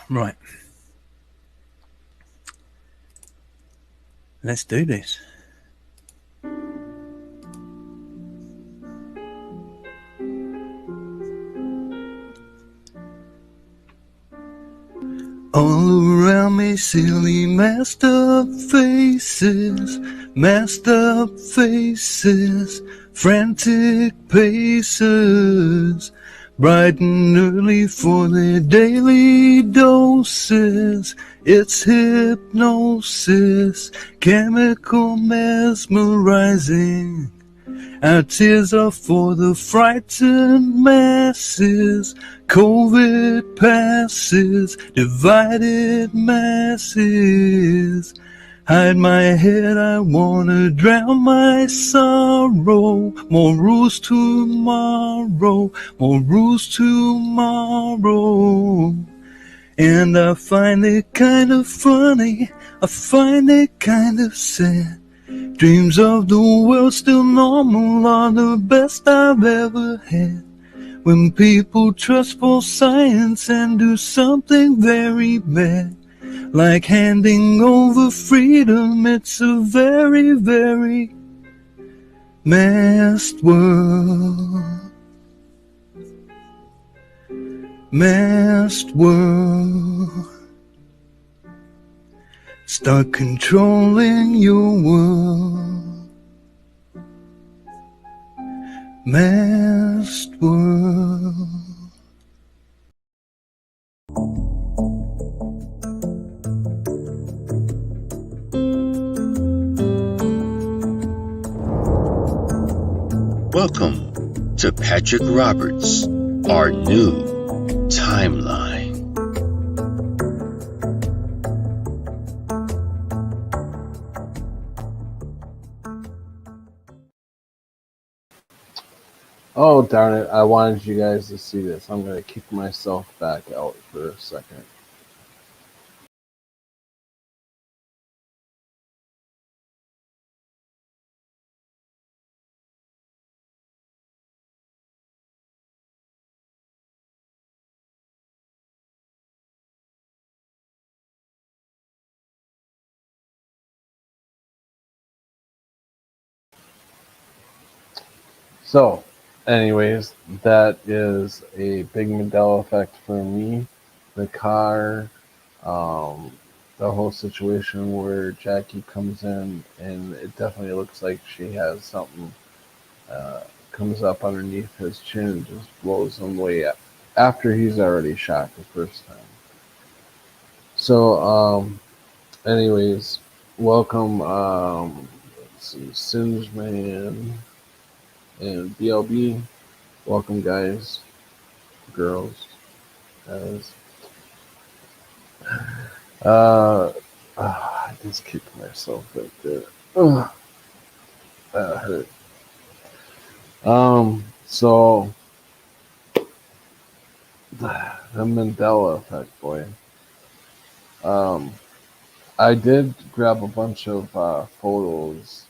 Right. Let's do this. All around me, silly messed up faces, frantic paces, bright and early for their daily doses. It's hypnosis, chemical mesmerizing. Our tears are for the frightened masses. COVID passes, divided masses. Hide my head, I wanna drown my sorrow. More rules tomorrow, more rules tomorrow. And I find it kind of funny, I find it kind of sad. Dreams of the world still normal are the best I've ever had. When people trust false science and do something very bad, like handing over freedom, it's a very, very masked world. Masked world. Start controlling your world. Masked world. Welcome to Patrick Roberts, our new timeline. Oh, darn it. I wanted you guys to see this. I'm going to kick myself back out for a second. So, anyways, that is a big Mandela effect for me. The car, um, the whole situation where Jackie comes in, and it definitely looks like she has something comes up underneath his chin and just blows him away after he's already shot the first time. So, anyways, welcome, let's see, Singe Man and BLB. Welcome, guys, girls, guys. Uh, I just kicked myself right there. Ugh, that hurt. So the Mandela effect, boy. Um, I did grab a bunch of photos.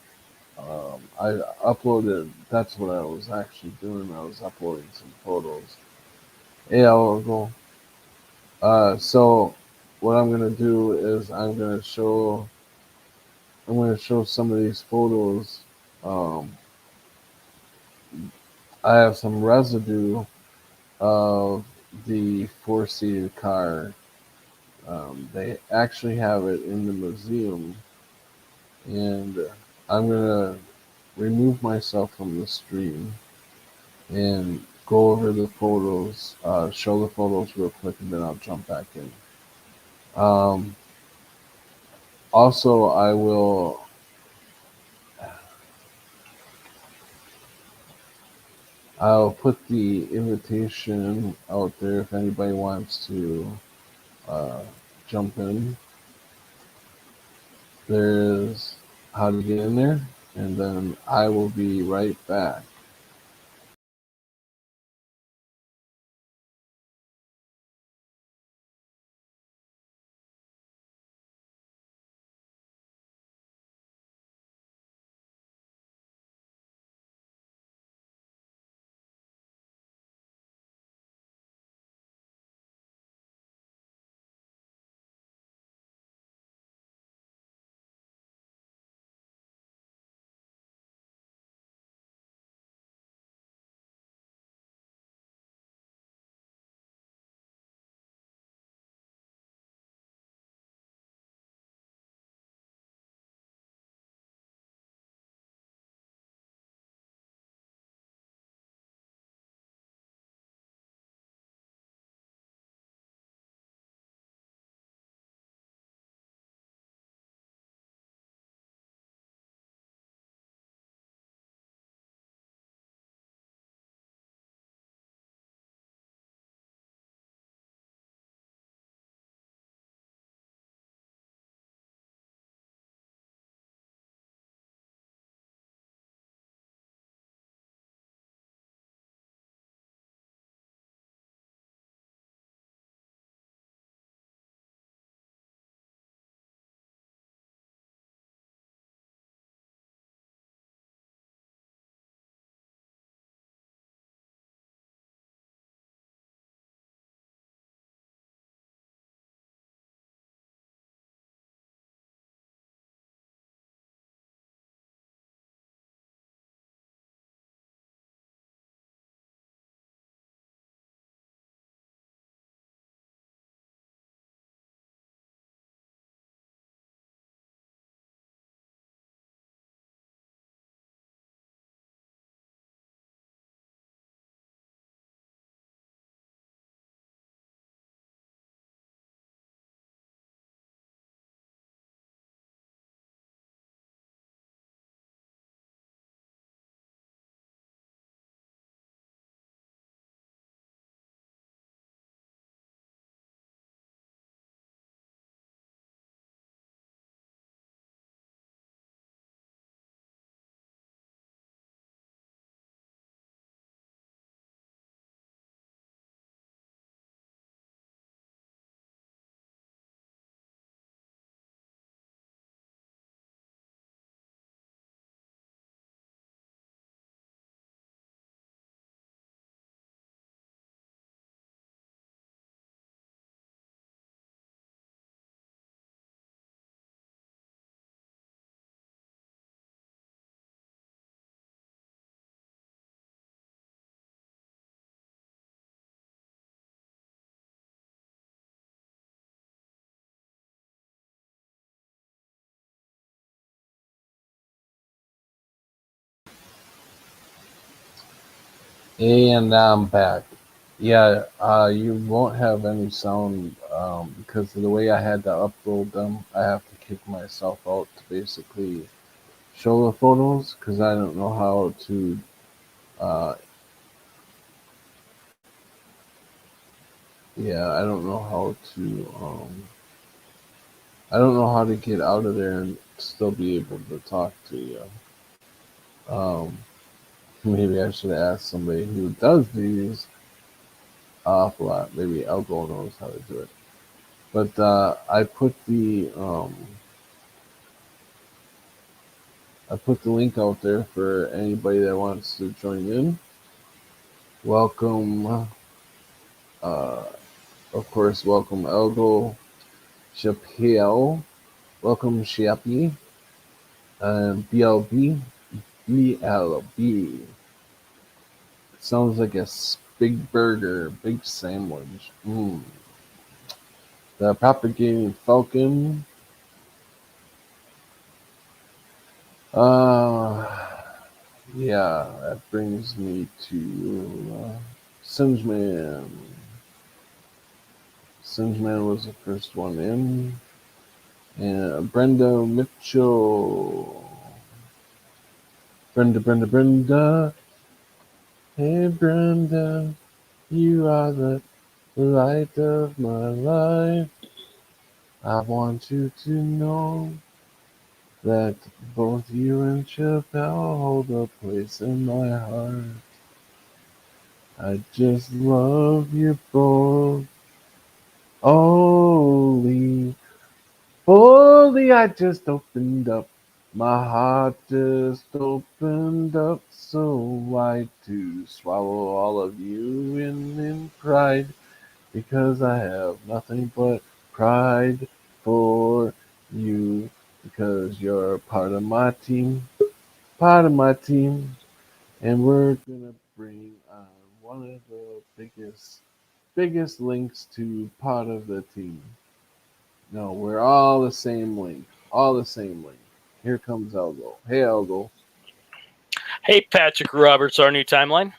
I uploaded. That's what I was actually doing. I was uploading some photos. Yeah, I'll go. So what I'm gonna do is I'm gonna show some of these photos. Um, I have some residue of the four-seated car. They actually have it in the museum, and I'm gonna remove myself from the stream and go over the photos, show the photos real quick, and then I'll jump back in. Um, Also, I'll put the invitation out there if anybody wants to uh, jump in. There's how to get in there, and then I will be right back. And I'm back. Yeah, you won't have any sound because of the way I had to upload them. I have to kick myself out to basically show the photos because I don't know how to. Uh, yeah, I don't know how to. I don't know how to get out of there and still be able to talk to you. Um, maybe I should ask somebody who does these awful lot. Maybe Elgo knows how to do it. But I put the link out there for anybody that wants to join in. Welcome, uh, of course, welcome Elgo Chappelle. Welcome Shiapi and BLB. BLB. Sounds like a big burger, big sandwich. The propagating falcon. Uh, yeah, that brings me to Singeman. Singeman was the first one in. And Brenda Mitchell. Brenda. Hey, Brenda, you are the light of my life. I want you to know that both you and Chappelle hold a place in my heart. I just love you both. Holy, holy, I just opened up. My heart just opened up so wide to swallow all of you in pride. Because I have nothing but pride for you. Because you're part of my team, and we're gonna bring on one of the biggest links to part of the team. No, we're all the same link, all the same link. Here comes Elgo. Hey, Elgo, Hey, Patrick Roberts, our new timeline.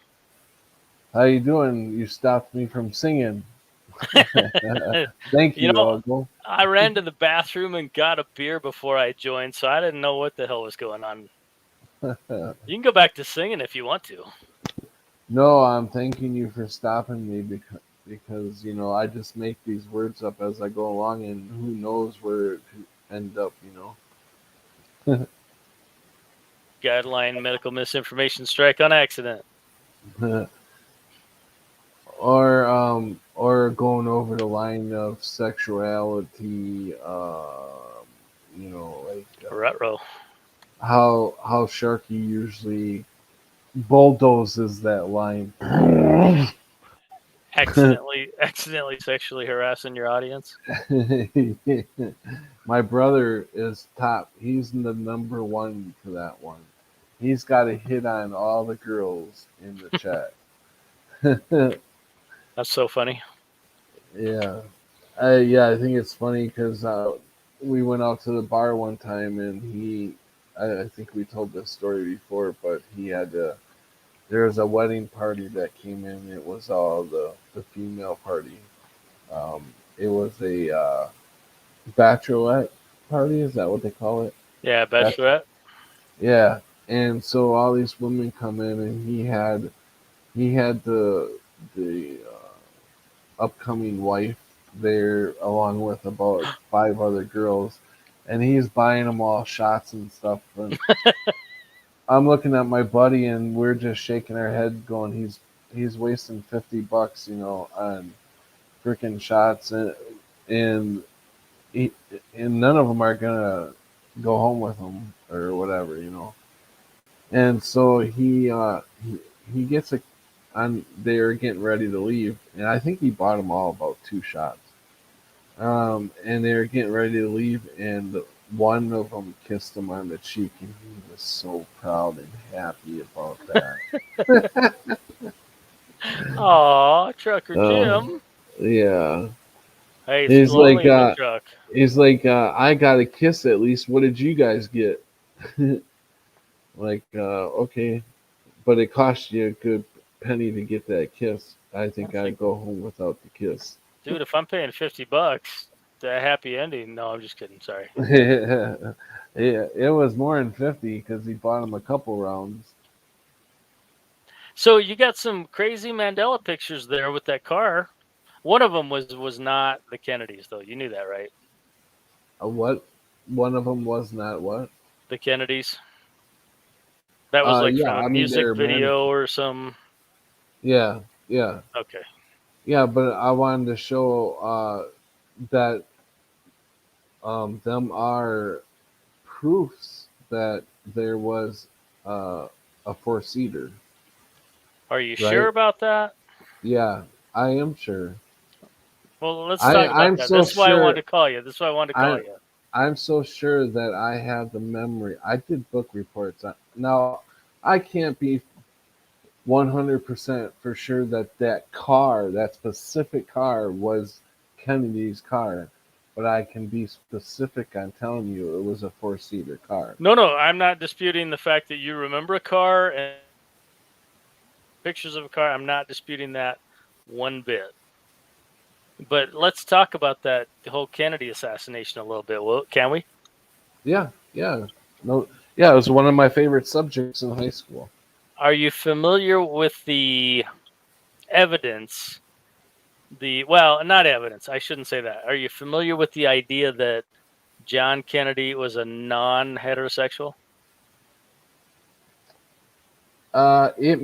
how you doing? You stopped me from singing. Thank You you, know, Elgo. I ran to the bathroom and got a beer before I joined, so I didn't know what the hell was going on. You can go back to singing if you want to. No, I'm thanking you for stopping me because you know I just make these words up as I go along, and who knows where it could end up, you Guideline medical misinformation strike on accident. know, or going over the line of sexuality, like Ruh-roh. how Sharky usually bulldozes that line. Accidentally sexually harassing your audience. My brother is top. He's the number one for that one. He's got a hit on all the girls in the chat. That's so funny. Yeah, I think it's funny because we went out to the bar one time and I think we told this story before, but he had to. There was a wedding party that came in. It was all the female party. It was a bachelorette party. Is that what they call it? Yeah, Bachelorette. Yeah, and so all these women come in, and he had the upcoming wife there along with about five other girls, and he's buying them all shots and stuff. And I'm looking at my buddy, and we're just shaking our head, going, he's wasting $50, on freaking shots, and he, and none of them are gonna go home with him or whatever. And so he gets a on they're getting ready to leave, and I think he bought them all about two shots. And they're getting ready to leave, and one of them kissed him on the cheek, and he was so proud and happy about that. Aw, Trucker uh, Jim. yeah, Hey, it's he's like, lonely in the truck. I got a kiss at least. What did you guys get? Like, okay, but it cost you a good. penny to get that kiss. I think That's I'd like, go home without the kiss. dude, if I'm paying $50, the happy ending. No, I'm just kidding. Sorry. Yeah, it was more than 50 because he bought him a couple rounds. So you got some crazy Mandela pictures there with that car. One of them was not the Kennedys, though. You knew that, right? What? One of them was not what? The Kennedys. That was like Yeah, from a I mean music they're man. video or some. Yeah, yeah, Okay. yeah. But I wanted to show that them are proofs that there was uh, a four-seater, Are you sure right? about that? Yeah, I am sure. Well, let's talk about I'm that. so This is why I wanted sure. to call you. This is why I wanted to call I you. I'm so sure that I have the memory. I did book reports. Now I can't be 100% for sure that that car, that specific car, was Kennedy's car, but I can be specific on telling you it was a four-seater car. No, I'm not disputing the fact that you remember a car and pictures of a car. I'm not disputing that one bit. But let's talk about that the whole Kennedy assassination a little bit. Well, can we? Yeah, yeah, no, yeah. It was one of my favorite subjects in high school. Are you familiar with the evidence? Well, not evidence. I shouldn't say that. Are you familiar with the idea that John Kennedy was a non-heterosexual? It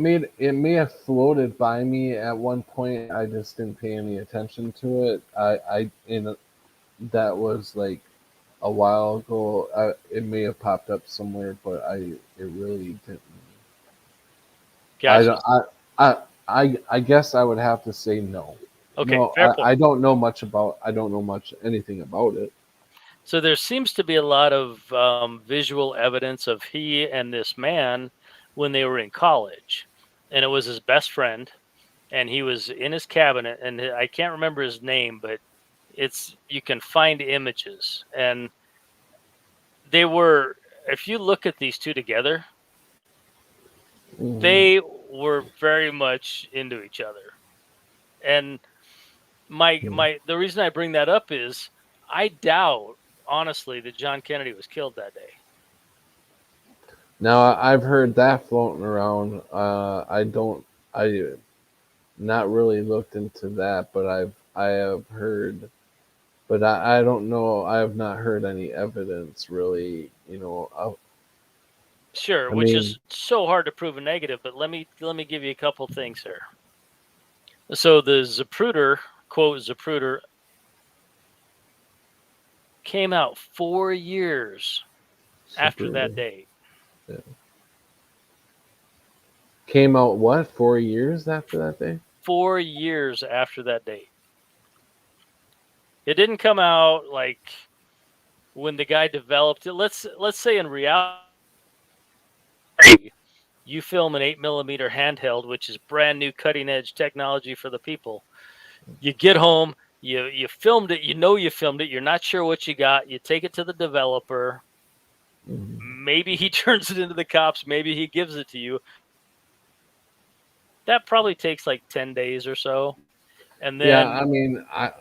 may have floated by me at one point. I just didn't pay any attention to it. That was like a while ago. It may have popped up somewhere, but it really didn't. I Gotcha. don't. I guess I would have to say no. Okay, No, fair point. I don't know much anything about it. So there seems to be a lot of visual evidence of he and this man when they were in college, and it was his best friend, and he was in his cabinet, and I can't remember his name, but you can find images, and they were. If you look at these two together, Mhm. they were very much into each other, and the reason I bring that up is I doubt honestly that John Kennedy was killed that day. Now I've heard that floating around. I not really looked into that, but I have heard, but I don't know. I have not heard any evidence really. Sure, I which mean, is so hard to prove a negative, but let me give you a couple things here. So the Zapruder quote Zapruder came out 4 years after that Zapruder. date. Yeah. Came out what 4 years after that day? 4 years after that date. It didn't come out like when the guy developed it. Let's say in reality, you film an 8mm handheld, which is brand new cutting edge technology for the people. You get home, you filmed it, you filmed it, you're not sure what you got, you take it to the developer. Mhm. Maybe he turns it into the cops, maybe he gives it to you. That probably takes like 10 days or so. And Yeah, then I mean, I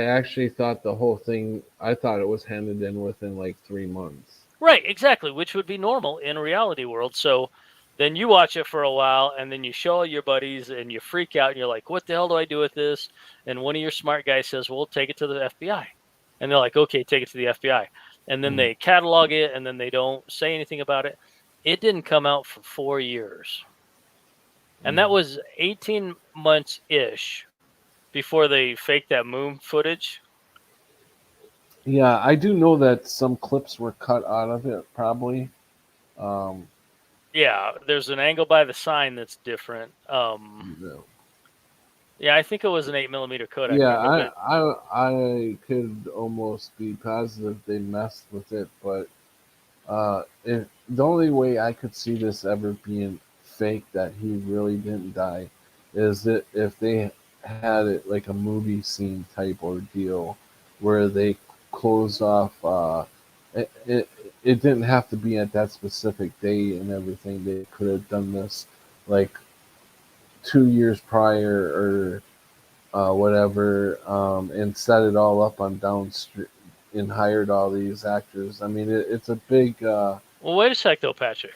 actually thought the whole thing. I thought it was handed in within like 3 months. right, exactly, which would be normal in a reality world. So then you watch it for a while and then you show all your buddies and you freak out and you're like, what the hell do I do with this? And one of your smart guys says, well, take it to the FBI. And they're like, okay, take it to the FBI. And then Mm. they catalog it and then they don't say anything about it. It didn't come out for 4 years. And Mm. that was 18 months ish before they faked that moon footage. Yeah, I do know that some clips were cut out of it, probably. Um, Yeah, there's an angle by the sign that's different. no. Yeah, I think it was an 8mm Kodak Yeah, camera, but I could almost be positive they messed with it, but the only way I could see this ever being fake, that he really didn't die, is that if they had it like a movie scene type ordeal where they closed off. It, it, it didn't have to be at that specific day and everything. They could have done this like 2 years prior or whatever, and set it all up on Downstream and hired all these actors. I mean, it's a big. Well, wait a sec, though, Patrick.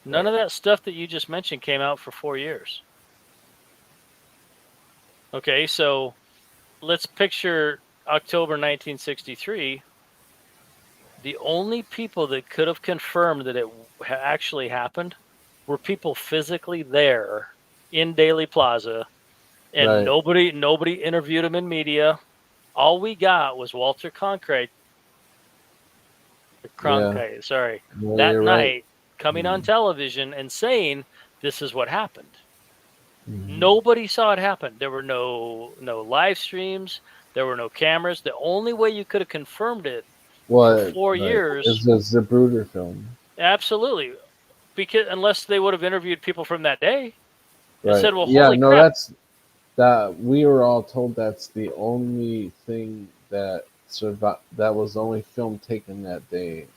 None of that stuff that you just mentioned came out for 4 years. Okay, so let's picture October 1963. The only people that could have confirmed that it actually happened were people physically there in Daly Plaza, and Right. nobody interviewed him in media. All we got was Walter Yeah. Cronkite, sorry, Yeah, that you're right. night coming on Mm-hmm. television and saying this is what happened. Mm-hmm. Nobody saw it happen. There were no live streams. There were no cameras. The only way you could have confirmed it for What? four Right. years, Is the Zapruder film? absolutely, because unless they would have interviewed people from that day and Right. said, "Well, Yeah. holy No, crap, that's that. We were all told that's the only thing that survived. That was the only film taken that day,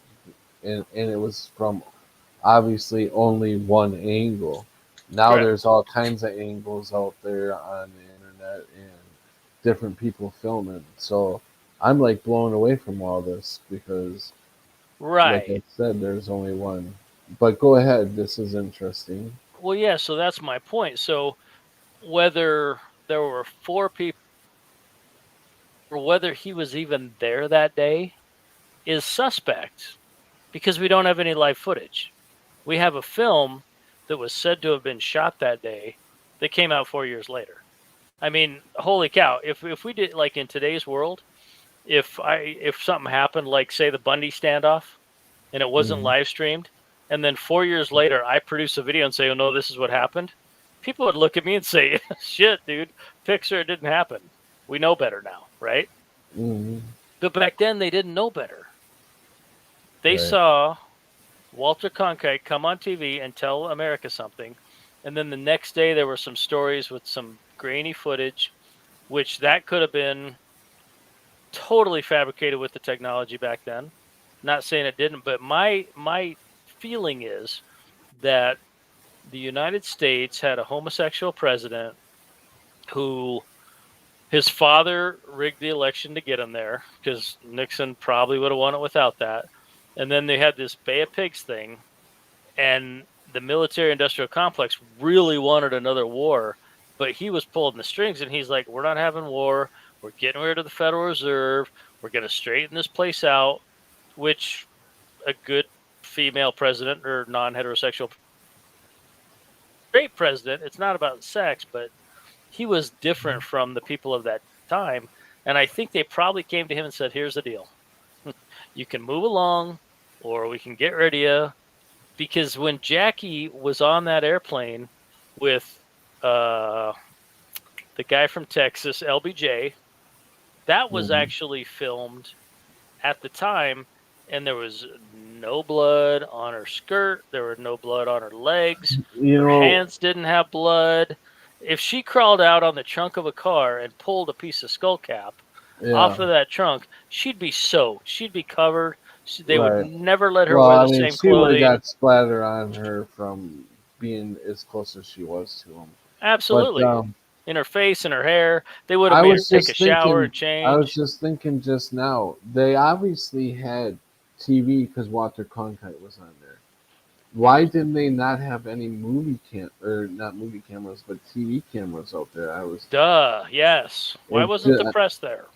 and it was from obviously only one angle. Now correct." there's all kinds of angles out there on the internet and different people filming. So I'm like blown away from all this because, like I Right. said, there's only one. But go ahead. This is interesting. Well, yeah. So that's my point. So whether there were four people or whether he was even there that day is suspect because we don't have any live footage. We have a film that was said to have been shot that day that came out 4 years later. I mean, holy cow! If we did like in today's world, if something happened like say the Bundy standoff and it wasn't Mhm. live streamed, and then 4 years later I produce a video and say, "Oh no, this is what happened," people would look at me and say, "Shit, dude, Pixar, it didn't happen. We know better now, right?" Mhm. But back then they didn't know better. They Right. saw Walter Cronkite come on TV and tell America something, and then the next day there were some stories with some grainy footage, which that could have been totally fabricated with the technology back then. Not saying it didn't, but my feeling is that the United States had a homosexual president who his father rigged the election to get him there because Nixon probably would have won it without that. And then they had this Bay of Pigs thing, and the military industrial complex really wanted another war, but he was pulling the strings and he's like, "We're not having war. We're getting rid of the Federal Reserve. We're going to straighten this place out," which a good female president or non heterosexual straight president, it's not about sex, but he was different from the people of that time. And I think they probably came to him and said, "Here's the deal. You can move along or we can get rid of you." Because when Jackie was on that airplane with uh, the guy from Texas, LBJ, that was Mhm. actually filmed at the time, and there was no blood on her skirt. There was no blood on her legs. You Her know. hands didn't have blood. If she crawled out on the trunk of a car and pulled a piece of skull cap Yeah. off of that trunk, she'd be soaked. She'd be covered. They would Right. never let her Well, wear I the mean, same she would have clothing. got splatter on her from being as close as she was to him. But Absolutely. In her face and her hair. They would have I made her was take a just shower thinking. and I was change. just thinking just now. They obviously had TV because Walter Cronkite was on there. Why Mhm. didn't they not have any or not movie cameras, but TV cameras out there? Duh, yes. Why It, wasn't the press there?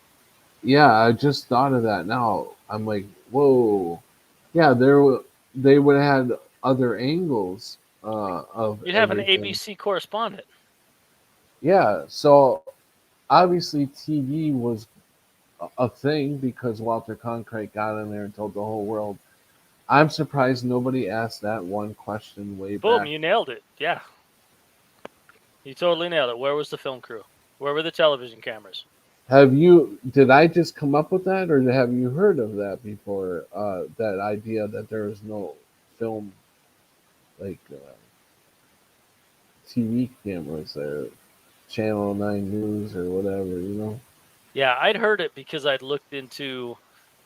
yeah, I just thought of that now. I'm like, whoa, yeah, they would have had other angles of You'd have an everything. ABC correspondent. Yeah, so obviously TV was a thing because Walter Cronkite got in there and told the whole world. I'm surprised nobody asked that one question way Boom, back. you nailed it. Yeah, you totally nailed it. Where was the film crew? Where were the television cameras? Did I just come up with that, or have you heard of that before? That idea that there is no film, like TV cameras there, Channel 9 News or whatever, you know? Yeah, I'd heard it because I'd looked into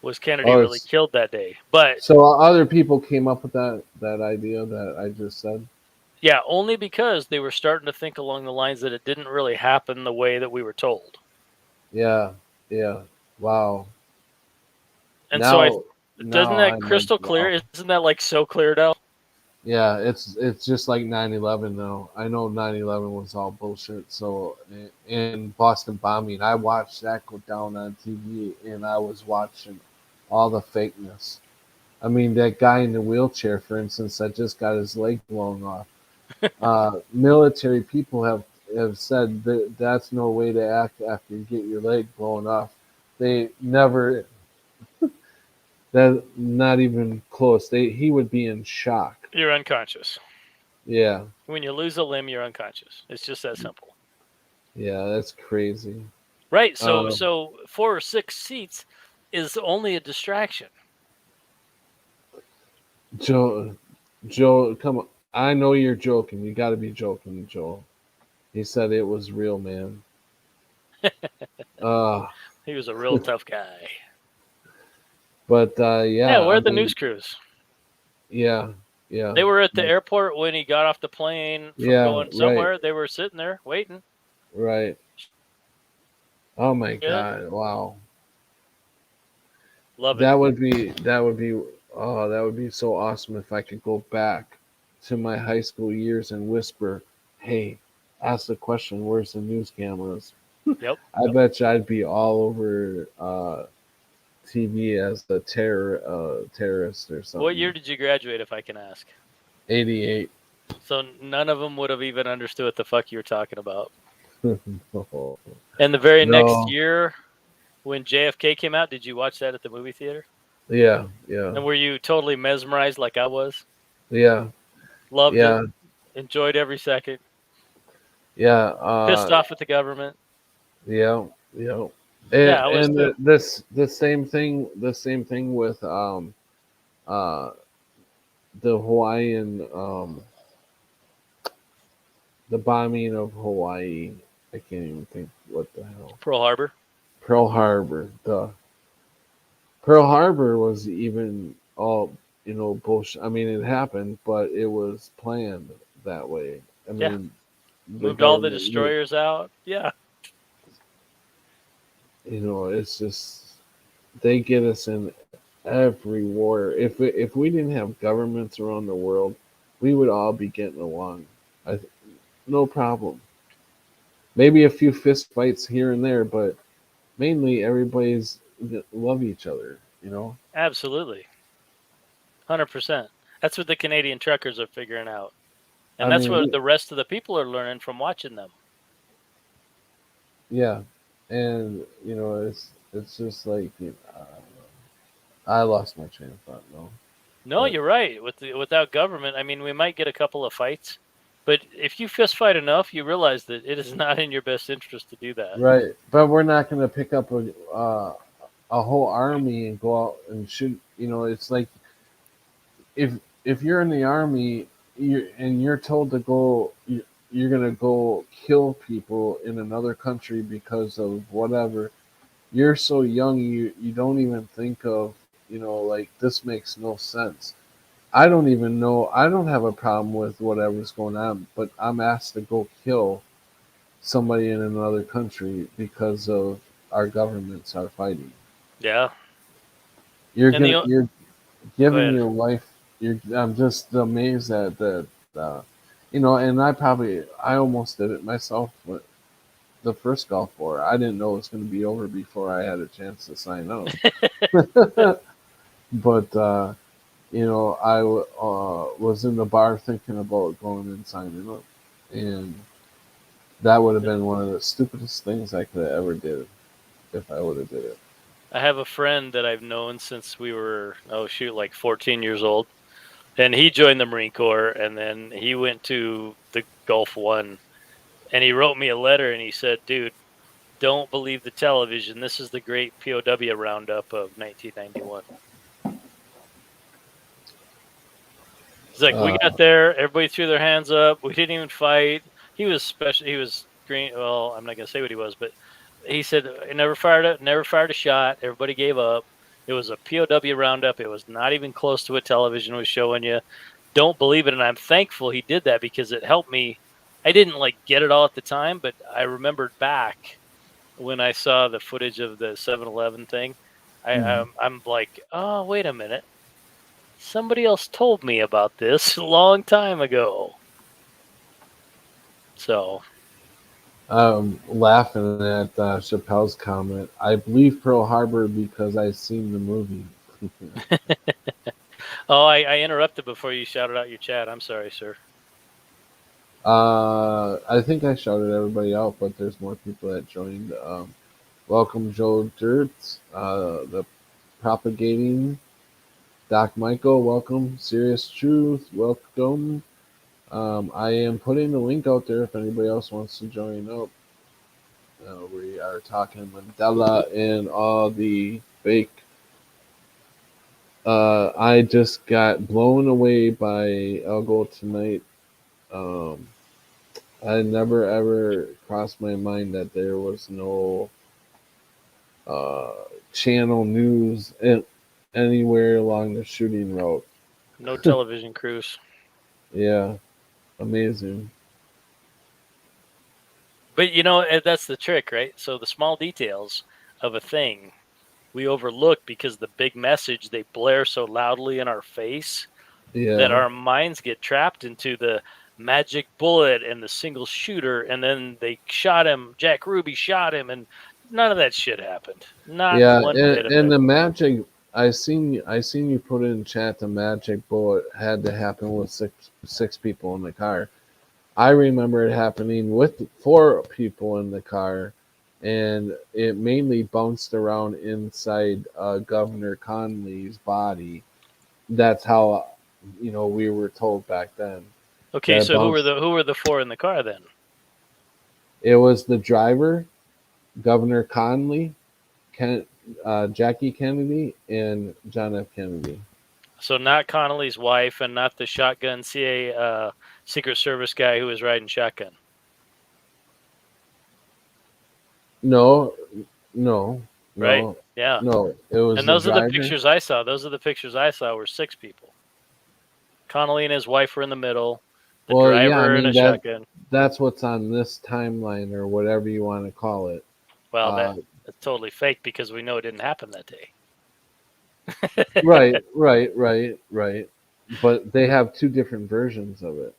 was Kennedy Oh, really it's killed that day. But so other people came up with that idea that I just said. Yeah, only because they were starting to think along the lines that it didn't really happen the way that we were told. Yeah, yeah. Wow. And so Now, doesn't now that I'm like, crystal clear? wow. Isn't that like so clear now? Yeah, it's just like 9/11 now. I know 9/11 was all bullshit. So, and Boston bombing, I watched that go down on TV, and I was watching all the fakeness. I mean, that guy in the wheelchair, for instance, that just got his leg blown off. Military people have said that that's no way to act after you get your leg blown off. They never, that not even close. He would be in shock. You're unconscious. Yeah, When you lose a limb, you're unconscious. It's just that simple. yeah, that's crazy. Right. So Um, so 4 or 6 seats is only a distraction. Joe, Joe, come on. I know you're joking. You got to be joking, Joel. He said it was real, man. Uh, He was a real tough guy. but Yeah, yeah, where I are the mean, news crews? yeah, yeah, They were at the but, airport when he got off the plane from yeah, going right, somewhere. They were sitting there waiting. right. Oh my Good. God! Wow, Love it. that would be that would be so awesome if I could go back to my high school years and whisper, "Hey, ask the question. Where's the news cameras?" Yep. I bet you I'd be all over TV as a terrorist or What year something. did you graduate, if I can ask? 88. So none of them would have even understood what the fuck you were talking about. No, And the very next no, year, when JFK came out, did you watch that at the movie theater? yeah, yeah, And were you totally mesmerized like I was? yeah, Loved it, yeah, enjoyed every second, yeah, pissed off at the government. yeah, yeah. And, Yeah, I was and too. the same thing with uh the Hawaiian the bombing of Hawaii. I can't even think what the hell. Pearl Harbor. Pearl Harbor. The Pearl Harbor was even all bullshit. I mean, it happened, but it was planned that way. I Yeah, mean, the moved all the government knew. destroyers out. Yeah, It's just they get us in every war. If we didn't have governments around the world, we would all be getting along. I, no problem. Maybe a few fist fights here and there, but mainly everybody's love each other. absolutely, 100%. That's what the Canadian truckers are figuring out, and I that's mean, what the rest of the people are learning from watching them. yeah, and it's just like I lost my train of thought. No, No, but you're right. Without government, I mean, we might get a couple of fights, but if you fist fight enough, you realize that it is not in your best interest to do that. right, but we're not going to pick up a whole army and go out and shoot. It's like if if you're in the army, you're told to go. You're going to go kill people in another country because of whatever. You're so young, you don't even think of like this makes no sense. I don't even know. I don't have a problem with whatever's going on, but I'm asked to go kill somebody in another country because of our governments are fighting. Yeah, You're and gonna the you're go giving ahead. your life. I'm just amazed at that. And I almost did it myself with the first Gulf War. I didn't know it was going to be over before I had a chance to sign up. But I was in the bar thinking about going and signing up, and that would have been one of the stupidest things I could have ever did if I would have did it. I have a friend that I've known since we were like 14 years old, and he joined the Marine Corps, and then he went to the Gulf One, and he wrote me a letter, and he said, "Dude, don't believe the television. This is the great POW roundup of 1991." He's like, "We Uh, got there, everybody threw their hands up. We didn't even fight." He was special. He was green. Well, I'm not gonna say what he was, but he said, "I never fired a shot. Everybody gave up. It was a POW roundup. It was not even close to what television was showing you." don't believe it, and I'm thankful he did that because it helped me. I didn't like get it all at the time, but I remembered back when I saw the footage of the 7-Eleven thing. I'm like, oh, wait a minute. Somebody else told me about this a long time ago. So, Laughing at Chappelle's comment. I believe Pearl Harbor because I've seen the movie. oh, I interrupted before you shouted out your chat. I'm sorry, sir. I think I shouted everybody out, but there's more people that joined. Welcome, Joe Dirt, the propagating. Doc Michael, welcome. Serious Truth, welcome. I am putting the link out there if anybody else wants to join up. We are talking Mandela and all the fake. I just got blown away by Elgo tonight. Um, I never ever crossed my mind that there was no uh, channel news anywhere along the shooting route. No television crews. Yeah, amazing. But that's the trick, right? So the small details of a thing we overlook because the big message they blare so loudly in our face that Yeah, our minds get trapped into the magic bullet and the single shooter, and then they shot him. Jack Ruby shot him, and none of that shit happened. Not yeah, one bit of and it. the magic. I seen you put in chat the magic bullet had to happen with six people in the car. I remember it happening with four people in the car, and it mainly bounced around inside Governor Conley's body. That's how we were told back then Okay, that it so who were bounced. the four in the car then? It was the driver, Governor Conley, Jackie Kennedy, and John F. Kennedy. So not Connolly's wife and not the shotgun Secret Service guy who was riding shotgun. No, no, Right? no, Yeah. no. It was And the those are the driver. pictures I saw. Those are the pictures I saw were six people. Connolly and his wife were in the middle, the Well, yeah, I driver and a mean shotgun. that's what's on this timeline or whatever you want to call it. Well, Uh, that's totally fake because we know it didn't happen that day. right, right, right, right. But they have two different versions of it.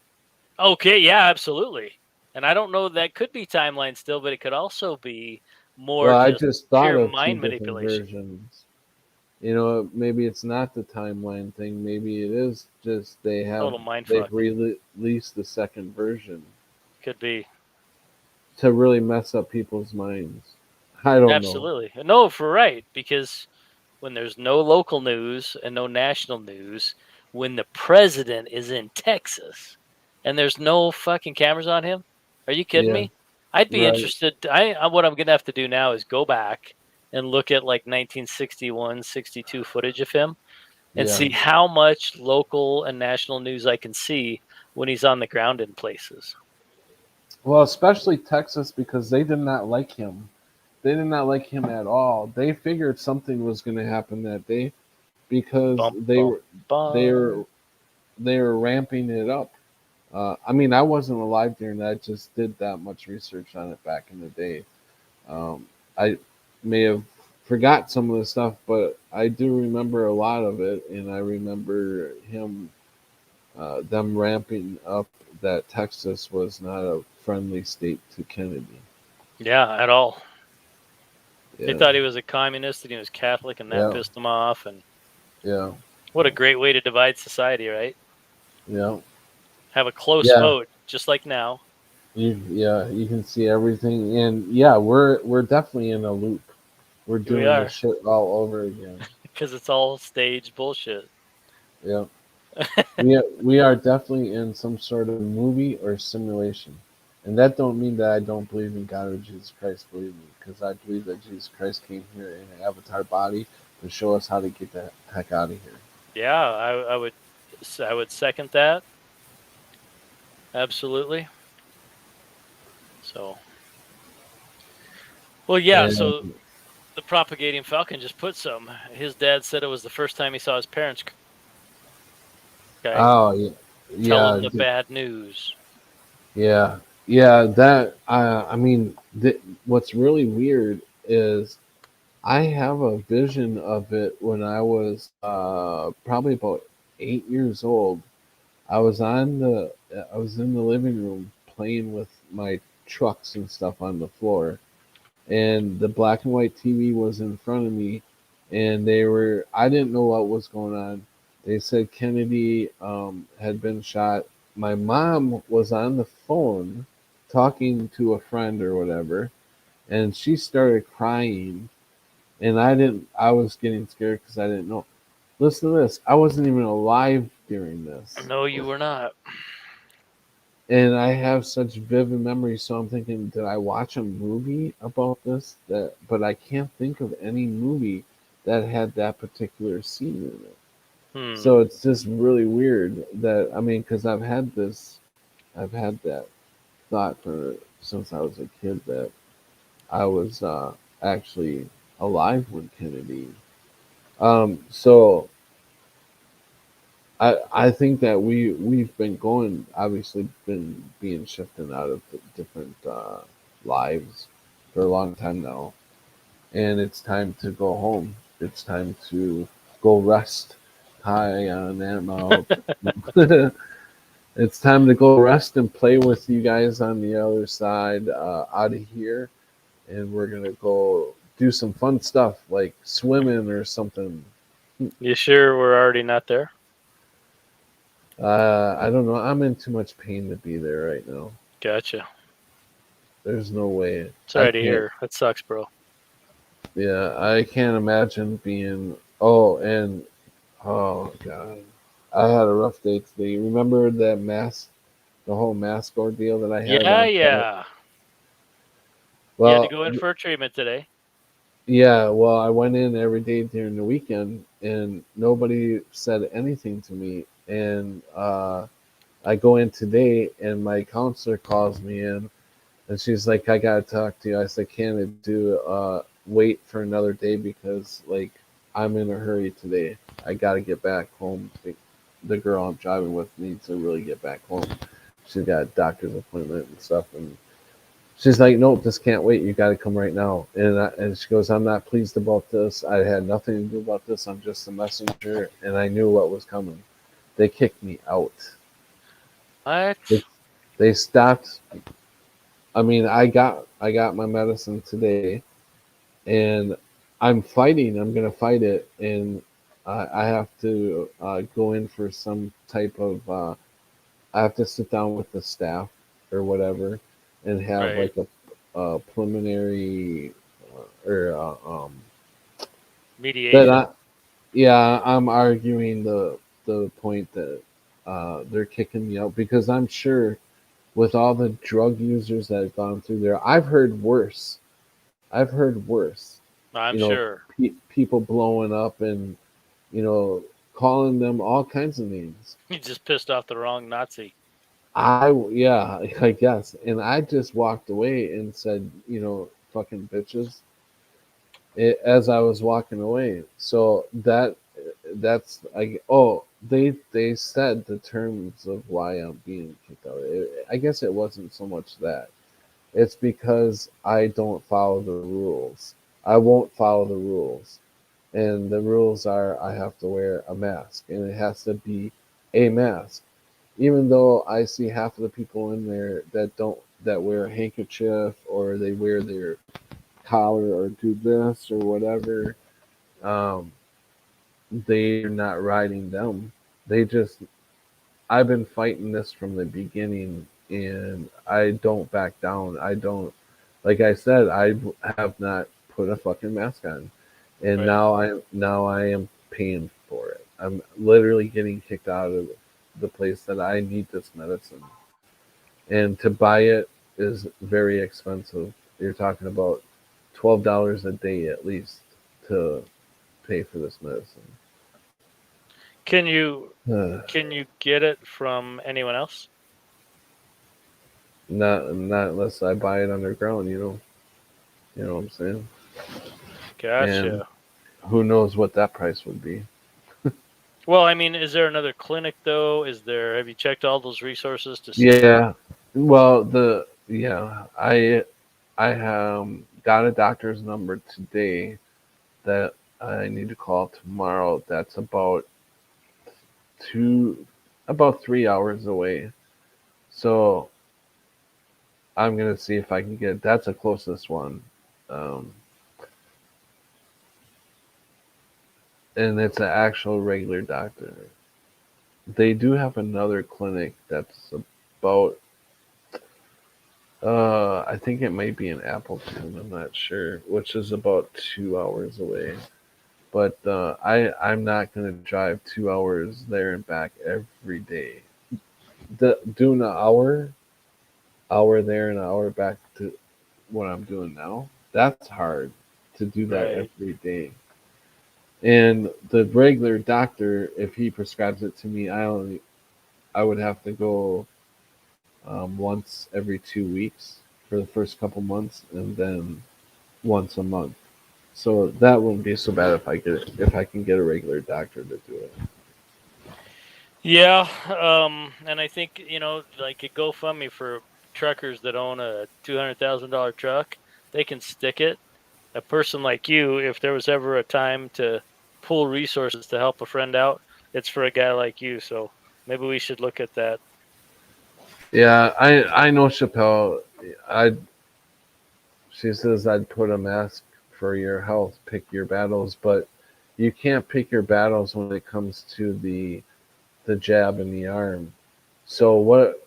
Okay, yeah, absolutely. And I don't know, that could be timeline still, but it could also be more Well, I just just thought pure of two mind different manipulation. versions. Maybe it's not the timeline thing. Maybe it is just Total mind they've fuck. released the second version Could be. to really mess up people's minds. I don't know. Absolutely. No, for right. Because when there's no local news and no national news, when the president is in Texas and there's no fucking cameras on him, are you kidding Yeah, me? I'd be right. interested. What I'm gonna have to do now is go back and look at like 1961, 62 footage of him and Yeah. see how much local and national news I can see when he's on the ground in places. Well, especially Texas because they did not like him. They did not like him at all. They figured something was going to happen that day because Bum they bum were they bum. were they were ramping it up. I mean, I wasn't alive during that. I just did that much research on it back in the day. I may have forgot some of the stuff, but I do remember a lot of it, and I remember them ramping up that Texas was not a friendly state to Kennedy. Yeah, at all. They Yeah, thought he was a communist and he was Catholic, and that yeah, pissed them off. And yeah, what a great way to divide society, right? yeah, Have a close yeah. vote, just like now, You can see everything, and yeah, we're definitely in a loop. We're here we doing this are, shit all over again. because it's all staged bullshit. Yeah, we are definitely in some sort of movie or simulation, and that don't mean that I don't believe in God or Jesus Christ. Believe me, because I believe that Jesus Christ came here in an avatar body to show us how to get the heck out of here. Yeah, I would second that absolutely. So, well, yeah. So And the propagating Falcon just put some. His dad said it was the first time he saw his parents. Okay, oh yeah, Tell Yeah, him the bad news. yeah, yeah. That I mean, what's really weird is I have a vision of it when I was probably about 8 years old. I was in the living room playing with my trucks and stuff on the floor, and the black and white TV was in front of me, and I didn't know what was going on. They said Kennedy had been shot. My mom was on the phone talking to a friend or whatever, and she started crying, and I was getting scared because I didn't know. Listen to this. I wasn't even alive during this. No, you were not. And I have such vivid memories, so I'm thinking, did I watch a movie about this? But I can't think of any movie that had that particular scene in it. Hmm. So it's just really weird that I mean, because I've had that thought for since I was a kid that I was actually alive when Kennedy. So I think that we've been going obviously been being shifted out of different lives for a long time now, and it's time to go home. It's time to go rest. Hi on that mouth. It's time to go rest and play with you guys on the other side out of here, and we're gonna go do some fun stuff like swimming or something. You sure we're already not there? I don't know. I'm in too much pain to be there right now. Gotcha. There's no way. I Sorry to can't. hear. That sucks, bro. Yeah, I can't imagine being. Oh, and oh god, I had a rough day today. Remember that mask, the whole mask ordeal that I had Yeah, on set. yeah. You had to Well, go in for a treatment today. yeah. Well, I went in every day during the weekend, and nobody said anything to me. And I go in today, and my counselor calls me in. And she's like, I gotta talk to you. I said, can it do wait for another day because like I'm in a hurry today. I gotta get back home. The girl I'm driving with needs to really get back home. She's got a doctor's appointment and stuff, and she's like, nope, this can't wait. You gotta come right now. And she goes, I'm not pleased about this. I had nothing to do about this. I'm just a messenger, and I knew what was coming. They kicked me out. What? They, they stopped. I mean, I got my medicine today, and I'm fighting. I'm gonna fight it, and I have to go in for some type of. I have to sit down with the staff or whatever, and have Right. like a preliminary or that Mediation. I yeah I'm arguing the point that they're kicking me out because I'm sure with all the drug users that have gone through there, I've heard worse. I've heard worse. I'm You know, sure. people blowing up and you know calling them all kinds of names. You just pissed off the wrong Nazi. Yeah, I guess, and I just walked away and said, fucking bitches, as I was walking away. So that's like, oh, they said the terms of why I'm being kicked out. I guess it wasn't so much that. It's because I don't follow the rules. I won't follow the rules. And the rules are I have to wear a mask and it has to be a mask. Even though I see half of the people in there that wear a handkerchief or they wear their collar or do this or whatever, um, they're not riding them. They just I've been fighting this from the beginning and I don't back down. I don't like I said, I have not put a fucking mask on. And Right. now I am paying for it. I'm literally getting kicked out of the place that I need this medicine. And to buy it is very expensive. You're talking about $12 a day at least to pay for this medicine. Can you can you get it from anyone else? Not unless I buy it underground, you know what I'm saying? And Gotcha. who knows what that price would be. Well, I mean, is there another clinic though? Have you checked all those resources to see? Yeah. Well, I got a doctor's number today that I need to call tomorrow. That's two, about 3 hours away. So I'm gonna see if I can get. That's the closest one, um, and it's an actual regular doctor. They do have another clinic that's about. I think it might be in Appleton. I'm not sure, which is about 2 hours away. But I'm not gonna drive 2 hours there and back every day. Doing an hour there and an hour back to what I'm doing now. That's hard to do that Right. every day. And the regular doctor, if he prescribes it to me, I would have to go once every 2 weeks for the first couple months, and then once a month. So that wouldn't be so bad if I can get a regular doctor to do it. Yeah, and I think like a GoFundMe for truckers that own a $200,000 truck, they can stick it. A person like you, if there was ever a time to pull resources to help a friend out, it's for a guy like you. So maybe we should look at that. Yeah, I know Chappelle. I She says I'd put a mask for your health, pick your battles, but you can't pick your battles when it comes to the jab in the arm. So what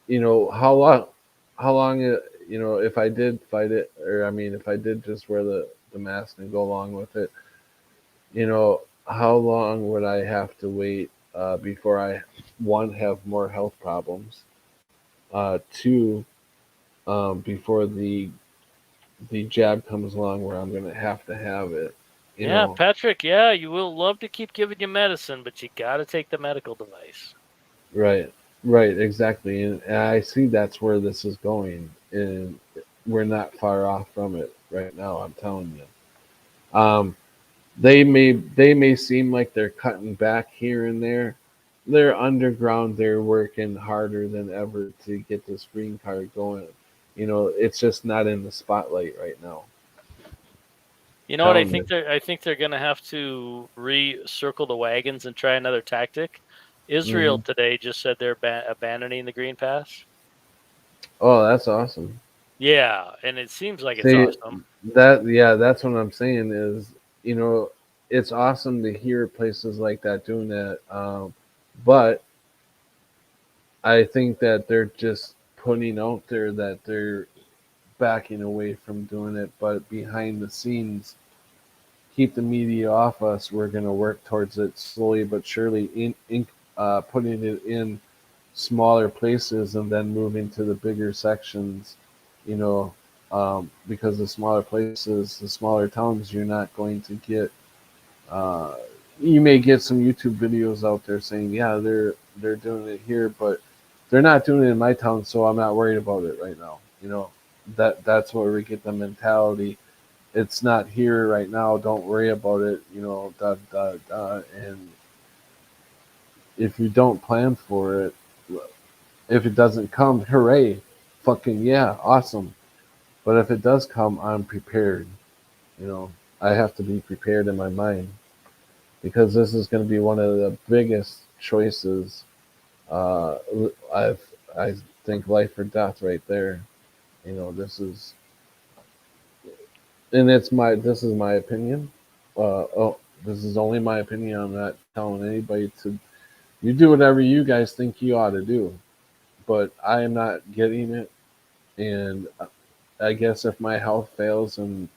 how long if I did fight it, or I mean if I did just wear the mask and go along with it, how long would I have to wait before I one have more health problems, two before the jab comes along where I'm gonna have to have it, you Yeah, know. Patrick. Yeah, you will love to keep giving you medicine, but you got to take the medical device. Right, right, exactly, and I see that's where this is going, and we're not far off from it right now. I'm telling you. They may seem like they're cutting back here and there. They're underground. They're working harder than ever to get this green card going. It's just not in the spotlight right now. You know what? I Telling think you. they're going to have to recircle the wagons and try another tactic. Israel Hmm. today just said they're abandoning the Green Pass. Oh, that's awesome. Yeah, and it seems like it's See awesome. yeah, that's what I'm saying is, you know, it's awesome to hear places like that doing that. But I think that they're just putting out there that they're backing away from doing it, but behind the scenes, keep the media off us. We're going to work towards it slowly but surely, putting it in smaller places and then moving to the bigger sections, you know, because the smaller places, the smaller towns, you're not going to get. Uh, you may get some YouTube videos out there saying, yeah, they're doing it here, but they're not doing it in my town, so I'm not worried about it right now. That's where we get the mentality. It's not here right now. Don't worry about it. Da da da. And if you don't plan for it, if it doesn't come, hooray, fucking yeah, awesome. But if it does come, I'm prepared. You know, I have to be prepared in my mind because this is going to be one of the biggest choices. Uh, I've I think life or death right there. This is and it's my this is my opinion. This is only my opinion. I'm not telling anybody to. You do whatever you guys think you ought to do, but I am not getting it, and I guess if my health fails and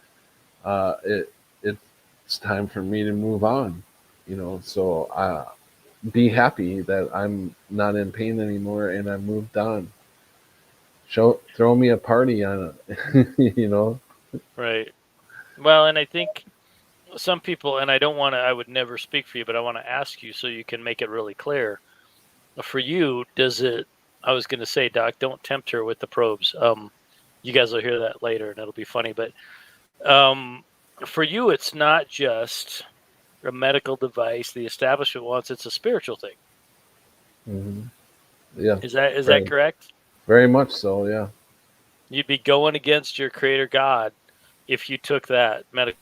uh, it it's time for me to move on. So be happy that I'm not in pain anymore and I moved on. Throw me a party on it. Right. Well, and I think some people, and I would never speak for you, but I want to ask you so you can make it really clear. For you, I was going to say, Doc, don't tempt her with the probes. You guys will hear that later and it'll be funny. But um, for you, it's not just a medical device. The establishment wants it's a spiritual thing. Mm-hmm. Yeah. Is that Right. correct? Very much so. Yeah. You'd be going against your creator God if you took that medical.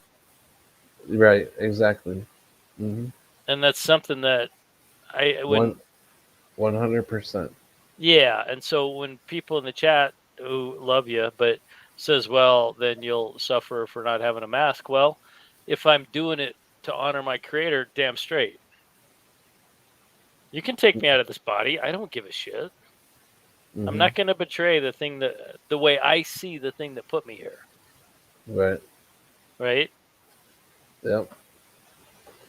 Right. Exactly. Mm-hmm. And that's something that I when 100%. yeah, and so when people in the chat who love you but says, well, then you'll suffer for not having a mask. Well, if I'm doing it to honor my creator, damn straight. You can take me out of this body. I don't give a shit. I'm Mm-hmm. not going to betray the way I see the thing that put me here, Right. right? Yep.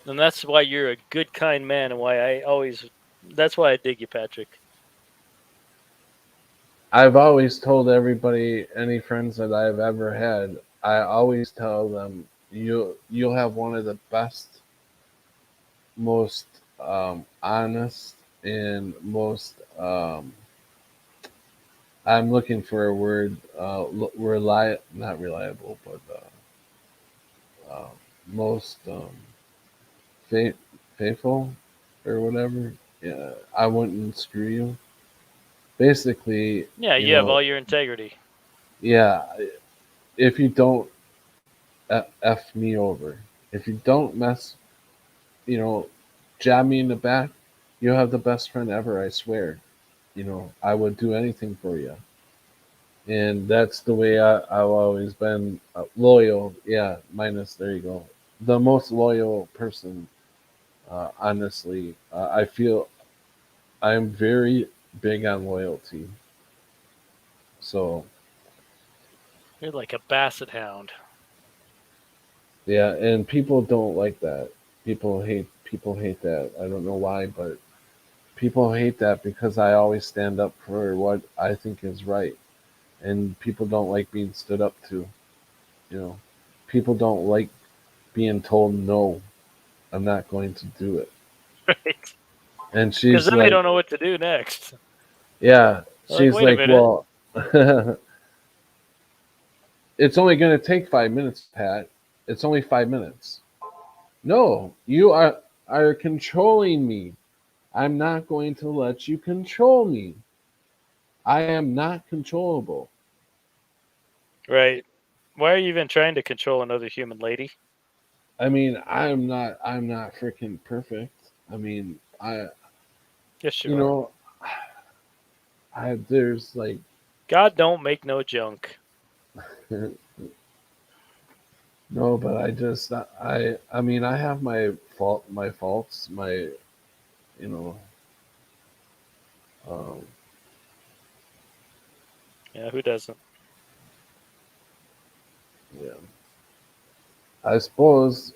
And that's why you're a good, kind man, and that's why I dig you, Patrick. I've always told everybody, any friends that I've ever had, I always tell them, you'll have one of the best, most honest, and most I'm looking for a word, not reliable, but uh, most fa- faithful or whatever. Yeah, I wouldn't screw you. Basically, Yeah, you you have know, all your integrity. yeah. If you don't f me over, if you don't you know, jab me in the back, you'll have the best friend ever. I swear. I would do anything for you, and that's the way I've always been loyal. Yeah, minus there you go. The most loyal person, honestly. I feel I'm very big on loyalty. So You're like a basset hound. yeah, and people don't like that. People hate that. I don't know why, but people hate that because I always stand up for what I think is right, and people don't like being stood up to. You know, people don't like being told no. I'm not going to do it. Right? And Because she's then they like, don't know what to do next. yeah. They're like, She's wait a like, minute. well, it's only going to take 5 minutes, Pat. It's only 5 minutes. No, you are controlling me. I'm not going to let you control me. I am not controllable. Right. Why are you even trying to control another human lady? I mean, I'm not freaking perfect. I mean, Yes, you you are. know, there's like God don't make no junk. no, but I mean, I have my faults, you know, um, Yeah, who doesn't? yeah. I suppose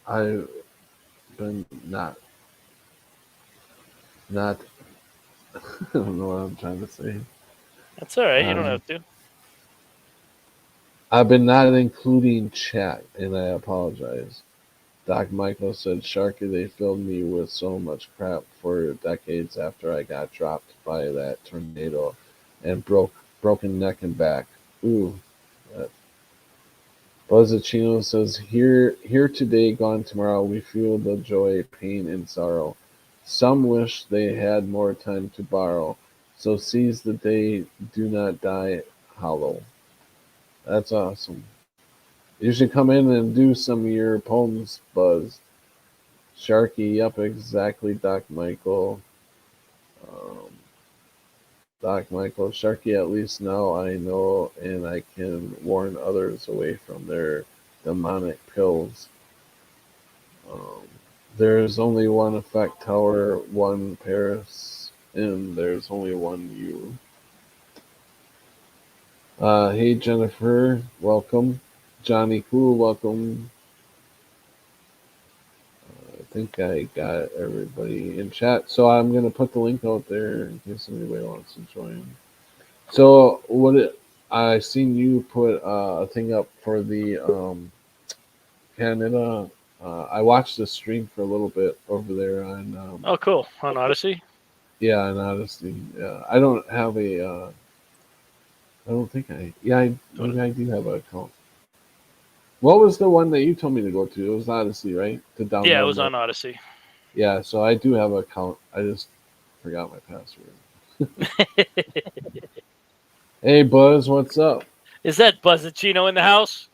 I've been not I don't know what I'm trying to say. That's all right. You don't Um, have to. I've been not including chat, and I apologize. Doc Michael said, Sharky, they filled me with so much crap for decades after I got dropped by that tornado and broken neck and back. Ooh. Uh, Buzzacino says, here today, gone tomorrow. We feel the joy, pain, and sorrow. Some wish they had more time to borrow. So seize the day, do not die hollow. That's awesome. You should come in and do some of your poems, Buzz. Sharky, yep, exactly, Doc Michael. Um, Doc Michael, Sharky, at least now I know and I can warn others away from their demonic pills. Um, there's only one effect tower, one Paris, and there's only one you. Hey Jennifer, welcome. Johnny Cool, welcome. I think I got everybody in chat. So I'm gonna put the link out there in case anybody wants to join. So I seen you put a thing up for the Canada. I watched the stream for a little bit over there on Oh, cool. On Odyssey? yeah, on Odyssey. Yeah, I don't have I don't think maybe I do have an account. What was the one that you told me to go to? It was Odyssey, right? To Yeah, it download was the. on Odyssey. Yeah, so I do have an account. I just forgot my password. Hey Buzz, what's up? Is that Buzzacino in the house?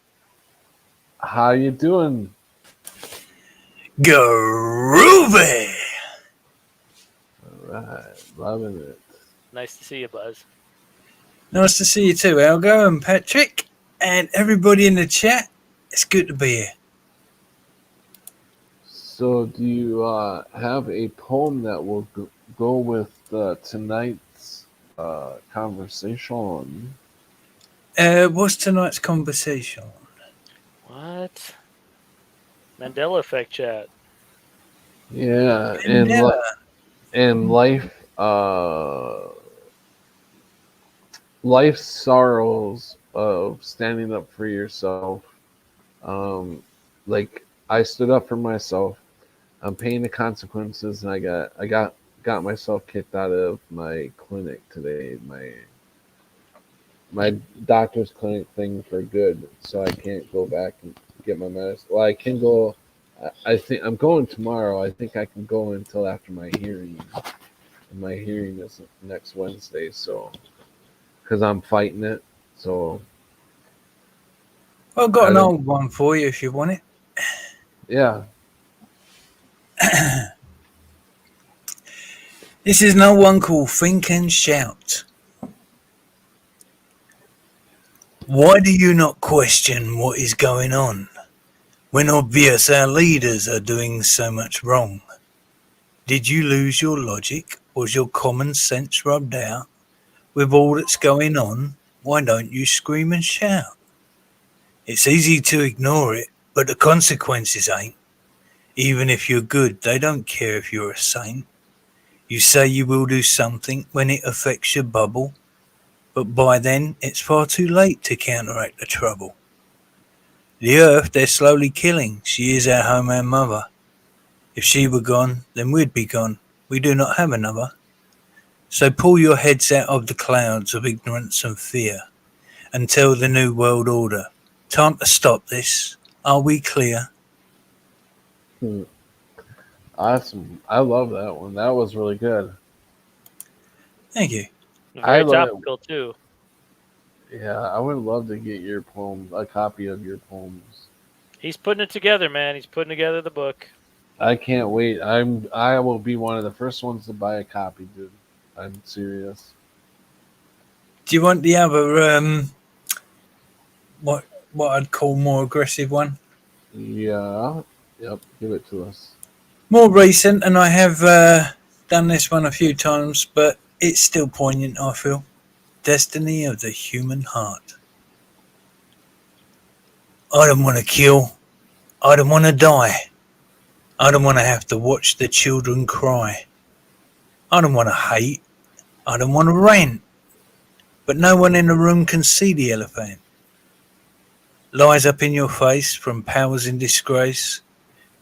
How you doing? Groovy! All right, loving it. Nice to see you, Buzz. Nice to see you too, Algo and Patrick, and everybody in the chat. It's good to be here. So, do you have a poem that will go with tonight's conversation? What's tonight's conversation? What? Mandela effect chat. Yeah, Mandela. and life sorrows of standing up for yourself. Um, like I stood up for myself. I'm paying the consequences, and I got myself kicked out of my clinic today. My doctor's clinic thing for good, so I can't go back and get my medicine. Well, I can go. I think I'm going tomorrow. I think I can go until after my hearing. And my hearing is next Wednesday, so because I'm fighting it. So I've got I an don't. old one for you if you want it. Yeah. This is no one called Think and Shout. Why do you not question what is going on when obvious our leaders are doing so much wrong? Did you lose your logic? Was your common sense rubbed out? With all that's going on, why don't you scream and shout? It's easy to ignore it, but the consequences ain't. Even if you're good, they don't care if you're a saint. You say you will do something when it affects your bubble, but by then it's far too late to counteract the trouble. The earth they're slowly killing, she is our home and mother. If she were gone, then we'd be gone. We do not have another. So pull your heads out of the clouds of ignorance and fear and tell the new world order. Time to stop this. Are we clear? Hmm. Awesome. I love that one. That was really good. Thank you. I Very love it. topical too. Yeah, I would love to get your poem, a copy of your poems. He's putting it together, man. He's putting together the book. I can't wait. I will be one of the first ones to buy a copy, dude. I'm serious. Do you want the other what what I'd call more aggressive one? Yeah. Yep. Give it to us. More recent, and I have done this one a few times, but it's still poignant, I feel. Destiny of the human heart. I don't want to kill. I don't want to die. I don't want to have to watch the children cry. I don't want to hate. I don't want to rant. But no one in the room can see the elephant. Lies up in your face from powers in disgrace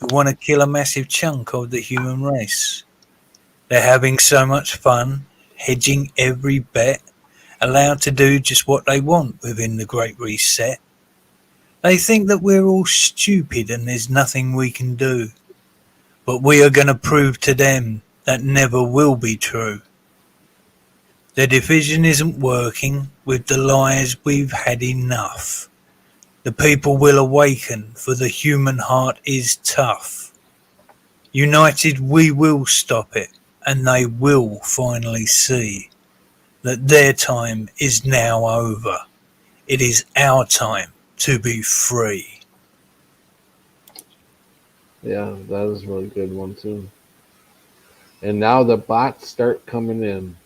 who want to kill a massive chunk of the human race. They're having so much fun, hedging every bet, allowed to do just what they want within the Great Reset. They think that we're all stupid and there's nothing we can do. But we are going to prove to them that never will be true. The division isn't working. With the lies we've had enough. The people will awaken, for the human heart is tough. United we will stop it, and they will finally see that their time is now over. It is our time to be free. Yeah, that is a really good one too. And now the bots start coming in.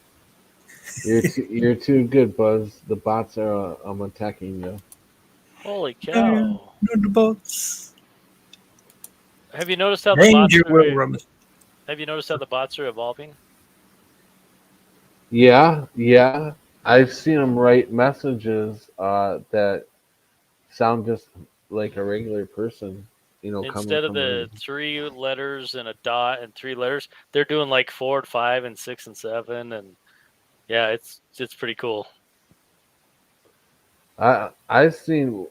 You're too good, Buzz. The bots are attacking you. Holy cow! Not the bots. Have you noticed how the bots Danger, Will are? Robinson. Have you noticed how the bots are evolving? Yeah, yeah. I've seen them write messages that sound just like a regular person, coming Instead of from a. the 3 letters and a dot and 3 letters, they're doing like 4 and 5 and 6 and 7, and yeah, it's pretty cool. I've seen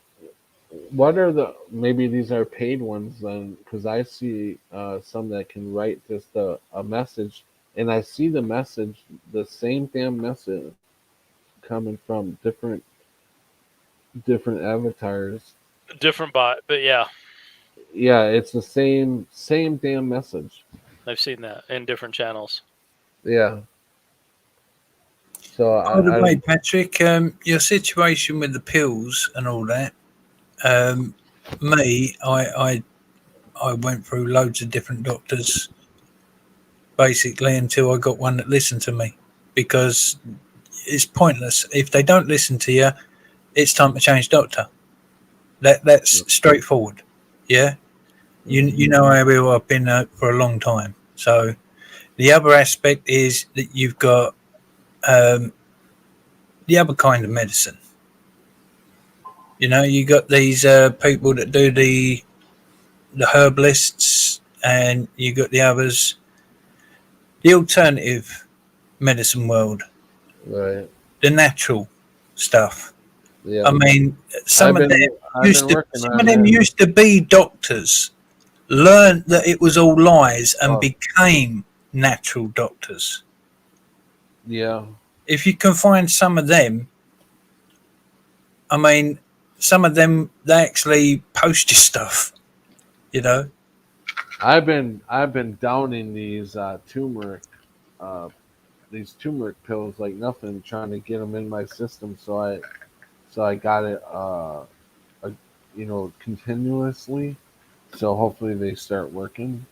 what are maybe these are paid ones then? Because I see some that can write just a message, and I see the message, the same damn message coming from different avatars. Different bot, but yeah, Yeah, it's the same damn message. I've seen that in different channels. Yeah. So By the I way, don't. Patrick, your situation with the pills and all that. Um, I went through loads of different doctors basically until I got one that listened to me, because it's pointless if they don't listen to you. It's time to change doctor. That's straightforward. Yeah, you Mhm. know how well I've been for a long time. So the other aspect is that you've got um, the other kind of medicine. You know, you got these people that do the herbalists, and you got the others, the alternative medicine world, Right. the natural stuff. I Yeah. mean, some of them I've been working some of on them it. used to be doctors, learned that it was all lies, and Oh, became natural doctors. yeah. If you can find some of them, I mean, some of them they actually post your stuff. You know, I've been downing uh these turmeric pills like nothing, trying to get them in my system. So I got it uh continuously. So hopefully they start working.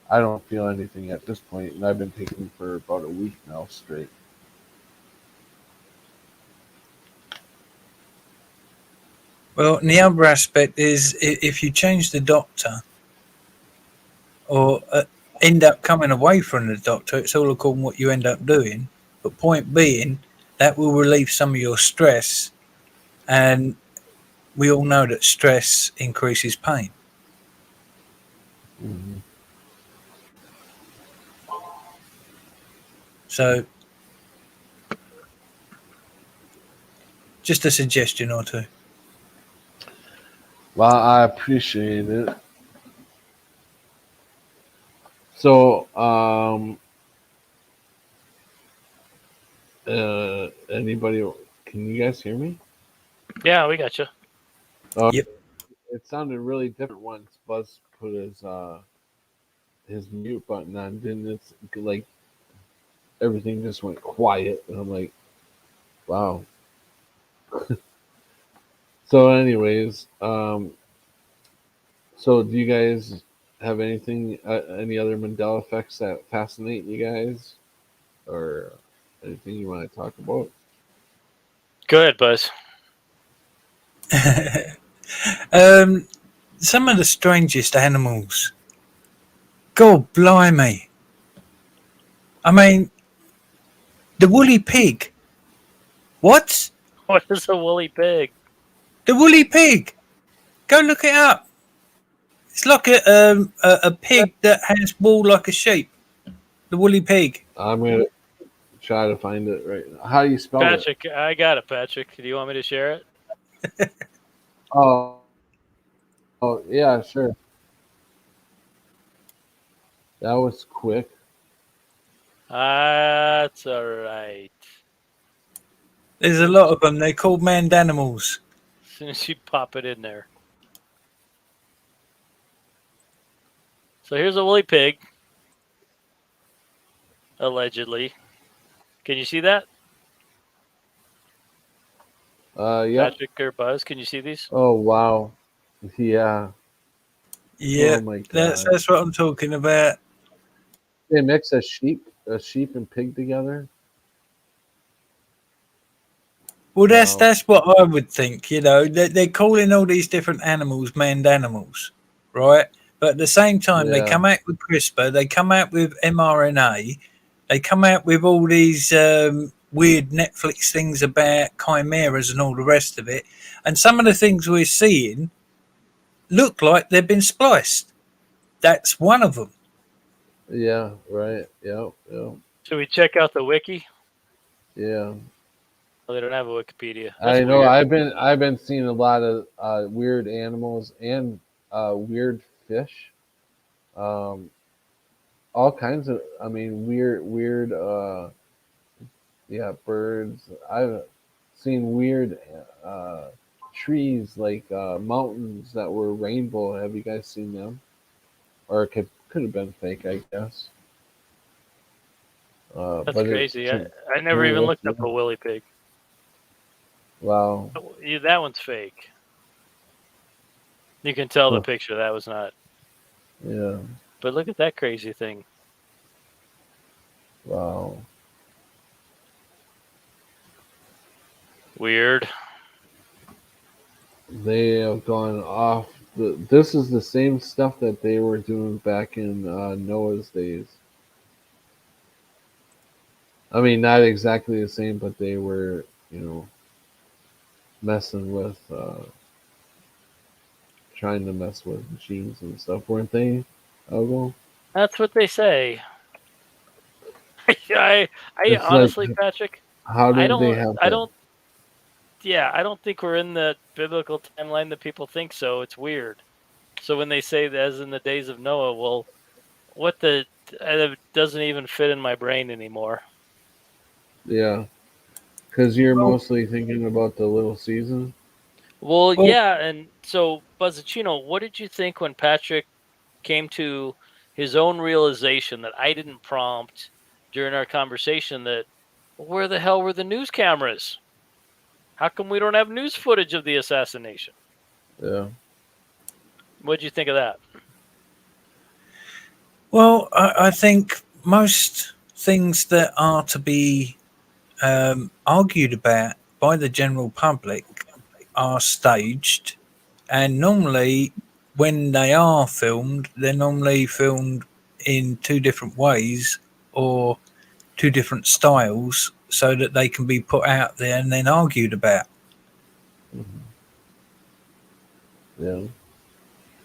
I don't feel anything at this point, and I've been taking them for about a week now straight. well, and the other aspect is if you change the doctor or end up coming away from the doctor, it's all according to what you end up doing. But point being, that will relieve some of your stress, and we all know that stress increases pain. Hmm. So, just a suggestion or two. Well, I appreciate it. So, anybody? Can you guys hear me? Yeah, we got you. Oh, Yep. it sounded really different once Buzz put his mute button on. Didn't it? Like everything just went quiet, and I'm like, wow. So, anyways, so do you guys have any other Mandela effects that fascinate you guys, or anything you want to talk about? Go ahead, Buzz. um, some of the strangest animals. God blimey! I mean, the woolly pig. What? What is a woolly pig? The woolly pig. Go look it up. It's like a pig that has wool like a sheep. The woolly pig. I'm gonna try to find it right now. How do you spell it? Patrick, I got it, Patrick. Do you want me to share it? Oh, yeah, sure. That was quick. That's all right. There's a lot of them. They're called mandanimals. As soon as you pop it in there. So here's a woolly pig, allegedly. Can you see that? Yep. Patrick or Buzz, can you see these? Oh, wow. Yeah. Yeah, Oh my that's God. that's what I'm talking about. They mix a sheep and pig together. Well, Wow. that's what I would think. You know, they're calling all these different animals mandanimals, right? But at the same time, they Yeah. come out with CRISPR, they come out with mRNA, they come out with all these weird Netflix things about chimeras and all the rest of it. And some of the things we're seeing look like they've been spliced. That's one of them. Yeah. Right. Yep. Yep. Should we check out the wiki? Yeah. Oh, they don't have a Wikipedia. That's I know weird. I've been seeing a lot of weird animals and weird fish. Um, all kinds of, I mean, weird yeah, birds. I've seen weird uh trees, like mountains that were rainbow. Have you guys seen them? Or it could have been fake, I guess. That's But it's crazy. to I never me even look, looked up a willy pig. wow. That one's fake. You can tell the Huh, picture that was not. yeah, But look at that crazy thing. wow. Weird. They have gone off. This is the same stuff that they were doing back in Noah's days. I mean, not exactly the same, but they were, you know, messing with, trying to mess with machines and stuff, weren't they? Elgo? That's what they say. I It's like, honestly, Patrick, how I did they don't, have I that? don't, yeah, I don't think we're in the biblical timeline that people think so. It's weird. So when they say that, as in the days of Noah, well, what the it doesn't even fit in my brain anymore. Yeah, because you're Well, mostly thinking about the Little Season. Well, well, yeah, and so Buzzacino, what did you think when Patrick came to his own realization that I didn't prompt during our conversation that where the hell were the news cameras? How come we don't have news footage of the assassination? Yeah, What'd you think of that? I think most things that are to be argued about by the general public are staged, and normally, when they are filmed, they're normally filmed in two different ways or two different styles so that they can be put out there and then argued about. yeah,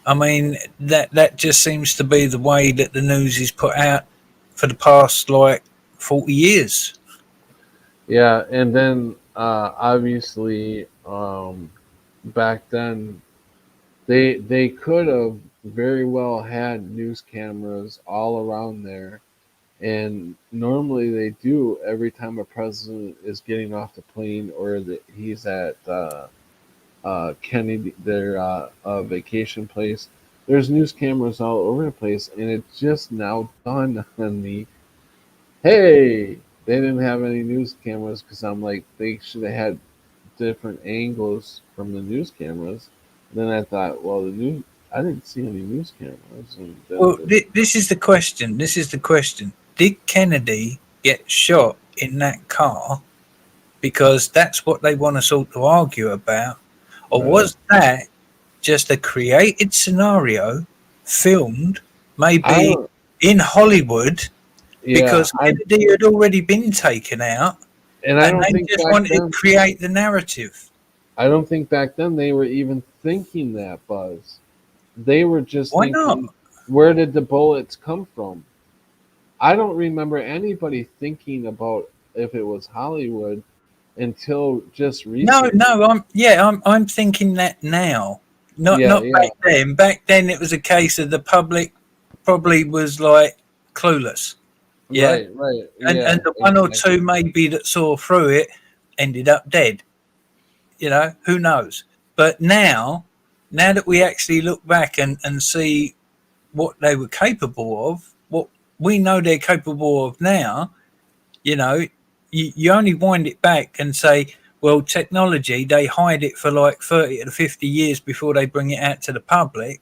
I mean, that just seems to be the way that the news is put out for the past like 40 years. yeah. And then obviously, back then they could have very well had news cameras all around there, and normally they do every time a president is getting off the plane or that he's at Kennedy, their vacation place. There's news cameras all over the place, and it just now dawned on me, hey, they didn't have any news cameras, because I'm like, they should have had different angles from the news cameras. And then I thought, well, I didn't see any news cameras, and then Well, this is the question. This is the question. Did Kennedy get shot in that car because that's what they want us all to argue about? Or right. was that just a created scenario filmed I maybe don't, in Hollywood yeah, because Kennedy had already been taken out I and don't they think just back wanted to then, create the narrative? I don't think back then they were even thinking that, Buzz. They were just Why not? thinking, where did the bullets come from? I don't remember anybody thinking about if it was Hollywood until just No, recently. no, I'm thinking that now. Yeah, Not yeah, back then. Back then it was a case of the public probably was like clueless. Yeah. right, right, And yeah, the one or two exactly. maybe that saw through it ended up dead. Who knows? But now that we actually look back and see what they were capable of, what we know they're capable of now, you know, you only wind it back and say, well, technology, they hide it for like 30 to 50 years before they bring it out to the public.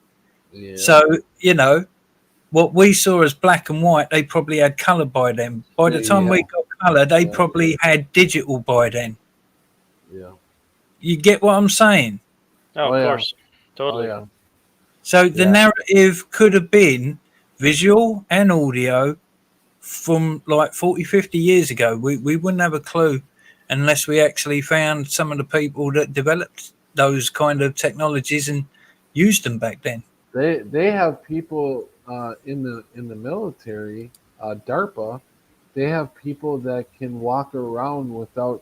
Yeah, So, you know, what we saw as black and white, they probably had color by then. By the time we yeah, got color, they yeah, probably had digital by then. yeah. You get what I'm saying? Oh, Oh of yeah, course, oh totally. yeah, So the yeah. narrative could have been visual and audio from like 40, 50 years ago. We wouldn't have a clue unless we actually found some of the people that developed those kind of technologies and used them back then. They have people in the military, DARPA. They have people that can walk around without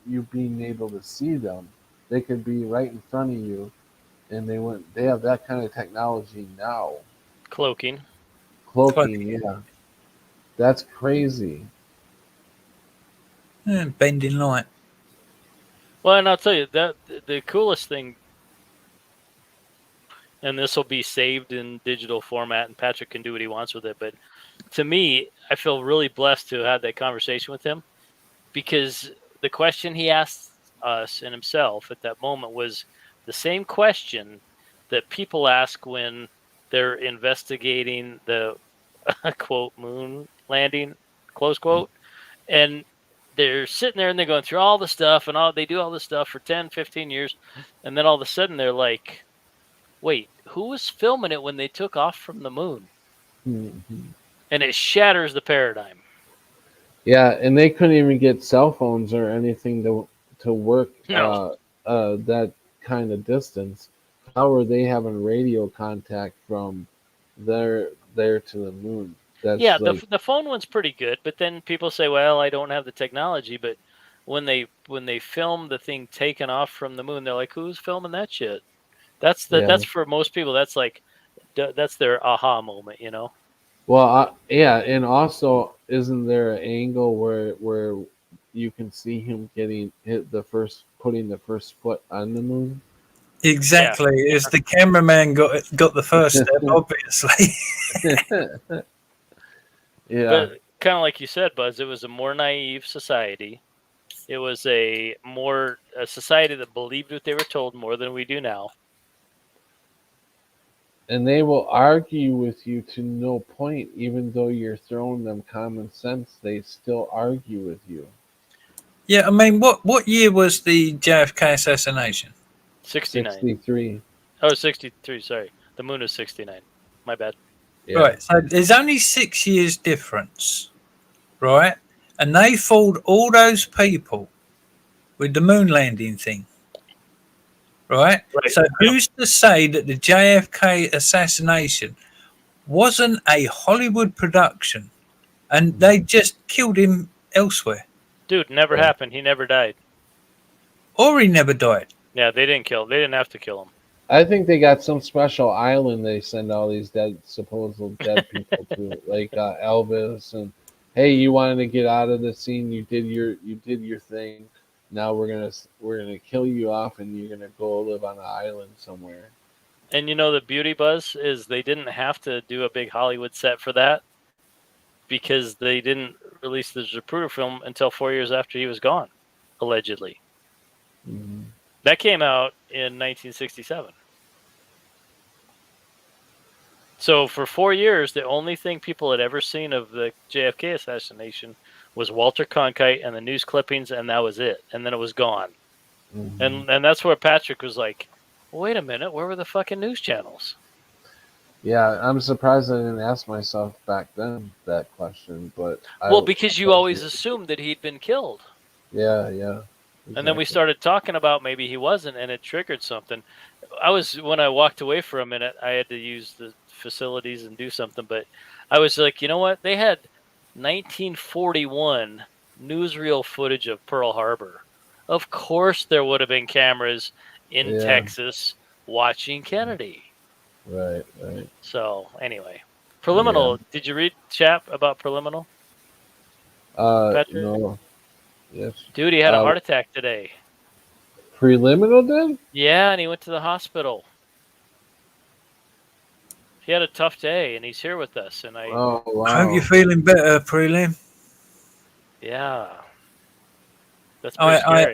you being able to see them. They could be right in front of you, and they wouldn't. They have that kind of technology now. Cloaking. Cloaking, yeah, that's crazy. Bending light. Well, and I'll tell you that the coolest thing, and this will be saved in digital format, and Patrick can do what he wants with it. But to me, I feel really blessed to have had that conversation with him, because the question he asked us and himself at that moment was the same question that people ask when they're investigating the quote moon landing, close quote, and they're sitting there and they're going through all the stuff, and they do all this stuff for 10, 15 years, and then all of a sudden they're like, wait, who was filming it when they took off from the moon? Mm-hmm. And it shatters the paradigm. Yeah, and they couldn't even get cell phones or anything to work No. that kind of distance. How are they having radio contact from there to the moon? Yeah, That's like, the phone one's pretty good, but then people say, well, I don't have the technology. But when they film the thing taken off from the moon, they're like, who's filming that shit? yeah. That's for most people. That's like that's their aha moment, you know. Well, yeah, and also, isn't there an angle where you can see him getting hit putting the first foot on the moon? Yeah, Exactly. As the cameraman got the first step, obviously. Yeah, but kind of like you said, Buzz, it was a more naive society. It was a society that believed what they were told more than we do now. and they will argue with you to no point, even though you're throwing them common sense. They still argue with you. Yeah, I mean, what year was the JFK assassination? 69. 63. Oh, 63. Sorry. The moon is 69. My bad. Yeah. Right. So there's only 6 years difference, right? And they fooled all those people with the moon landing thing, right? Right. So who's to say that the JFK assassination wasn't a Hollywood production and they just killed him elsewhere? Dude, never Yeah. happened. He never died. Or he never died. Yeah, they didn't kill. They didn't have to kill him. I think they got some special island they send all these supposed dead people to, like Elvis. And hey, you wanted to get out of the scene. You did your thing. Now we're gonna kill you off, and you're gonna go live on an island somewhere. And you know the beauty, Buzz, is they didn't have to do a big Hollywood set for that, because they didn't release the Zapruder film until 4 years after he was gone, allegedly. Mm-hmm. That came out in 1967. So for 4 years, the only thing people had ever seen of the JFK assassination was Walter Cronkite and the news clippings, and that was it. And then it was gone. Mm-hmm. And that's where Patrick was like, wait a minute, where were the fucking news channels? Yeah, I'm surprised I didn't ask myself back then that question, but Well, because you always assumed that he'd been killed. Yeah. And then we Exactly. started talking about maybe he wasn't, and it triggered something. When I walked away for a minute, I had to use the facilities and do something, but I was like, you know what? They had 1941 newsreel footage of Pearl Harbor. Of course, there would have been cameras in Yeah. Texas watching Kennedy. Right. So anyway, Preliminal. Yeah. Did you read Chap about Preliminal? Patrick? No. Yes. Dude, he had a heart attack today. Preliminal did? Yeah, and he went to the hospital. He had a tough day, and he's here with us. And Oh wow. I hope you're feeling better, Prelim. Yeah, that's pretty scary.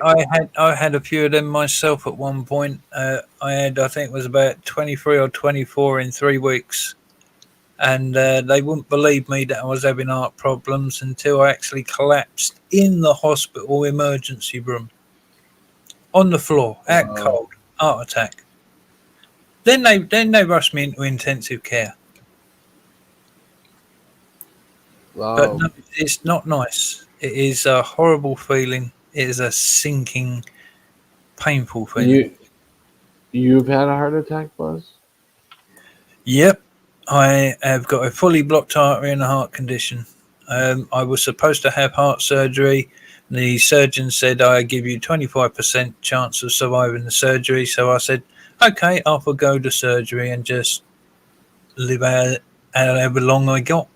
I had a few of them myself at one point. I think it was about 23 or 24 in 3 weeks. And they wouldn't believe me that I was having heart problems until I actually collapsed in the hospital emergency room. On the floor, out cold, heart attack. Then they rushed me into intensive care. Wow. But no, it's not nice. It is a horrible feeling. It is a sinking, painful feeling. You've had a heart attack, Buzz? Yep. I have got a fully blocked artery and a heart condition. I was supposed to have heart surgery The surgeon said I give you 25% chance of surviving the surgery. So I said, okay, I'll forgo the surgery and just live out however long I got.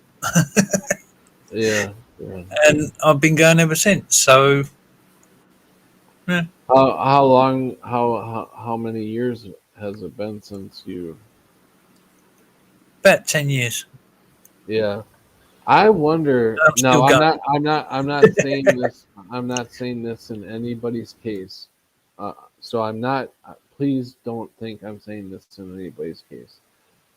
Yeah, yeah. And I've been going ever since. So, yeah, How long? How many years has it been since you? about 10 years. Yeah, I wonder. I'm No, still I'm going. not. I'm not saying this. I'm not saying this in anybody's case. So I'm not. Please don't think I'm saying this in anybody's case.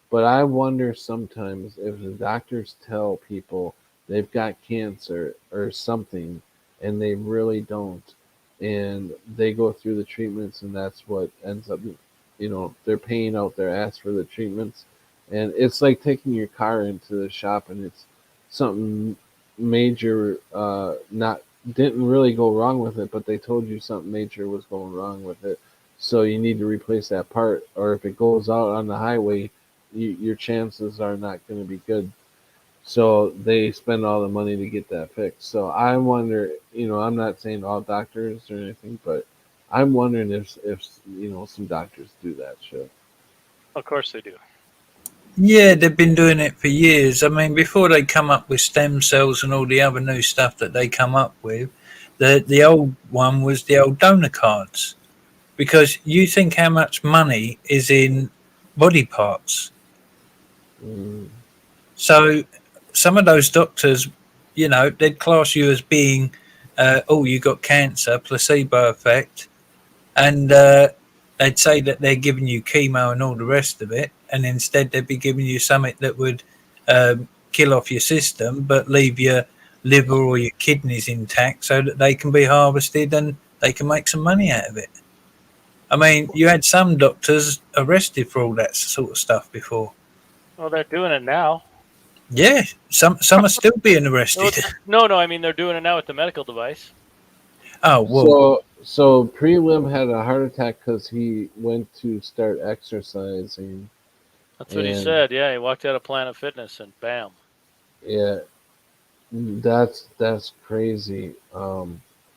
But I wonder sometimes if the doctors tell people they've got cancer or something, and they really don't, and they go through the treatments, and that's what ends up. They're paying out their ass for the treatments, and it's like taking your car into the shop, and it's something major, not didn't really go wrong with it, but they told you something major was going wrong with it, so you need to replace that part, or if it goes out on the highway, your chances are not going to be good. So they spend all the money to get that fixed. So I wonder, I'm not saying all doctors or anything, but I'm wondering if some doctors do that shit. Of course they do. Yeah, they've been doing it for years. I mean, before they come up with stem cells and all the other new stuff that they come up with, the old one was the old donor cards. Because you think how much money is in body parts. Mm, So some of those doctors, they'd class you as being, oh, you got cancer, placebo effect, and they'd say that they're giving you chemo and all the rest of it, and instead they'd be giving you something that would kill off your system but leave your liver or your kidneys intact so that they can be harvested and they can make some money out of it. I mean, you had some doctors arrested for all that sort of stuff before. Well, they're doing it now. Yeah, some are still being No, arrested. no. I mean, they're doing it now with the medical device. Oh well, so Prelim had a heart attack because he went to start exercising, That's what he and said. Yeah, he walked out of Planet Fitness and bam. yeah, that's crazy.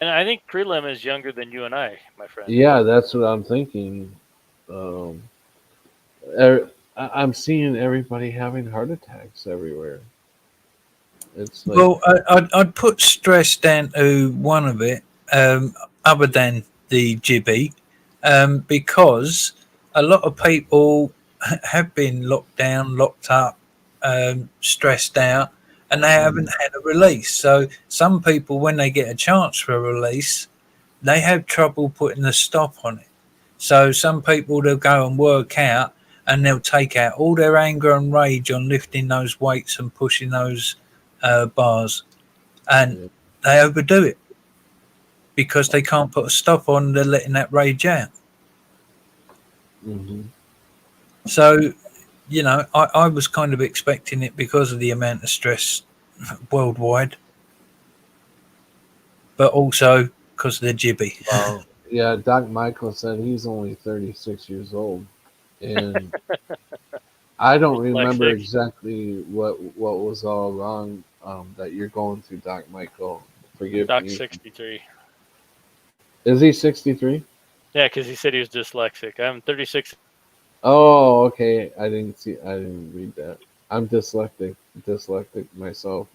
And I think Prelim is younger than you and I, my friend. Yeah, that's what I'm thinking. Um, I'm seeing everybody having heart attacks everywhere. It's like, well, I'd put stress down to one of it, other than the jibby, because a lot of people have been locked down, locked up, stressed out, and they haven't mm, had a release. So some people, when they get a chance for a release, they have trouble putting a stop on it. So some people they'll go and work out and they'll take out all their anger and rage on lifting those weights and pushing those bars, and yeah, they overdo it because they can't put a stop on. They're letting that rage out. hmm So I was kind of expecting it because of the amount of stress worldwide, but also because of the jibby. well, yeah. Doc Michael said he's only 36 years old, and I don't remember Dyslexic. exactly what was all wrong that you're going through, Doc Michael. Forgive Doc me. 63. Is he 63? Yeah, because he said he was dyslexic. I'm 36. Oh, okay. I didn't read that. I'm dyslexic myself.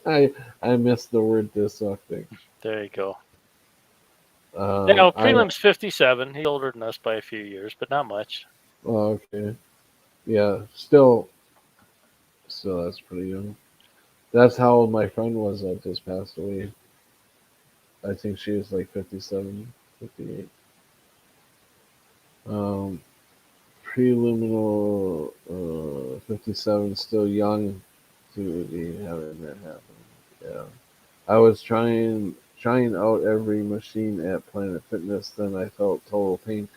I I missed the word dyslexic. There you go. Yeah, well, I Prelim's 57. He's older than us by a few years, but not much. oh, okay. Yeah, still that's pretty young. That's how old my friend was that just passed away. I think she was like 57, 58. Um, Preliminal 57, still young to be having that happen. Yeah. I was trying out every machine at Planet Fitness, then I felt total pain.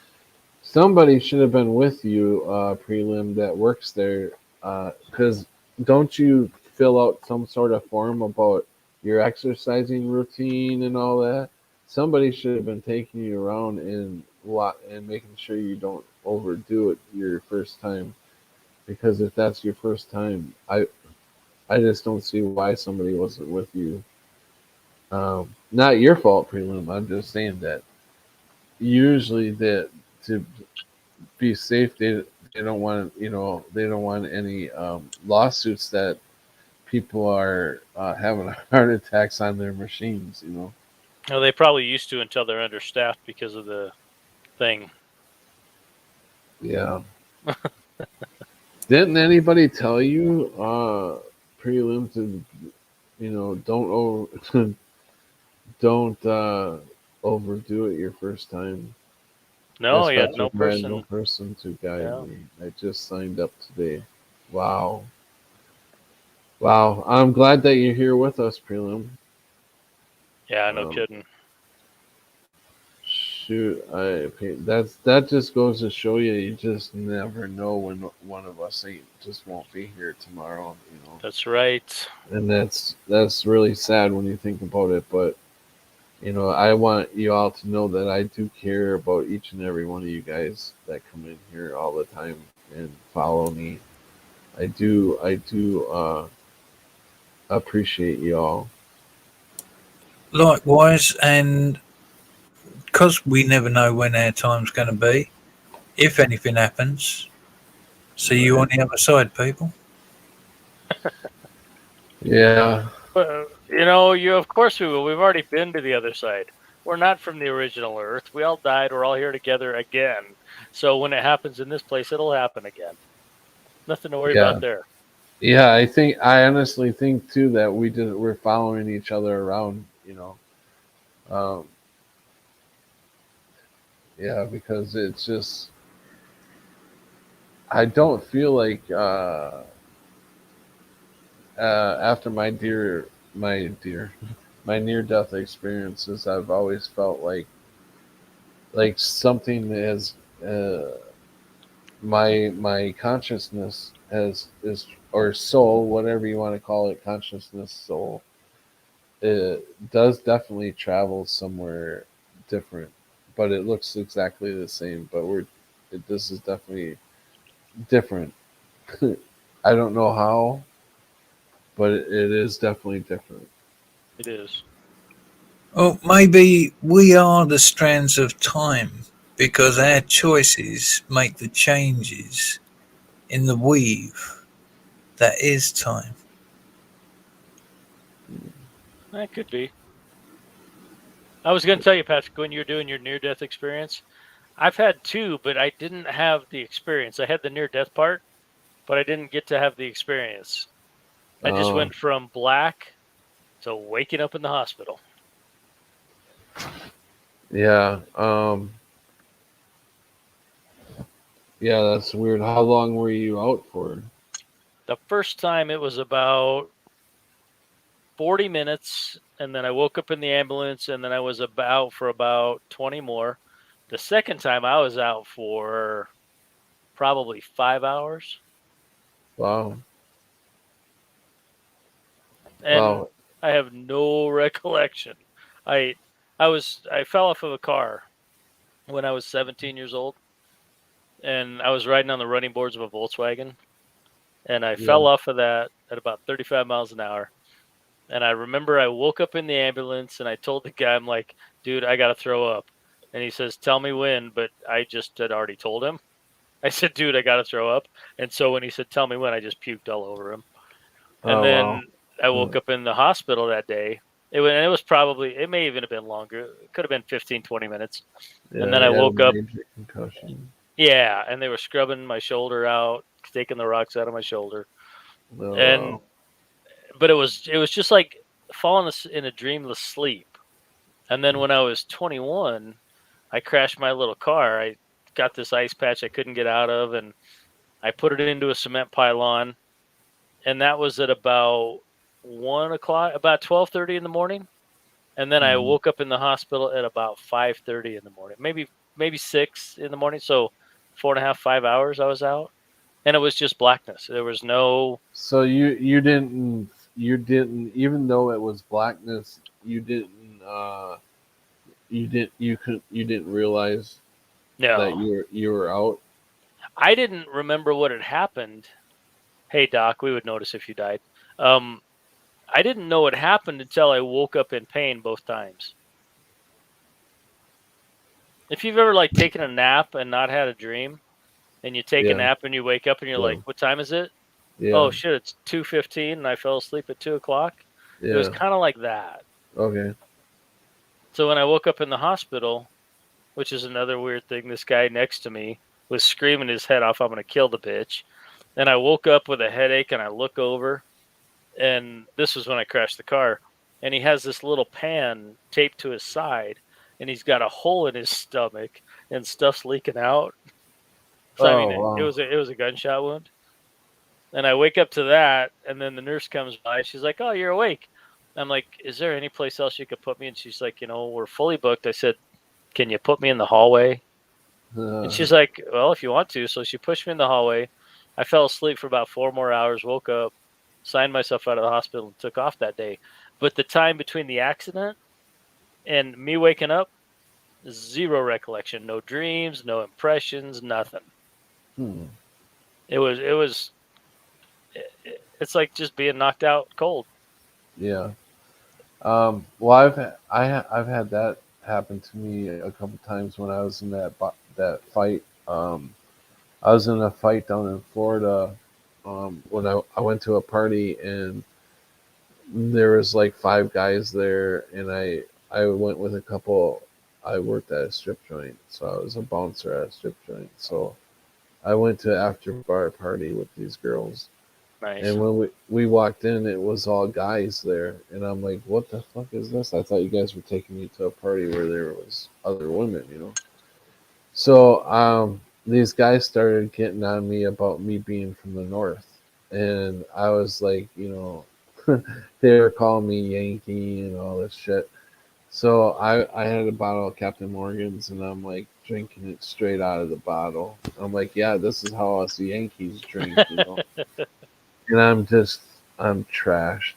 Somebody should have been with you, prelim that works there, because don't you fill out some sort of form about your exercising routine and all that? Somebody should have been taking you around and making sure you don't overdo it your first time. Because if that's your first time, I just don't see why somebody wasn't with you. Not your fault, prelim. I'm just saying that usually that to be safe, they don't want, they don't want any lawsuits that people are having heart attacks on their machines. Well, they probably used to until they're understaffed because of the thing. Yeah. Didn't anybody tell you prelim to don't don't overdo it your first time? No, he had no Dispatcher had no person. person to guide Yeah, me. I just signed up today. Wow. Wow. I'm glad that you're here with us, prelim. yeah, no Um, kidding. shoot, that just goes to show you, you just never know when one of us ain't just won't be here tomorrow. That's right. And that's really sad when you think about it, but I want you all to know that I do care about each and every one of you guys that come in here all the time and follow me. I do appreciate you all. Likewise, and because we never know when our time's going to be, if anything happens, see you on Right. the other side, people. Yeah. You of course we will. We've already been to the other side. We're not from the original Earth. We all died. We're all here together again. So when it happens in this place, it'll happen again. Nothing to worry about Yeah. there. Yeah, I honestly think too that we're following each other around. Um, yeah, because it's just I don't feel like after my dear my near death experiences, I've always felt like something is my consciousness has is or soul, whatever you want to call it, consciousness, soul, it does definitely travel somewhere different, but it looks exactly the same. But this is definitely different. I don't know how, but it is definitely different. It is. Or maybe we are the strands of time because our choices make the changes in the weave that is time. That could be. I was going to tell you, Patrick, when you're doing your near-death experience, I've had two, but I didn't have the experience. I had the near-death part, but I didn't get to have the experience. I just Uh, went from black to waking up in the hospital. yeah, yeah, that's weird. How long were you out for? The first time it was about 40 minutes, and then I woke up in the ambulance, and then I was about for about 20 more. The second time I was out for probably 5 hours, Wow, and wow, I have no recollection. I I fell off of a car when I was 17 years old, and I was riding on the running boards of a Volkswagen, and I yeah. fell off of that at about 35 miles an hour. And I remember I woke up in the ambulance and I told the guy, I'm like, dude, I got to throw up. And he says, tell me when. But I just had already told him. I said, dude, I got to throw up. And so when he said, tell me when, I just puked all over him. And Oh wow. then I woke Huh. up in the hospital that day. It was probably, it may even have been longer. It could have been 15, 20 minutes. And Yeah, then I you had a woke up. major concussion. Yeah. And they were scrubbing my shoulder out, taking the rocks out of my shoulder. Oh And, wow. but it was just like falling in a dreamless sleep. And then when I was 21, I crashed my little car. I got this ice patch I couldn't get out of, and I put it into a cement pylon. And that was at about 1 o'clock, about 12:30 in the morning. And then I Mhm. woke up in the hospital at about 5:30 in the morning, maybe 6 in the morning. So 4.5, 5 hours I was out, and it was just blackness. There was no So you didn't even though it was blackness, you didn't realize that no. you were out. I didn't remember what had happened. Hey doc, we would notice if you died. Um, I didn't know what happened until I woke up in pain both times. If you've ever like taken a nap and not had a dream, and you take a Yeah. nap and you wake up and you're like, Yeah. "What time is it?" Yeah. Oh shit, it's 2:15, and I fell asleep at 2 o'clock. It was Yeah. kind of like that. Okay. So when I woke up in the hospital, which is another weird thing, this guy next to me was screaming his head off, "I'm gonna kill the bitch." And I woke up with a headache, and I look over, and this was when I crashed the car. And he has this little pan taped to his side, and he's got a hole in his stomach, and stuff's leaking out. So I Oh mean, wow. it was a gunshot wound. And I wake up to that, and then the nurse comes by. She's like, "Oh, you're awake." I'm like, "Is there any place else you could put me?" And she's like, "We're fully booked." I said, "Can you put me in the hallway?" And she's like, "Well, if you want to." So she pushed me in the hallway. I fell asleep for about 4 more hours, woke up, signed myself out of the hospital, and took off that day. But the time between the accident and me waking up, zero recollection, no dreams, no impressions, nothing. Hmm. It was it's like just being knocked out cold. Yeah. Well, I've had that happen to me a couple times when I was in that fight. I was in a fight down in Florida when I went to a party and there was like five guys there, and I went with a couple. I worked at a strip joint, so I was a bouncer at a strip joint. So I went to after bar party with these girls, Nice. and when we walked in, it was all guys there, and I'm like, "What the fuck is this?" I thought you guys were taking me to a party where there was other women. So these guys started getting on me about me being from the north, and I was like, they were calling me Yankee and all this shit. So I had a bottle of Captain Morgan's, and I'm like drinking it straight out of the bottle. I'm like, yeah, this is how us Yankees drink. And I'm trashed.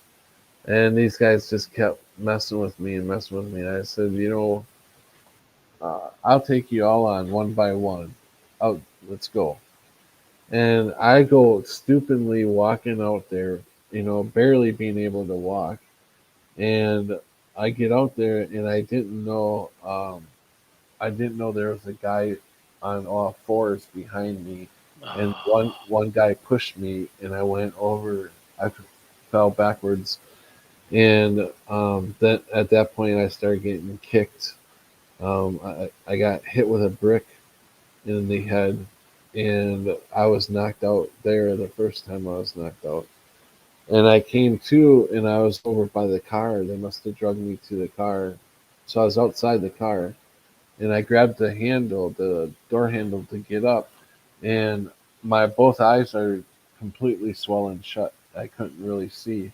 And these guys just kept messing with me and messing with me. And I said, I'll take you all on one by one. Oh, let's go. And I go stupidly walking out there, barely being able to walk. And I get out there, and I didn't know there was a guy on all fours behind me, and one Oh, one guy pushed me, and I went over. I fell backwards, and then at that point I started getting kicked. I got hit with a brick in the head, and I was knocked out there the first time I was knocked out. And I came to, and I was over by the car. They must have drugged me to the car. So I was outside the car, and I grabbed the door handle to get up, and my both eyes are completely swollen shut. I couldn't really see,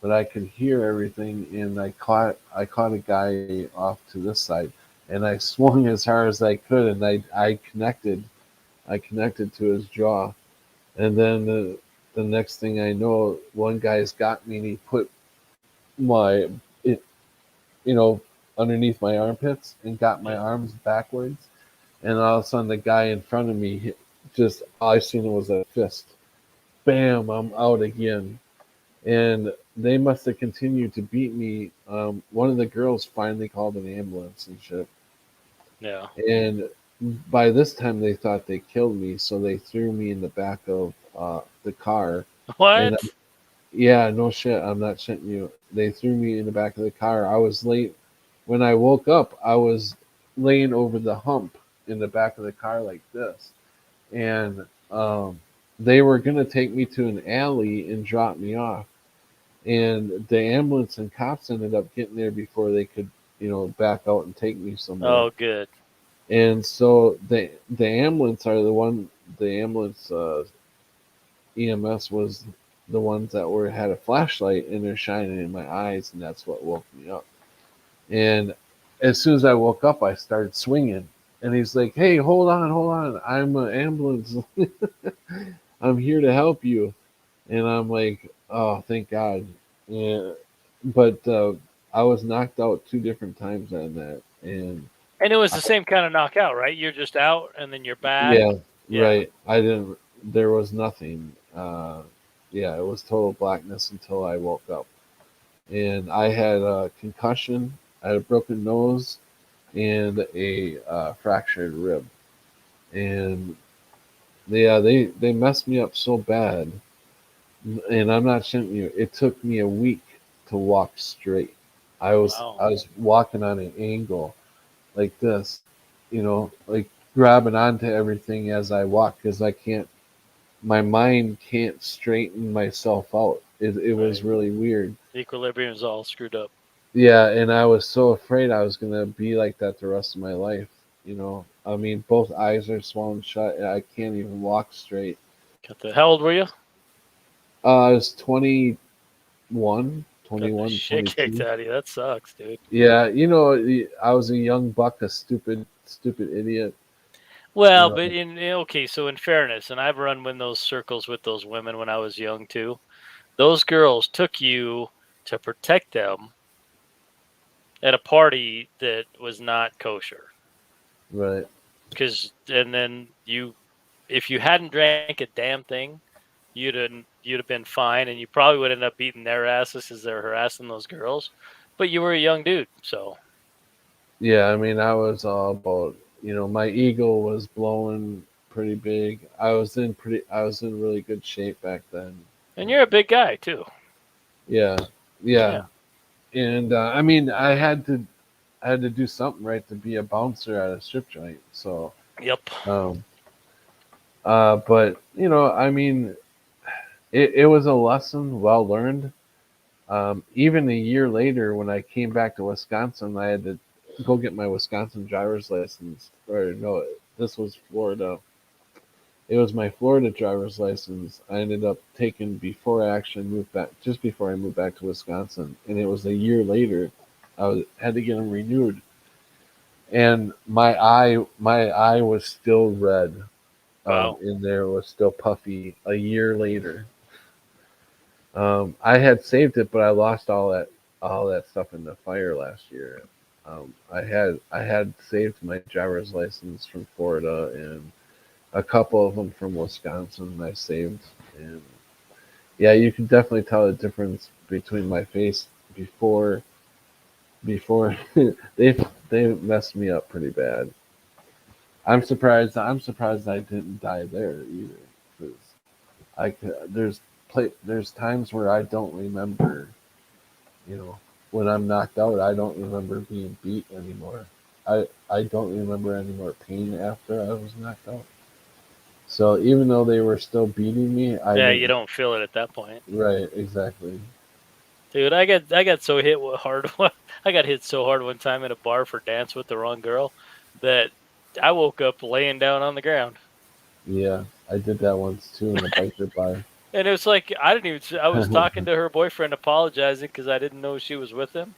but I could hear everything, and I caught a guy off to this side, and I swung as hard as I could, and I connected to his jaw, and then the next thing I know, one guy's got me, and he put my it you know underneath my armpits and got my yeah. arms backwards, and all of a sudden the guy in front of me just all I seen was a fist. Bam! I'm out again, and they must have continued to beat me. One of the girls finally called an ambulance and shit, Yeah. and by this time they thought they killed me, so they threw me in the back of the car, and What? yeah, no shit, I'm not shitting you. They threw me in the back of the car. I was late. When I woke up, I was laying over the hump in the back of the car like this. And they were going to take me to an alley and drop me off. And the ambulance and cops ended up getting there before they could, back out and take me somewhere. Oh, good. And so the ambulance are the ambulance EMS was the ones that had a flashlight and they're shining in my eyes, and that's what woke me up. And as soon as I woke up, I started swinging. And he's like, "Hey, hold on! I'm an ambulance. I'm here to help you." And I'm like, "Oh, thank God!" Yeah, but I was knocked out two different times on that, and And it was the same kind of knockout, right? You're just out, and then you're back. yeah, Yeah. right. I didn't. There was nothing. Yeah, it was total blackness until I woke up. and I had a concussion, I had a broken nose, and a fractured rib. And they messed me up so bad, and I'm not shitting you. It took me a week to walk straight. Wow. I was walking on an angle like this, like grabbing onto everything as I walk because I can't. My mind can't straighten myself out. It was Right. really weird. Equilibrium's all screwed up. Yeah, and I was so afraid I was gonna be like that the rest of my life. I mean, both eyes are swollen shut, and I can't even walk straight. How old were you? I was 21, Got the 21, shit kicked 22. out of you. That sucks, dude. Yeah, I was a young buck, a stupid idiot. You Well, know, but okay, so in fairness, and I've run in those circles with those women when I was young too. Those girls took you to protect them at a party that was not kosher. right? Because and then if you hadn't drank a damn thing, you'd have been fine, and you probably would end up beating their asses as they're harassing those girls. But you were a young dude, so Yeah, I mean, I was all about, my ego was blowing pretty big. I was in really good shape back then. and you're a big guy too. Yeah, yeah, Yeah. and I mean, I had to do something right to be a bouncer at a strip joint. So, Yep. um, but I mean, it was a lesson well learned. Even a year later, when I came back to Wisconsin, I had to go get my Wisconsin driver's license. Or no, this was Florida. It was my Florida driver's license. I ended up taking before I actually moved back, just before I moved back to Wisconsin, and it was a year later. Had to get them renewed, and my eye was still red. Wow. In there was still puffy. A year later, I had saved it, but I lost all that stuff in the fire last year. I had saved my driver's license from Florida and a couple of them from Wisconsin. I saved, and yeah, you can definitely tell the difference between my face before they they messed me up pretty bad. I'm surprised I didn't die there either, because there's times where I don't remember, you know, when I'm knocked out, I don't remember being beat anymore. I don't remember any more pain after I was knocked out. So even though they were still beating me, I Yeah, you didn't. don't feel it at that point. Right, exactly. Dude, I got so hit hard. I got hit so hard one time in a bar for dance with the wrong girl that I woke up laying down on the ground. Yeah, I did that once too in a biker bar. And it was like I didn't even. I was talking to her boyfriend, apologizing because I didn't know she was with him,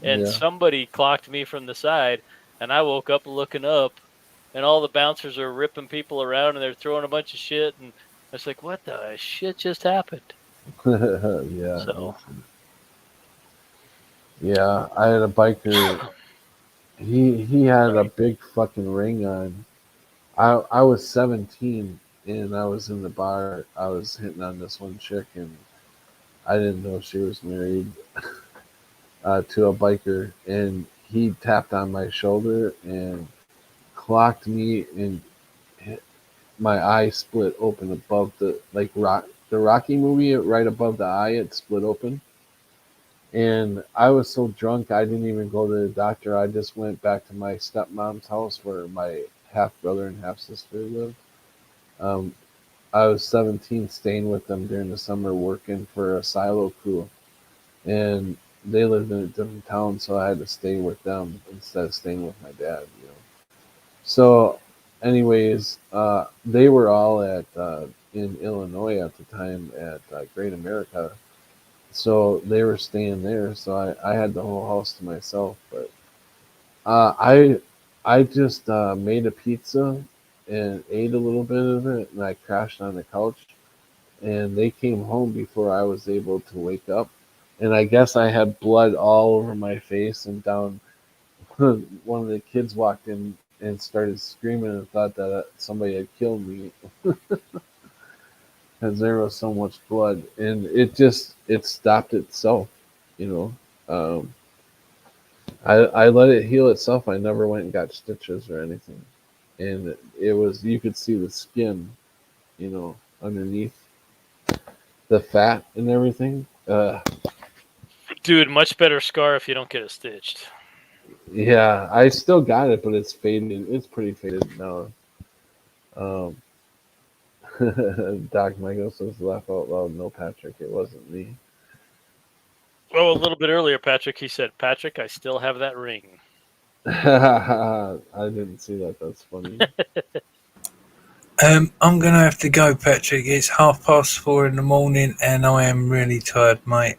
and Yeah. somebody clocked me from the side, and I woke up looking up, and all the bouncers are ripping people around, and they're throwing a bunch of shit, and I was like, "What the shit just happened?" Yeah. So, Yeah. I had a biker. He had a sorry. big fucking ring on. I was 17 and I was in the bar. I was hitting on this one chick and I didn't know she was married to a biker, and he tapped on my shoulder and clocked me, and my eye split open above the Rocky movie, right above the eye. It split open, and I was so drunk I didn't even go to the doctor. I just went back to my stepmom's house where my half brother and half sister lived. Um, I was 17, staying with them during the summer, working for a silo crew, and they lived in a different town, so I had to stay with them instead of staying with my dad. So, anyways, they were all at in Illinois at the time at Great America, so they were staying there. So I had the whole house to myself. But uh, I I just made a pizza and ate a little bit of it, and I crashed on the couch. And they came home before I was able to wake up. And I guess I had blood all over my face and down. One of the kids walked in and started screaming and thought that somebody had killed me because there was so much blood, and it stopped itself. You know, um, I let it heal itself. I never went and got stitches or anything, and it was you could see the skin, underneath the fat and everything. Dude, much better scar if you don't get it stitched. Yeah, I still got it, but it's faded. It's pretty faded now. Um, Doc Michael says, "Laugh out loud." No, Patrick, it wasn't me. Well, a little bit earlier, Patrick, he said, Patrick, I still have that ring. I didn't see that. That's funny. I'm gonna have to go, Patrick. It's 4:30 in the morning, and I am really tired, mate.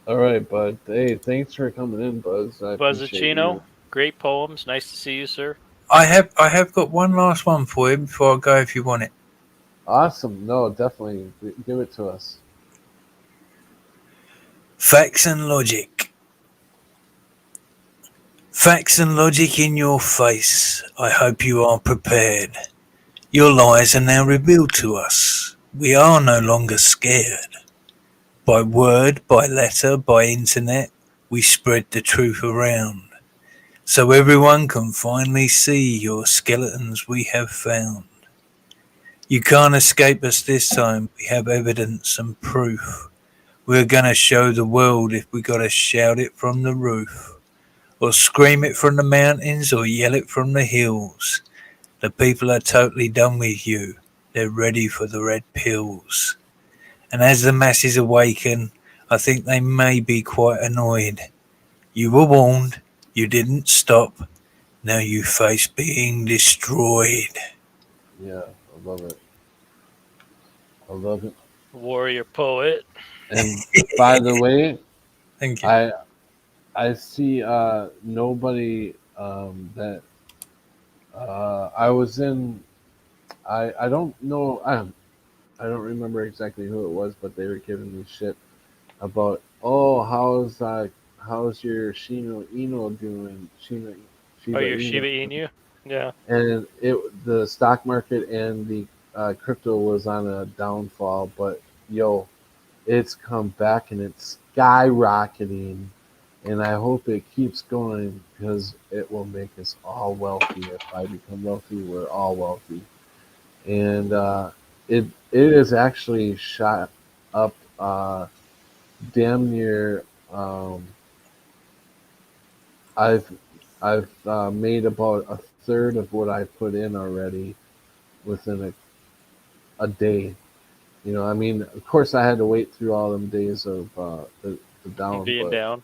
All right, bud. Hey, thanks for coming in, Buzz. I appreciate you. Buzzacino, great poems. Nice to see you, sir. I have got one last one for you before I go, if you want it. Awesome. No, definitely give it to us. Facts and logic. Facts and logic in your face. I hope you are prepared. Your lies are now revealed to us. We are no longer scared. By word, by letter, by internet, we spread the truth around. So everyone can finally see your skeletons we have found. You can't escape us this time. We have evidence and proof. We're gonna show the world if we gotta shout it from the roof. Or scream it from the mountains or yell it from the hills. The people are totally done with you. They're ready for the red pills. And as the masses awaken, I think they may be quite annoyed. You were warned. You didn't stop. Now you face being destroyed. Yeah, I love it. I love it. Warrior poet. And by the way, Thank you. I I see nobody that I was in. I don't know. I don't remember exactly who it was, but they were giving me shit about, oh, how's your Shino Ino doing, Oh, Shiba your Inu, Shiba Inu? Yeah. and the stock market and the crypto was on a downfall, but yo, it's come back and it's skyrocketing, and I hope it keeps going because it will make us all wealthy. If I become wealthy, we're all wealthy, and it is actually shot up damn near. Um, I've I've made about a third of what I put in already within a day. I mean, of course, I had to wait through all them days of the down, Being down.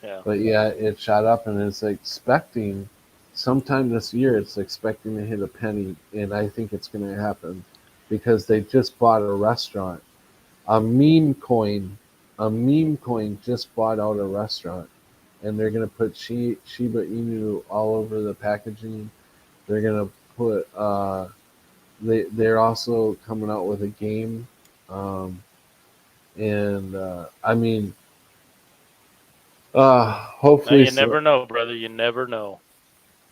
Yeah. but yeah, it shot up and it's expecting sometime this year. It's expecting to hit a penny, and I think it's going to happen because they just bought a restaurant. A meme coin, a meme coin just bought out a restaurant, and they're gonna put Shiba Inu all over the packaging. They're gonna put they're also coming out with a game, um, and I mean, Now hopefully, you so, never know, brother. You never know.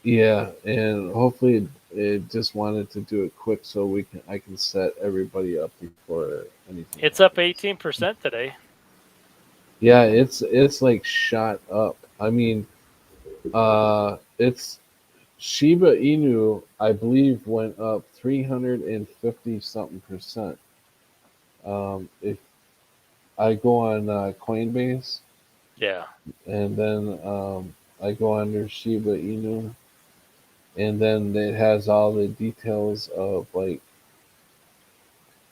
yeah, and hopefully it just wanted to do it quick so I can set everybody up before anything It's up happens. 18% today. Yeah, it's like shot up. I mean, it's Shiba Inu, I believe, went up 350 something percent. If I go on Coinbase Yeah. and then I go under Shiba Inu, and then it has all the details of, like,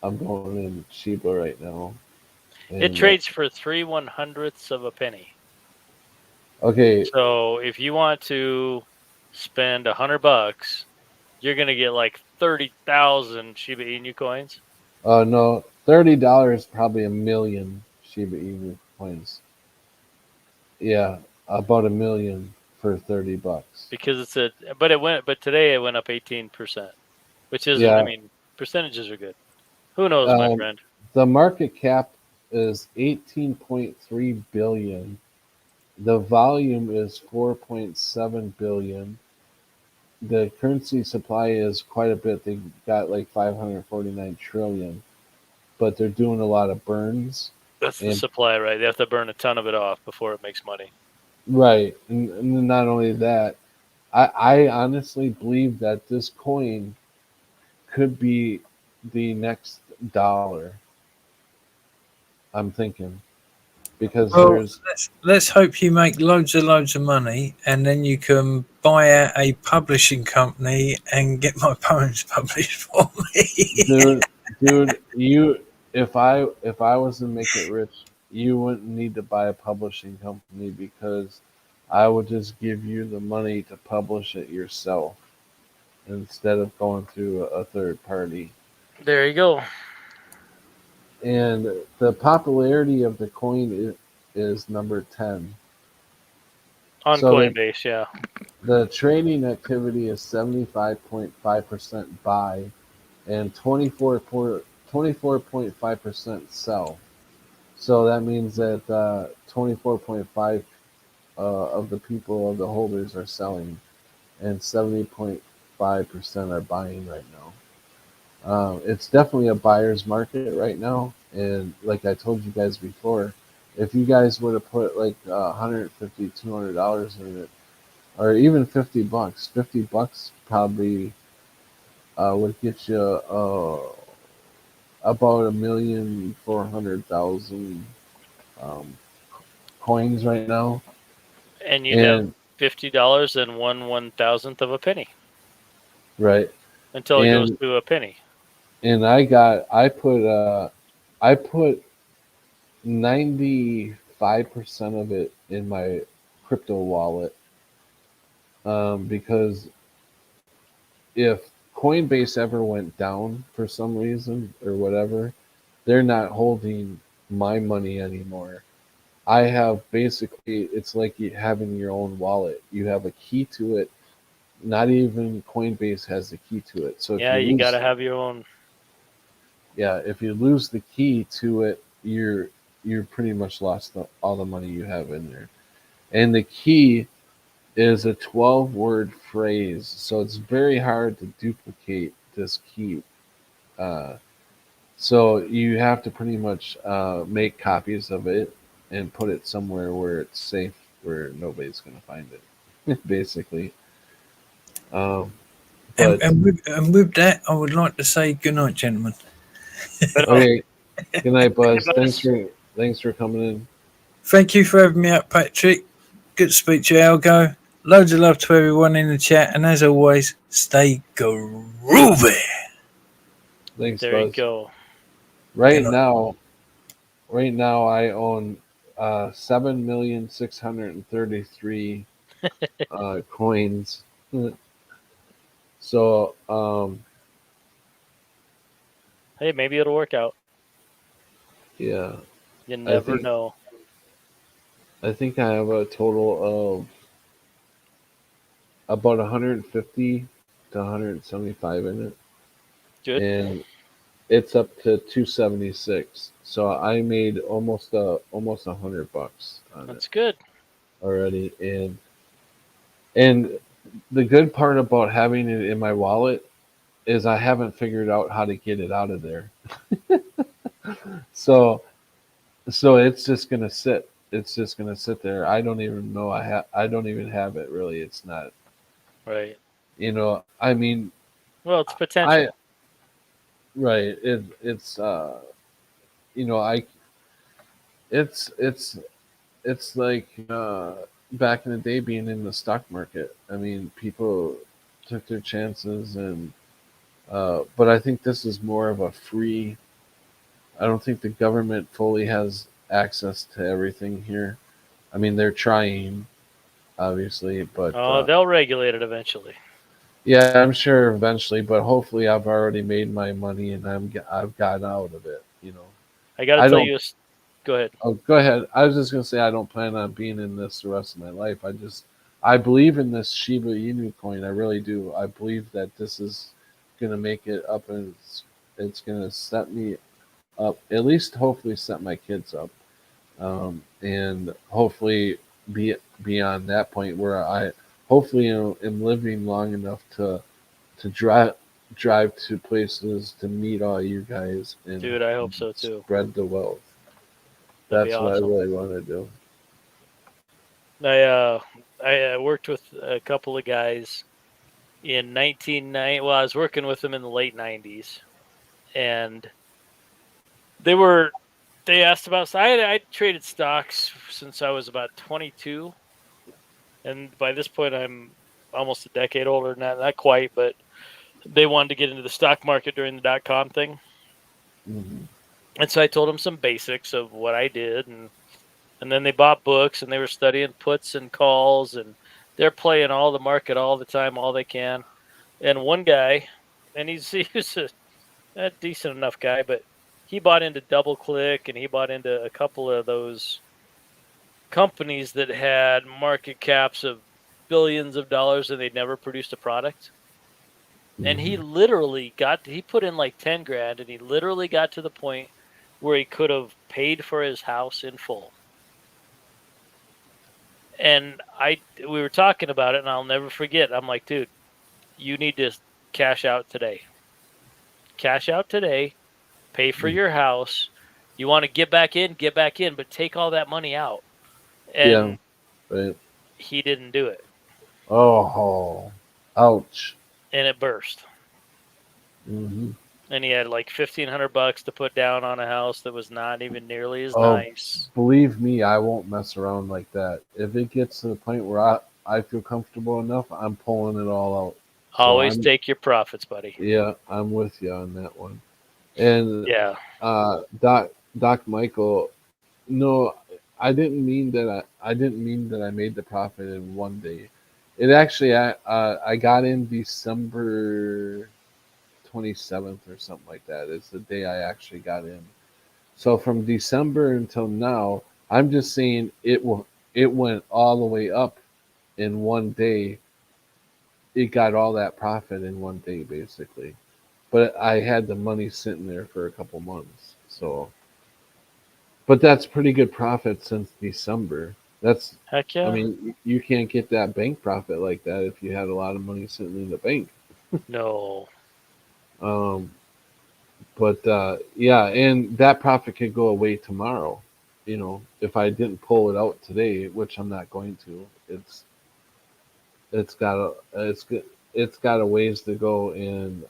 I'm going in Shiba right now, It and trades for 3/100ths of a penny. okay, So if you want to spend $100, you're gonna get like 30,000 Shiba Inu coins. no, $30 probably a million Shiba Inu coins. Yeah, about a million for $30. Because but today it went up 18%, which isn't, I Yeah, mean, percentages are good. Who knows, my um, friend? the market cap is 18.3 billion. The volume is 4.7 billion. The currency supply is quite a bit. They got like 549 trillion, but they're doing a lot of burns. That's the And supply, right? They have to burn a ton of it off before it makes money. right, and not only that, I honestly believe that this coin could be the next dollar. I'm thinking because Well, there's let's hope you make loads of money, and then you can buy out a publishing company and get my poems published for me. dude, you if I was to make it rich, you wouldn't need to buy a publishing company because I would just give you the money to publish it yourself instead of going through a third party. There you go. And the popularity of the coin is number 10. On So Coinbase, yeah. the trading activity is 75.5% buy and 24.5% sell. So that means that 24.5 of the people of the holders are selling, and 70.5% are buying right now. It's definitely a buyer's market right now, and like I told you guys before, if you guys were to put like $150, $200 in it, or even $50, $50 probably would get you about 1,400,000 um, coins right now. And you'd have And $50 and 1/1000th of a penny right, until it goes and to a penny. I put 95% of it in my crypto wallet, because if Coinbase ever went down for some reason or whatever, they're not holding my money anymore. I have basically, it's like having your own wallet. You have a key to it. Not even Coinbase has the key to it. So if Yeah, you you got to lose, have your own. yeah, if you lose the key to it, you're pretty much lost all the money you have in there. And the key is a 12-word phrase, so it's very hard to duplicate this key. Uh, so you have to pretty much make copies of it and put it somewhere where it's safe, where nobody's going to find it, basically. Um, And, but and with that, I would like to say good night, gentlemen. But okay, good night, hey, Buzz. Buzz, Thanks for coming in. Thank you for having me up, Patrick. Good to speak to you, Algo. Loads of love to everyone in the chat, and as always, stay groovy. Thanks, there you Buzz. go. Good Right night. now, right now, I own 7,633 coins. So Hey, maybe it'll work out. yeah, You I never think know. I think I have a total of about 150 to 175 in it, Good. and it's up to 276. So I made almost $100 on it That's good. already, and the good part about having it in my wallet is I haven't figured out how to get it out of there. So it's just gonna sit. It's just gonna sit there. I don't even know. I don't even have it really. It's not. Right. I mean, Well, it's I potential. right. It's I it's like back in the day being in the stock market. I mean, people took their chances, and but I think this is more of a free. I don't think the government fully has access to everything here. I mean, they're trying, obviously, but Oh, they'll regulate it eventually. yeah, I'm sure eventually. But hopefully, I've already made my money and I've got out of it. I got to I tell don't. you. Go ahead. Oh, go ahead. I was just gonna say I don't plan on being in this the rest of my life. I believe in this Shiba Inu coin. I really do. I believe that this is gonna make it up, and it's gonna set me up. At least, hopefully, set my kids up, and hopefully be beyond that point where I hopefully am living long enough to drive to places to meet all you guys and Dude, I hope so too. spread the wealth. That'd be That's what I awesome. really want to do. I worked with a couple of guys in 1990. Well, I was working with them in the late 90s, and they were they asked about. I traded stocks since I was about 22, and by this point I'm almost a decade older than that. Not quite, but they wanted to get into the stock market during the .com thing, Hmm. and so I told them some basics of what I did, and then they bought books and they were studying puts and calls, and they're playing all the market all the time, all they can. And one guy, and he was a decent enough guy, but he bought into DoubleClick and he bought into a couple of those companies that had market caps of billions of dollars and they'd never produced a product. And he Hmm. literally he put in like 10 grand and he literally got to the point where he could have paid for his house in full. And we were talking about it and I'll never forget. I'm like, dude, you need to cash out today. Cash out today, pay for your house. You want to get back in, but take all that money out. Yeah. And Right. he didn't do it. Oh, ouch. And it burst. Hmm. And he had like $1,500 to put down on a house that was not even nearly as Oh, nice. believe me, I won't mess around like that. If it gets to the point where I feel comfortable enough, I'm pulling it all out. So Always take your profits, buddy. I'm with you on that one. And Yeah. Doc Michael, no, I didn't mean that I made the profit in one day. It actually I got in December 27th or something like that. It's the day I actually got in. So from December until now, I'm just saying it went all the way up in one day. It got all that profit in one day basically. But I had the money sitting there for a couple months. So but that's pretty good profit since December. That's Heck I yeah. mean, you can't get that bank profit like that if you had a lot of money sitting in the bank. No. Um, but yeah, and that profit could go away tomorrow. You know, if I didn't pull it out today, which I'm not going to, it's got it's got a ways to go, and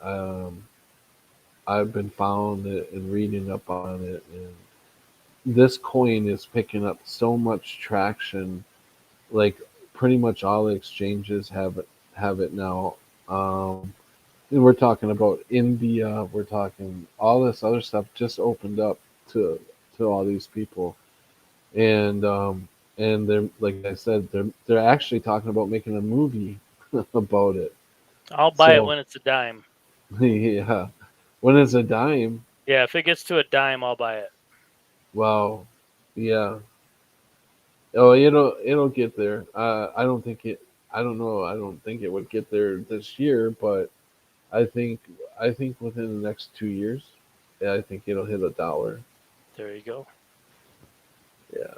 I've been following it and reading up on it, and this coin is picking up so much traction. Like pretty much all the exchanges have it now. And we're talking about India. We're talking all this other stuff just opened up to all these people, and they're like I said, they're actually talking about making a movie about it. I'll buy it So when it's a dime. yeah, when it's a dime, Yeah, if it gets to a dime, I'll buy it. wow, yeah. Oh, it'll get there. I don't think it. I don't know. I don't think it would get there this year, but I think I think within the next 2 years, yeah, I think it'll hit $1. There you go. Yeah,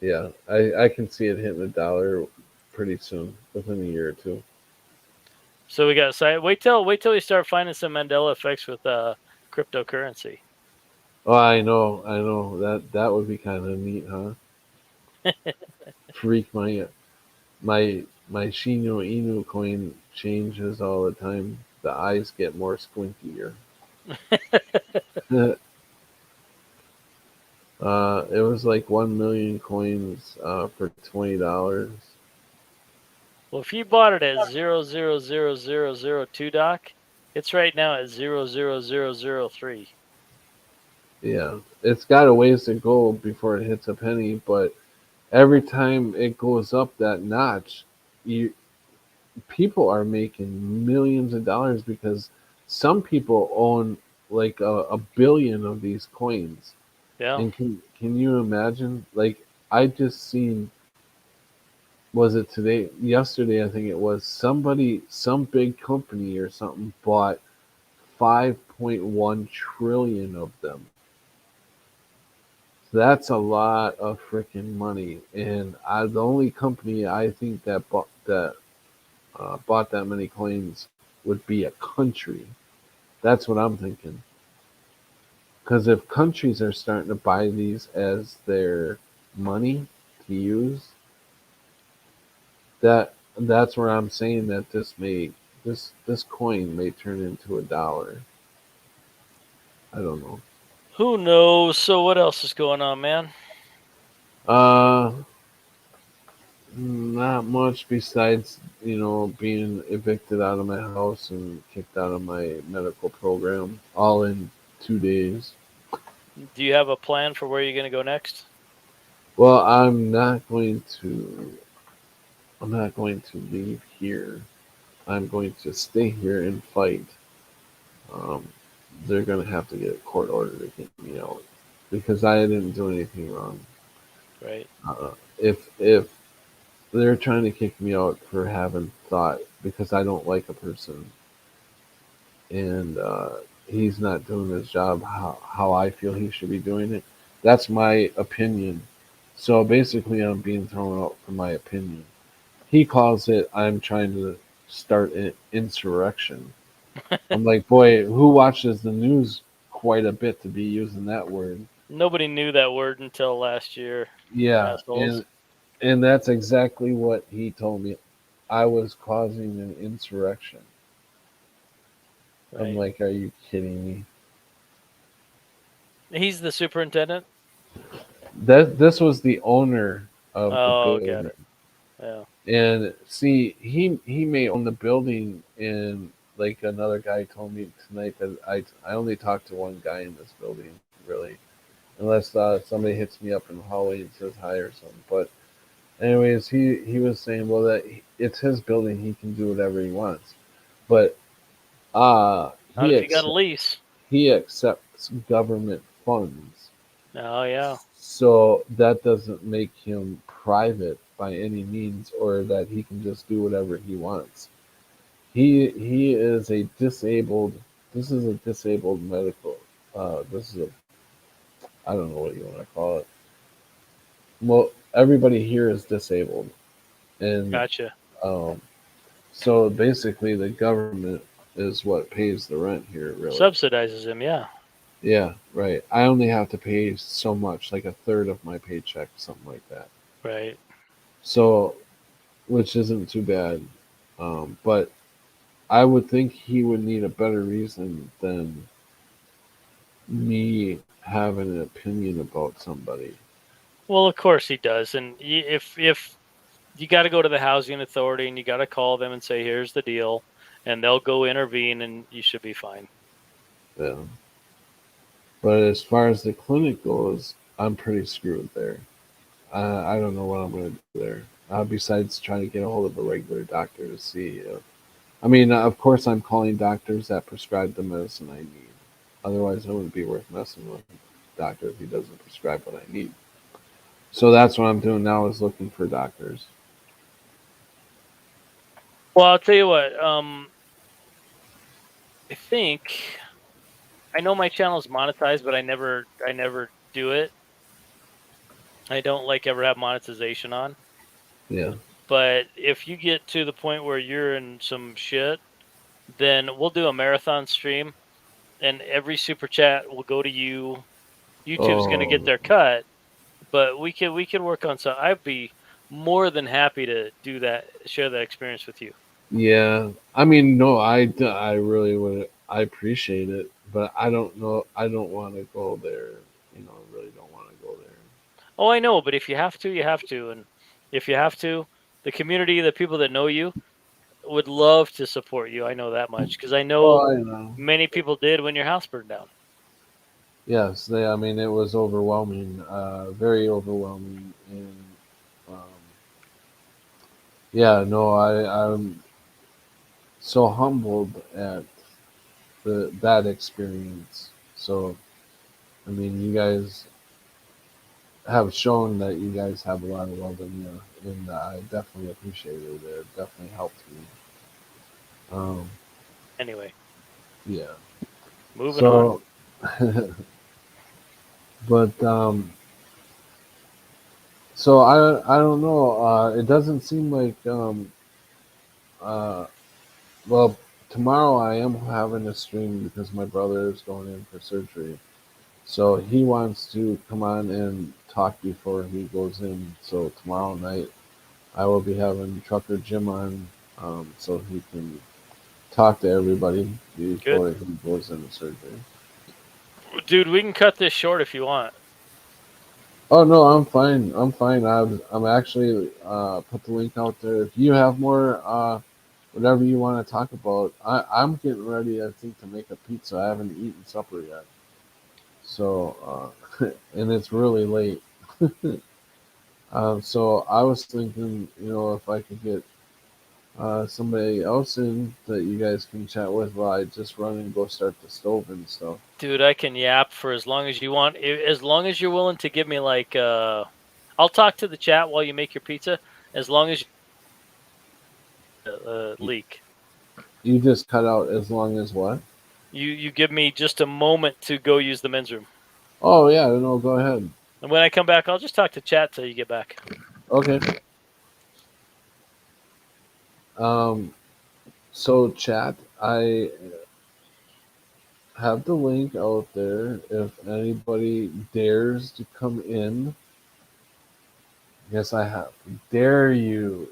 yeah. I can see it hitting $1 pretty soon, within a year or two. So we got side. Wait till we start finding some Mandela effects with cryptocurrency. Oh, I know that would be kind of neat, huh? Freak my Shino Inu coin changes all the time. The eyes get more squintier. It was like 1 million coins for $20. Well, if you bought it at 0.00002 Doc, it's right now at 0.00003. Yeah, it's got a ways to go before it hits a penny, but every time it goes up that notch, you people are making millions of dollars because some people own like a billion of these coins. Yeah, And can you imagine? Like I just seen, was it today? Yesterday, I think it was, somebody, some big company or something bought 5.1 trillion of them. So that's a lot of freaking money, and the only company I think that bought that many coins would be a country. That's what I'm thinking. Because if countries are starting to buy these as their money to use, that's where I'm saying that this coin may turn into a dollar. I don't know. Who knows? So what else is going on, man? Uh, Not much besides being evicted out of my house and kicked out of my medical program, all in 2 days. Do you have a plan for where you're going to go next? Well, I'm not going to leave here. I'm going to stay here and fight. Um, they're going to have to get a court order to get me out because I didn't do anything wrong. Right. If they're trying to kick me out for having thought because I don't like a person and he's not doing his job how I feel he should be doing it, that's my opinion. So basically, I'm being thrown out for my opinion. He calls it I'm trying to start an insurrection. I'm like, boy, who watches the news quite a bit to be using that word? Nobody knew that word until last year, Yeah, assholes. and that's exactly what he told me. I was causing an insurrection. I'm Right. like, are you kidding me? He's the superintendent. That this was the owner of the Oh, got building, it. Yeah. and see, he may own the building, and like another guy told me tonight that I only talked to one guy in this building, really, unless somebody hits me up in the hallway and says hi or something. But anyways, he was saying, well, that it's his building, he can do whatever he wants, but Not if you got a lease. he accepts government funds. Oh, yeah. So that doesn't make him private by any means, or that he can just do whatever he wants. He is a disabled. This is a disabled medical. This is a, I don't know what you want to call it. Well, everybody here is disabled, and Gotcha. um, so basically the government is what pays the rent here, really. Subsidizes him, yeah. Yeah, right. I only have to pay so much, like a third of my paycheck, something like that. Right. So, which isn't too bad. But I would think he would need a better reason than me having an opinion about somebody. Well, of course he does. And if you got to go to the housing authority and you got to call them and say, here's the deal, and they'll go intervene and you should be fine. Yeah. But as far as the clinic goes, I'm pretty screwed there. I don't know what I'm going to do there. Besides trying to get a hold of a regular doctor to see if. I mean, of course, I'm calling doctors that prescribe the medicine I need. Otherwise, it wouldn't be worth messing with a doctor if he doesn't prescribe what I need. So that's what I'm doing now is looking for doctors. Well, I'll tell you what. I think I know my channel is monetized, but I never do it. I don't like ever have monetization on. Yeah. But if you get to the point where you're in some shit, then we'll do a marathon stream, and every super chat will go to you. YouTube's going to get Oh, their cut, but we can work on some. I'd be more than happy to do that, share that experience with you. yeah. I mean, no, I really would. I appreciate it, but I don't know. I don't want to go there. I really don't want to go there. Oh, I know, but if you have to, you have to, and if you have to, the community, the people that know you, would love to support you. I know that much because I know Oh, I know. many people did when your house burned down. Yes, I mean, it was overwhelming, very overwhelming, and um, yeah, no, I'm so humbled at that experience. So, I mean, you guys have shown that you guys have a lot of love in you, and I definitely appreciate it. It definitely helped me. Um, Anyway, yeah. moving on. So, but so I don't know. It doesn't seem like uh, well, tomorrow I am having a stream because my brother is going in for surgery. So he wants to come on and talk before he goes in. So tomorrow night I will be having Trucker Jim on, so he can talk to everybody Good. before he goes into surgery. Dude, we can cut this short if you want. Oh no, I'm fine. I'm fine. I'm actually put the link out there. If you have more whatever you want to talk about, I'm getting ready. I think to make a pizza. I haven't eaten supper yet, so and it's really late. So I was thinking, if I could get somebody else in that you guys can chat with while I just run and go start the stove and stuff. Dude, I can yap for as long as you want. As long as you're willing to give me like I'll talk to the chat while you make your pizza as long as leak. You just cut out as long as what? You give me just a moment to go use the men's room. Oh yeah, no, go ahead. And when I come back, I'll just talk to chat till you get back. Okay. So chat, I have the link out there. If anybody dares to come in, yes, I have. Dare you?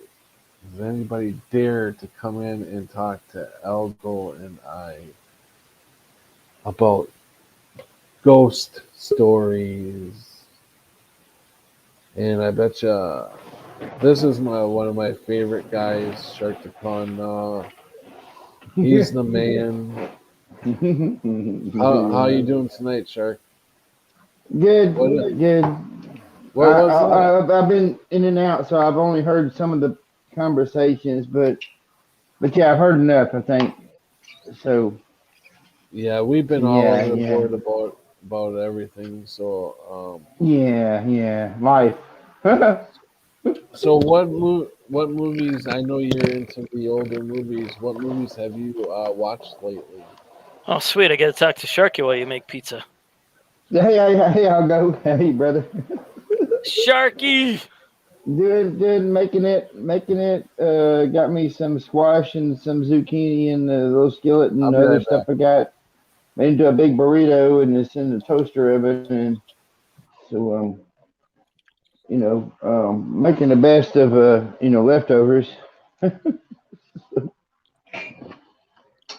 Does anybody dare to come in and talk to Aldo and I about ghost stories? And I bet you this is one of my favorite guys, Shark the Con. He's the man. How you doing tonight, Shark? Good, What good. what was that? I've been in and out, so I've only heard some of the conversations, but yeah, I've heard enough, I think. So Yeah, we've been all yeah, over the yeah, board about everything. yeah. Life. So what movies? I know you're into the older movies. What movies have you watched lately? Oh, sweet! I got to talk to Sharky while you make pizza. Hey, I'll go. Hey, brother. Sharky. Doing, making it. Got me some squash and some zucchini and a little skillet I'll and be other right stuff back. I got. Made into a big burrito and it's in the toaster oven, and so making the best of leftovers.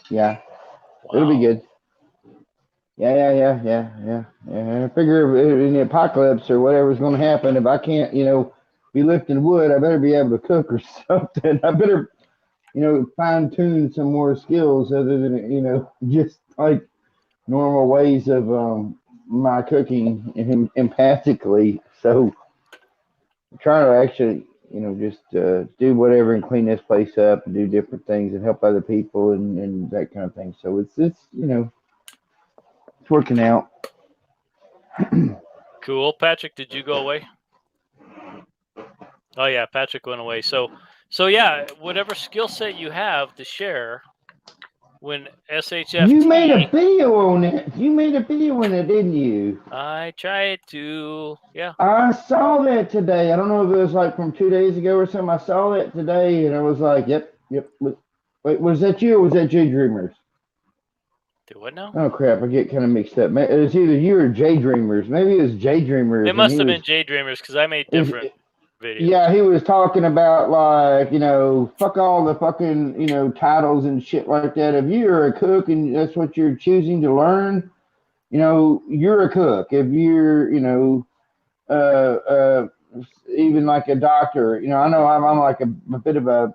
Yeah, it'll be Wow. good. Yeah. I figure in the apocalypse or whatever's going to happen, if I can't, be lifting wood, I better be able to cook or something. I better, fine tune some more skills other than, just like normal ways of my cooking empathically. So trying to actually, just do whatever and clean this place up and do different things and help other people and that kind of thing. So it's working out. Cool. Patrick, did you go away? Oh yeah, Patrick went away. So yeah, whatever skill set you have to share when You made a SHFT. video on it. You made a video on it, didn't you? I tried to. Yeah. I saw that today. I don't know if it was like from 2 days ago or something. I saw that today and I was like, yep. Wait, was that you or was that Jay Dreamers? Do what now? Oh crap, I get kind of mixed up. It was either you or Jay Dreamers. Maybe it was Jay Dreamers, It and must have been Jay Dreamers because I made different videos. yeah, he was talking about like, fuck all the fucking, titles and shit like that. If you're a cook and that's what you're choosing to learn, you're a cook. If you're, uh, uh, even like a doctor, I know I'm like a bit of a,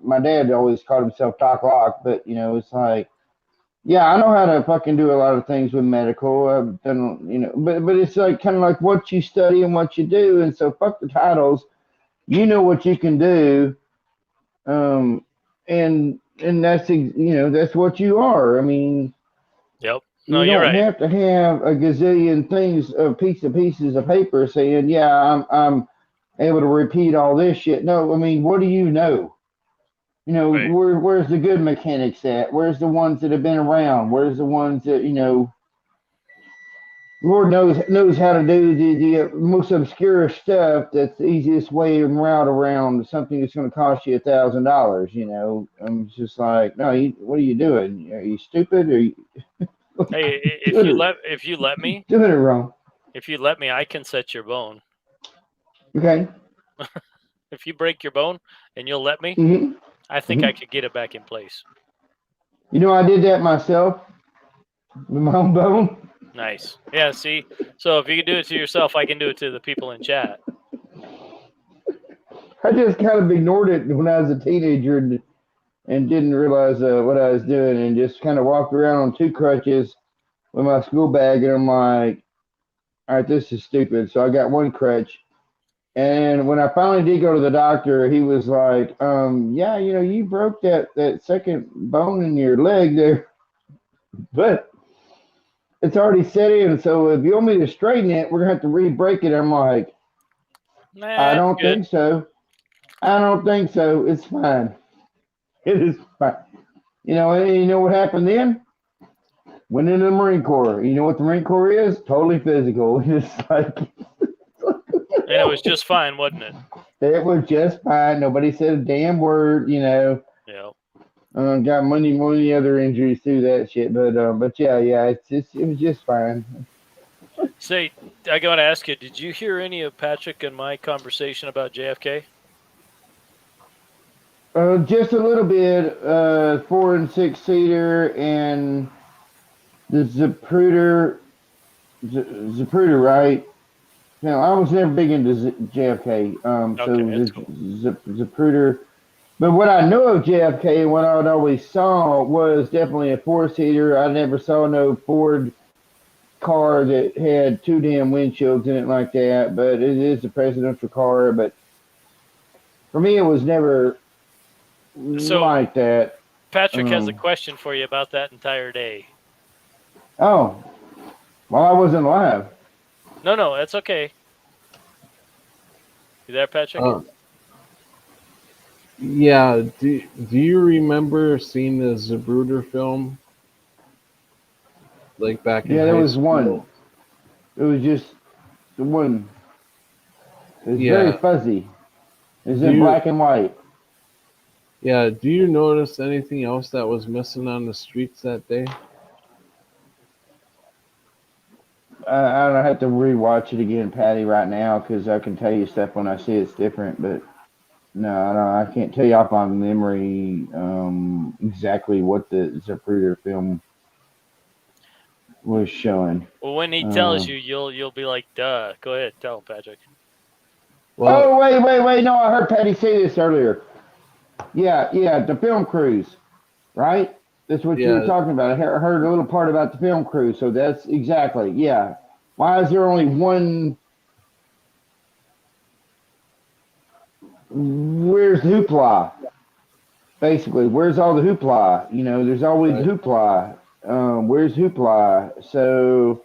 my dad always called himself Doc Lock, but it's like, yeah, I know how to fucking do a lot of things with medical. I've done, but it's like kind of like what you study and what you do, and so fuck the titles. You know what you can do, um, and that's what you are. I mean, Yep. No, you you're don't right. have to have a gazillion things, pieces of paper saying, yeah, I'm able to repeat all this shit. No, I mean, what do you know? Right. Where's the good mechanics at? Where's the ones that have been around? Where's the ones that Lord knows how to do the most obscure stuff. That's the easiest way and route around something that's going to cost you $1,000. I'm just like, no, what are you doing? Are you stupid? Hey, if you let me, Doing it wrong. I can set your bone. Okay. If you break your bone and you'll let me, hmm I think I could get it back in place. You know, I did that myself with my own bone. Nice. Yeah, see? So if you can do it to yourself, I can do it to the people in chat. I just kind of ignored it when I was a teenager and didn't realize what I was doing and just kind of walked around on two crutches with my school bag. And I'm like, all right, this is stupid. So I got one crutch. And when I finally did go to the doctor, he was like, yeah, you know, you broke that second bone in your leg there, but it's already set in. So if you want me to straighten it, we're going to have to re-break it. I'm like, I Nah, it's don't good. think so. I don't think so. It's fine. It is fine. You know, and you know what happened then? Went into the Marine Corps. You know what the Marine Corps is? Totally physical. It's like And it was just fine, wasn't it? it was just fine. Nobody said a damn word. You know, Yeah. got many other injuries through that shit. But yeah, it was just fine. Say, I got to ask you, did you hear any of Patrick and my conversation about JFK? Just a little bit. 4 and 6 seater and the Zapruder, right? Now I was never big into JFK. So Okay, the that's cool. Zapruder. But what I know of JFK and what I always saw was definitely a 4-seater. I never saw no Ford car that had 2 damn windshields in it like that. But it is a presidential car. But for me, it was never So like that. Patrick has a question for you about that entire day. Oh, well, I wasn't alive. No, that's okay. You there, Patrick? Yeah. Do you remember seeing the Zapruder film? Like back in Yeah, there high was one. school? It was just the one. It was very Yeah. fuzzy. It was Do in you black and white. Yeah, do you notice anything else that was missing on the streets that day? I don't have to rewatch it again, Patty, right now because I can tell you stuff when I see it's different. But no, I can't tell you off my memory exactly what the Zapruder film was showing. Well, when he tells you, you'll be like, "Duh." Go ahead, tell him, Patrick. Well, Oh, wait. No, I heard Patty say this earlier. Yeah, the film cruise, right? That's what you were yeah, talking about. I heard a little part about the film cruise, so that's exactly, yeah. Why is there only one? Where's the hoopla? Basically, where's all the hoopla? You know, there's always right. hoopla. Where's hoopla? So,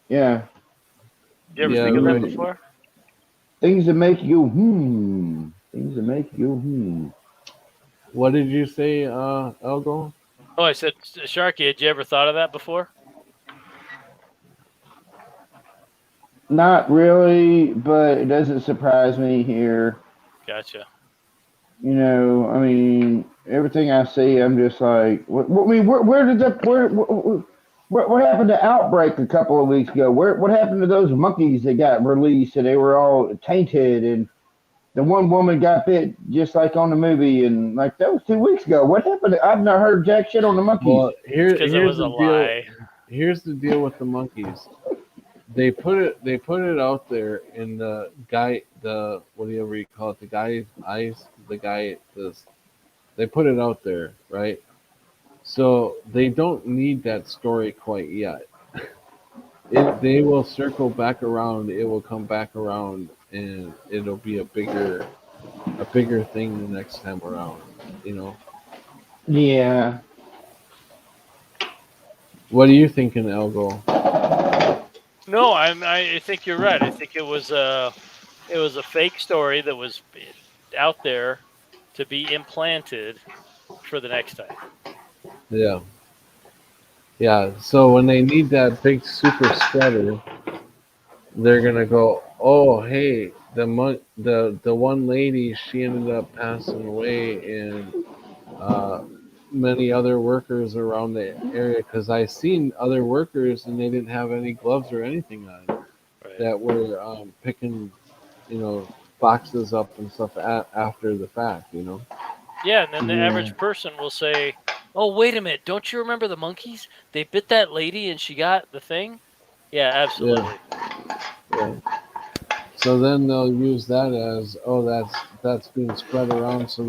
yeah, You ever Yeah, think of that right. before? things that make you go, hmm. Things that make you go, hmm. What did you say, Elgo? Oh, I said, Sharky, had you ever thought of that before? Not really, but it doesn't surprise me here. Gotcha. You know, I mean, everything I see, I'm just like, I mean, where did that, what happened to Outbreak a couple of weeks ago? What happened to those monkeys that got released and they were all tainted and the one woman got bit just like on the movie and like that was 2 weeks ago. What happened? I've not heard jack shit on the monkeys. Well, Because it here's was a the deal. lie. Here's the deal with the monkeys. They put it out there in the whatever you call it, the guy's eyes, the guy this they put it out there, right? So they don't need that story quite yet. They will circle back around, it will come back around, and it'll be a bigger thing the next time around, you know. Yeah. What are you thinking, Elgo? No, I think you're right. I think it was a fake story that was out there to be implanted for the next time. Yeah. Yeah, so when they need that big super spreader, they're gonna go, oh hey, the one lady, she ended up passing away in many other workers around the area because I seen other workers and they didn't have any gloves or anything on Right. that were picking, boxes up and stuff after the fact. Yeah, and then the Yeah. average person will say, "Oh, wait a minute! Don't you remember the monkeys? They bit that lady and she got the thing." Yeah, Yeah, absolutely. yeah. So then they'll use that as, oh, that's being spread around so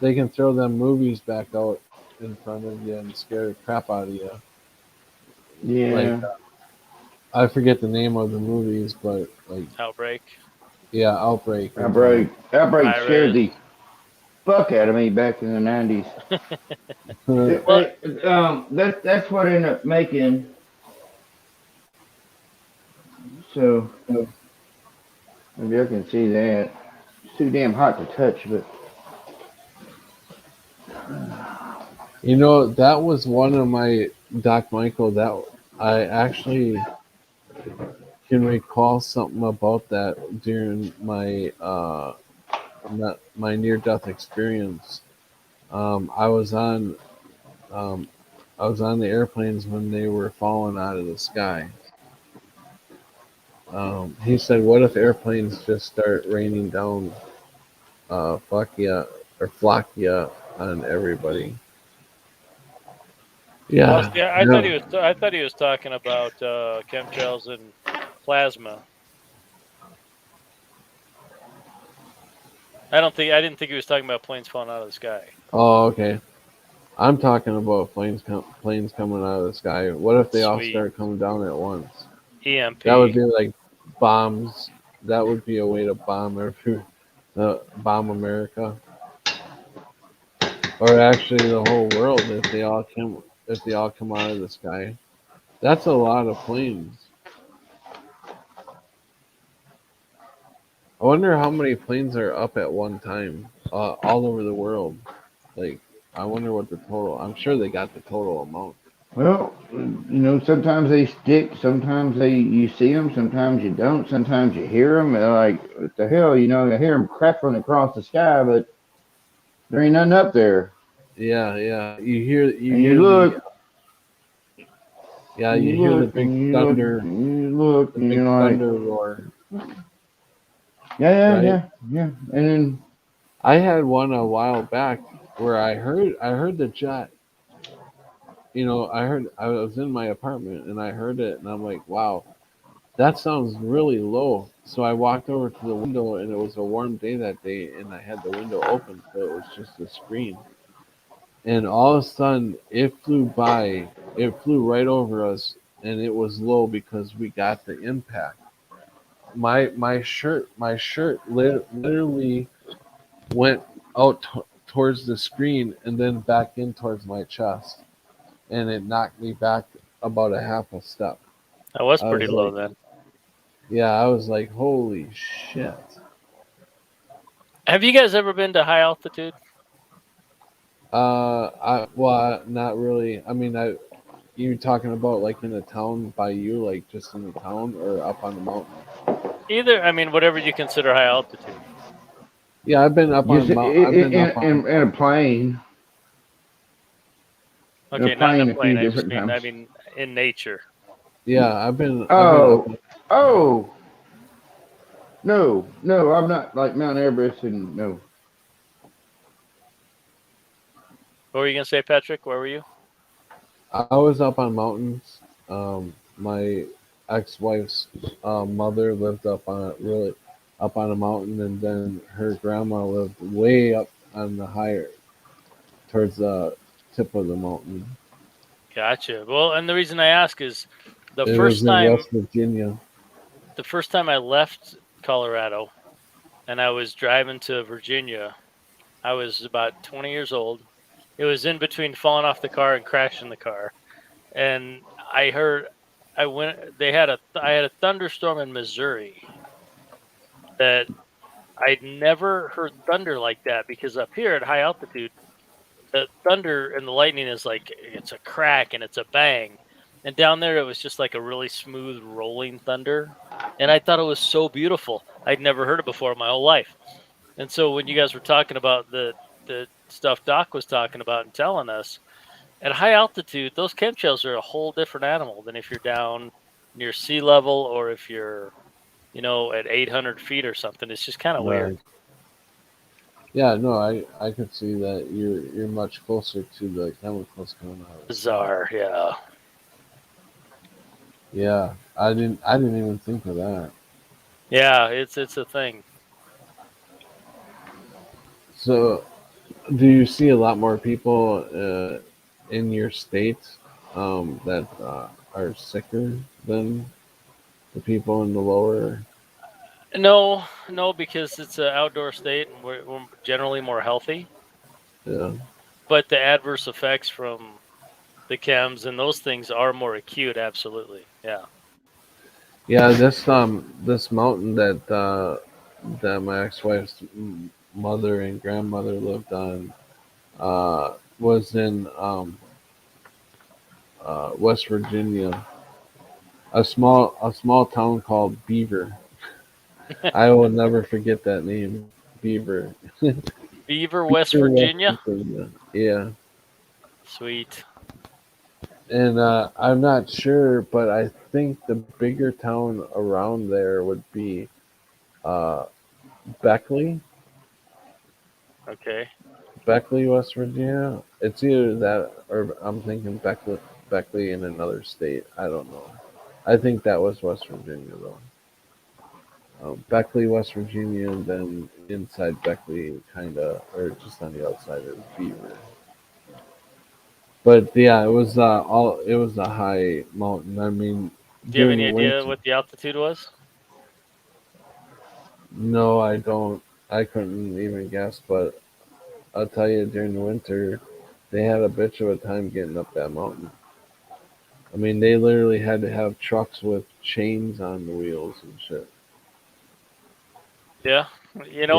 they can throw them movies back out in front of you and scare the crap out of you. Like, Yeah. I forget the name of the movies, but like, Outbreak, yeah, Outbreak and Outbreak scared virus. the fuck out of me back in the 90s. Well, That's what ended up making. So maybe I can see that. It's too damn hot to touch, but that was one of my Doc Michael that I actually can recall something about that during my near death experience. Um, I was on um, I was on the airplanes when they were falling out of the sky. He said, "What if airplanes just start raining down, fuck yeah, or flock yeah on everybody?" well, Yeah, see, I thought yeah, he was talking about chemtrails and plasma. I didn't think he was talking about planes falling out of the sky. Oh, okay. I'm talking about planes coming out of the sky. What if they all Sweet start coming down at once? That would EMP. be like bombs. That would be a way to bomb America, or actually the whole world if they all come out of the sky. That's a lot of planes. I wonder how many planes are up at one time, all over the world. Like, I wonder what the total. I'm sure they got the total amount. well, sometimes they stick, sometimes you see them, sometimes you don't, sometimes you hear them. Like what the hell, you hear them crackling across the sky, but there ain't nothing up there. Yeah, yeah. You And you hear the look, yeah, and you you hear the look, big and you look, thunder, and you look, the and big you're like, thunder roar, yeah, yeah, right? yeah, yeah. And then I had one a while back where I heard the jet. I was in my apartment and I heard it and I'm like, wow, that sounds really low. So I walked over to the window and it was a warm day that day and I had the window open so it was just a screen. And all of a sudden it flew by. It flew right over us and it was low because we got the impact. My shirt literally went out towards the screen and then back in towards my chest, and it knocked me back about a half a step. That was I pretty was low like, then. yeah, I was like, holy shit. Have you guys ever been to high altitude? Not really. I mean, you talking about like in a town by you, like just in the town or up on the mountain? Either, I mean, whatever you consider high altitude. Yeah, I've been up on just a mountain. I've been up on a in a mountain. plane, Okay, not in a a plane. few different I times. mean, in nature. Yeah, I've been up. Oh, oh, no, no, I'm not like Mount Everest, and no. What were you gonna say, Patrick? Where were you? I was up on mountains. My ex-wife's mother lived really up on a mountain, and then her grandma lived way up on the higher towards the tip of the mountain. Gotcha. Well, and the reason I ask is the It first was in time West Virginia. the first time I left Colorado and I was driving to Virginia, I was about 20 years old. It was in between falling off the car and crashing the car. And I heard I had a thunderstorm in Missouri that I'd never heard thunder like that because up here at high altitude, the thunder and the lightning is like it's a crack and it's a bang. And down there it was just like a really smooth rolling thunder. And I thought it was so beautiful. I'd never heard it before in my whole life. And so when you guys were talking about the stuff Doc was talking about and telling us, at high altitude, those chemtrails are a whole different animal than if you're down near sea level or if you're, at 800 feet or something. It's just kind of weird. Right. Yeah, no, I could see that you're much closer to the chemicals coming out. Bizarre, yeah. Yeah, I didn't even think of that. Yeah, it's a thing. So, do you see a lot more people in your state that are sicker than the people in the lower? No, because it's an outdoor state and we're generally more healthy. Yeah, But the adverse effects from the chems and those things are more acute. Absolutely, yeah. yeah. This mountain that my ex-wife's mother and grandmother lived on was in West Virginia, a small town called Beaver. I will never forget that name, Beaver. Beaver, West Beaver, West Virginia. Virginia. Yeah, Sweet. and I'm not sure, but I think the bigger town around there would be uh, Beckley, Okay. Beckley, West Virginia. It's either that or I'm thinking Beckley in another state. I don't know. I think that was West Virginia though. Beckley, West Virginia, and then inside Beckley, kind of, or just on the outside is Beaver. But yeah, it was a high mountain. I mean, Do you have during any the idea winter. what the altitude was? No, I don't. I couldn't even guess, but I'll tell you, during the winter, they had a bitch of a time getting up that mountain. I mean, they literally had to have trucks with chains on the wheels and shit. Yeah. Our, Yeah,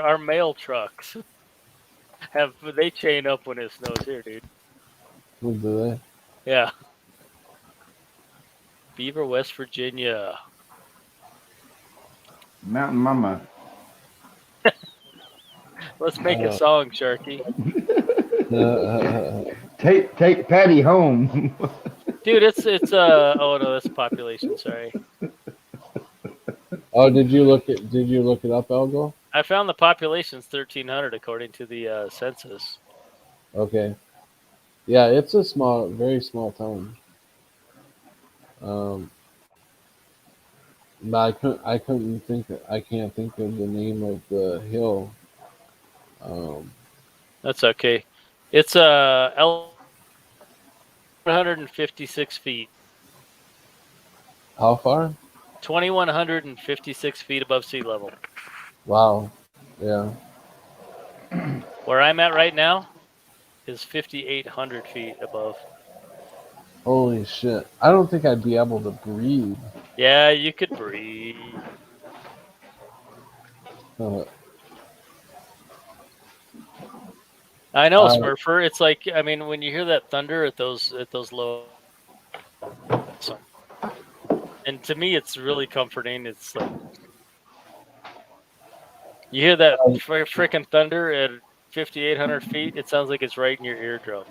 our mail trucks they chain up when it snows here, dude. we'll do that. Yeah. Beaver, West Virginia. Mountain Mama. Let's make a song, Sharky. Take Patty home. Dude, it's oh no, that's population, sorry. Oh, did you look it up, Algo? I found the population's 1,300 according to the census. Okay. Yeah, it's a very small town. Um, but I can't think of the name of the hill. Um, That's okay. It's 156 feet. how far? 2,156 feet above sea level. Wow. Yeah. Where I'm at right now is 5,800 feet above. Holy shit. I don't think I'd be able to breathe. Yeah, you could breathe. Uh, I know, I, Smurfer. It's like, I mean, when you hear that thunder at those low, and to me, it's really comforting. It's like you hear that freaking thunder at 5,800 feet. It sounds like it's right in your eardrum.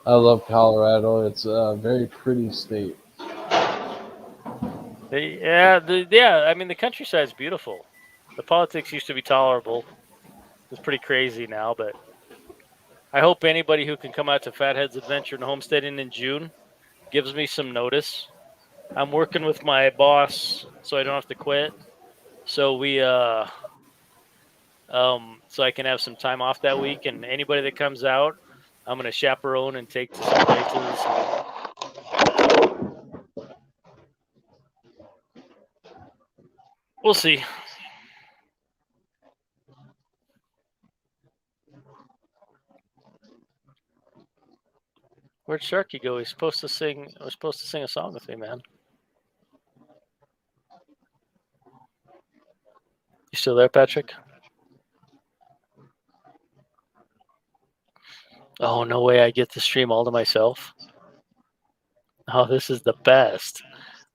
I love Colorado. It's a very pretty state. Yeah. I mean, the countryside's beautiful. The politics used to be tolerable. It's pretty crazy now, but I hope anybody who can come out to Fathead's Adventure and Homesteading in June gives me some notice. I'm working with my boss, so I don't have to quit. So so I can have some time off that week. And anybody that comes out, I'm gonna chaperone and take to some places. We'll see. Where'd Sharky go? He's supposed to sing. I was supposed to sing a song with me, man. You still there, Patrick? Oh, no way I get to stream all to myself. Oh, this is the best.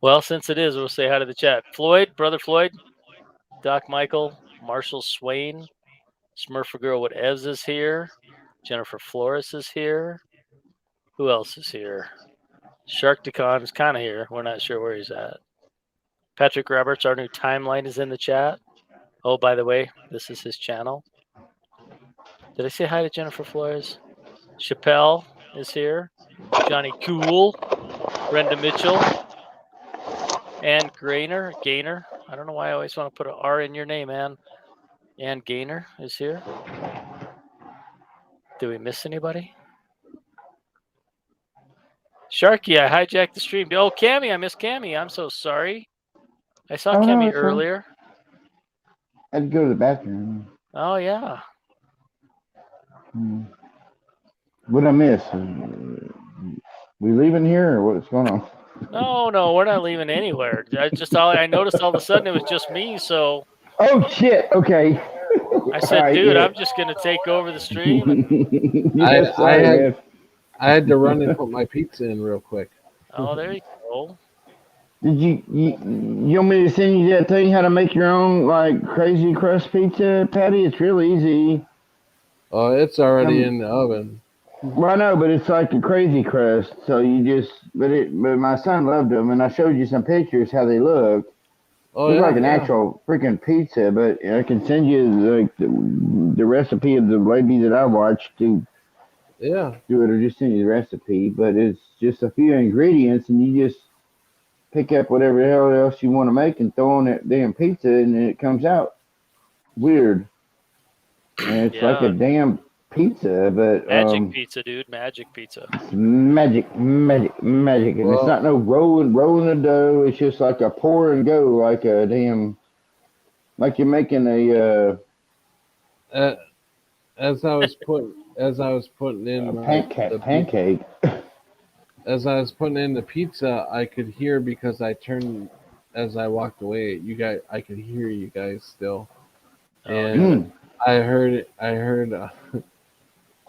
Well, since it is, we'll say hi to the chat. Floyd, Brother Floyd, Doc Michael, Marshall Swain, Smurfer Girl with Ez is here. Jennifer Flores is here. Who else is here? Sharkticon is kind of here. We're not sure where he's at. Patrick Roberts, our new timeline, is in the chat. Oh, by the way, this is his channel. Did I say hi to Jennifer Flores? Chappelle is here. Johnny Cool. Brenda Mitchell. Ann Gaynor. I don't know why I always want to put an R in your name, Ann. Ann Gaynor is here. Did we miss anybody? Sharky, I hijacked the stream. Oh, Cammy, I missed Cammy. I'm so sorry. I saw Oh, no, Cammy it's fine. earlier. I had to go to the bathroom. Oh, yeah. What I miss? We leaving here or what's going on? No, we're not leaving anywhere. I noticed all of a sudden it was just me, so. Oh shit! Okay. I said, Right, dude, yeah. I'm just gonna take over the stream. And... Yeah, sorry, I had to run and put my pizza in real quick. Oh, there you go. Did you want me to send you that thing how to make your own like crazy crust pizza, Patty? It's really easy. Oh, it's already in the oven. Well, I know, but it's like a crazy crust. So you just, but my son loved them, and I showed you some pictures how they look. Oh, it's yeah, like an actual freaking pizza, but I can send you like the recipe of the lady that I watched to do it, or just send you the recipe. But it's just a few ingredients, and you just pick up whatever the hell else you want to make and throw on that damn pizza, and it comes out weird. And it's like a damn pizza, but magic pizza, dude, magic pizza. It's magic, and it's not no rolling the dough. It's just like a pour and go, like a damn, like you're making a. As I was putting in a pancake. As I was putting in the pizza, I could hear because I turned as I walked away. I could hear you guys still, and I heard.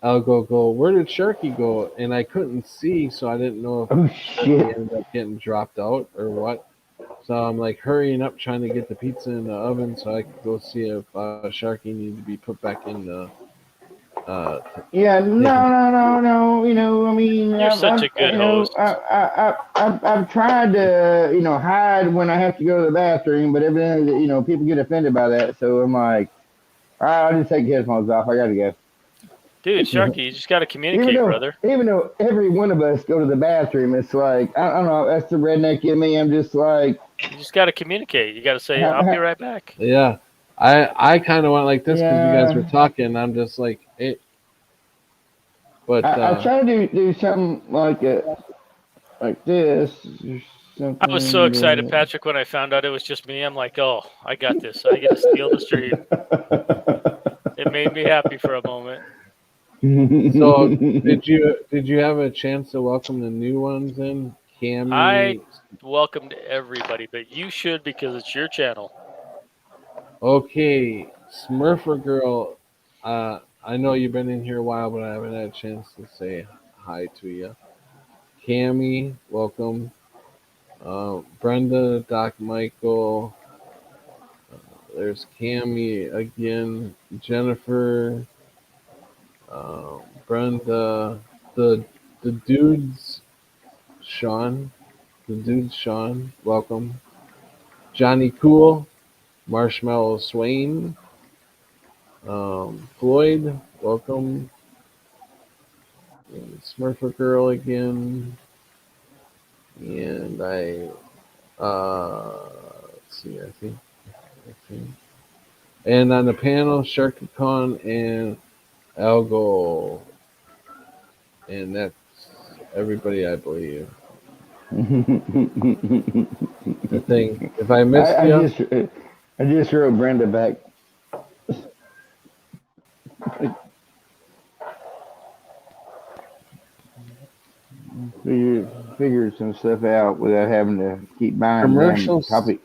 I'll go. Where did Sharky go? And I couldn't see, so I didn't know if Sharky ended up getting dropped out or what. So I'm like hurrying up, trying to get the pizza in the oven so I could go see if Sharky needed to be put back in the. Yeah, no. You know, I mean, you're such a good host. I've tried to, hide when I have to go to the bathroom, but evidently, people get offended by that. So I'm like, all right, I'll just take the headphones off. I gotta go. Dude, Sharky, you just gotta communicate, brother. Even though every one of us go to the bathroom, it's like I don't know. That's the redneck in me. I'm just like, you just gotta communicate. You gotta say, "I'll be right back." Yeah, I kind of went like this because you guys were talking. I'm just like, it. But I try to do something like this. I was so excited, Patrick, when I found out it was just me. I'm like, oh, I got this. I get to steal the stream. It made me happy for a moment. So did you have a chance to welcome the new ones in? Cammy? I welcomed everybody, but you should because it's your channel. Okay, Smurfer Girl. I know you've been in here a while, but I haven't had a chance to say hi to you. Cammy, welcome. Brenda, Doc Michael. There's Cammy again. Jennifer. Brenda, the dudes, Sean, welcome. Johnny Cool, Marshmallow Swain, Floyd, welcome. And Smurfer Girl again, and let's see, I think. And on the panel, Sharkicon and Algo. And that's everybody, I believe. The thing, if I missed you, I just wrote Brenda back. Figured some stuff out without having to keep buying commercials. Copy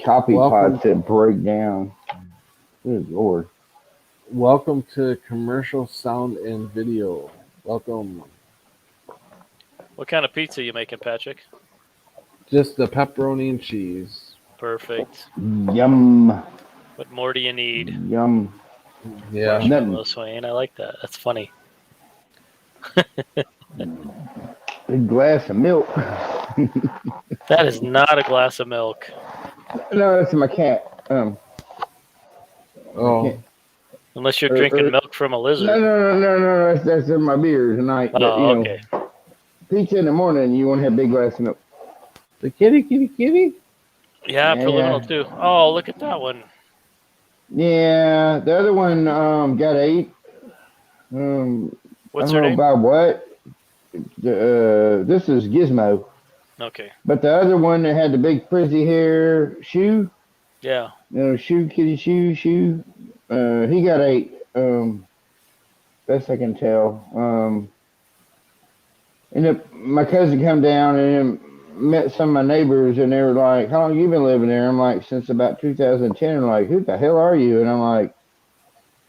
pods that break down. Good Lord. Welcome to Commercial Sound and Video. Welcome. What kind of pizza are you making, Patrick? Just the pepperoni and cheese. Perfect. Yum. What more do you need? Yum. Yeah. Marshmallow Swain. I like that. That's funny. Big glass of milk. That is not a glass of milk. No, that's my cat. Oh, Unless you're drinking milk from a lizard. No. That's in my beer tonight. But Oh, okay. pizza in the morning, you want to have a big glass of milk. the kitty. Yeah, preliminal too. Oh, look at that one. Yeah, the other one got 8. What's I don't her know name? by what. This is Gizmo. Okay. But the other one that had the big frizzy hair, Shoe. Yeah. Shoe, kitty, Shoe. He got 8. Best I can tell. And my cousin come down and met some of my neighbors, and they were like, "How long you been living there?" I'm like, "Since about 2010." And like, "Who the hell are you?" And I'm like,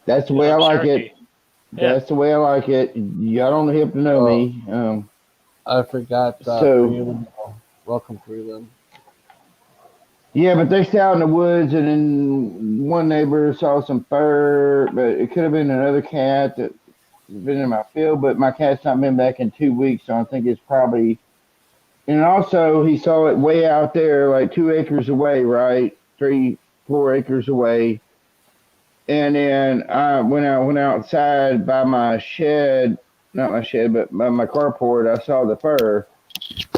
"That's the way I like it. That's the way I like it. Y'all don't have to know me." I forgot. So, welcome, Prelim. yeah, but they stay out in the woods, and then one neighbor saw some fur, but it could have been another cat that's been in my field. But my cat's not been back in 2 weeks, so I think it's probably. And also, he saw it way out there, like 2 acres away, right? 3, 4 acres away. And then I went outside by my shed, not my shed, but by my carport. I saw the fur,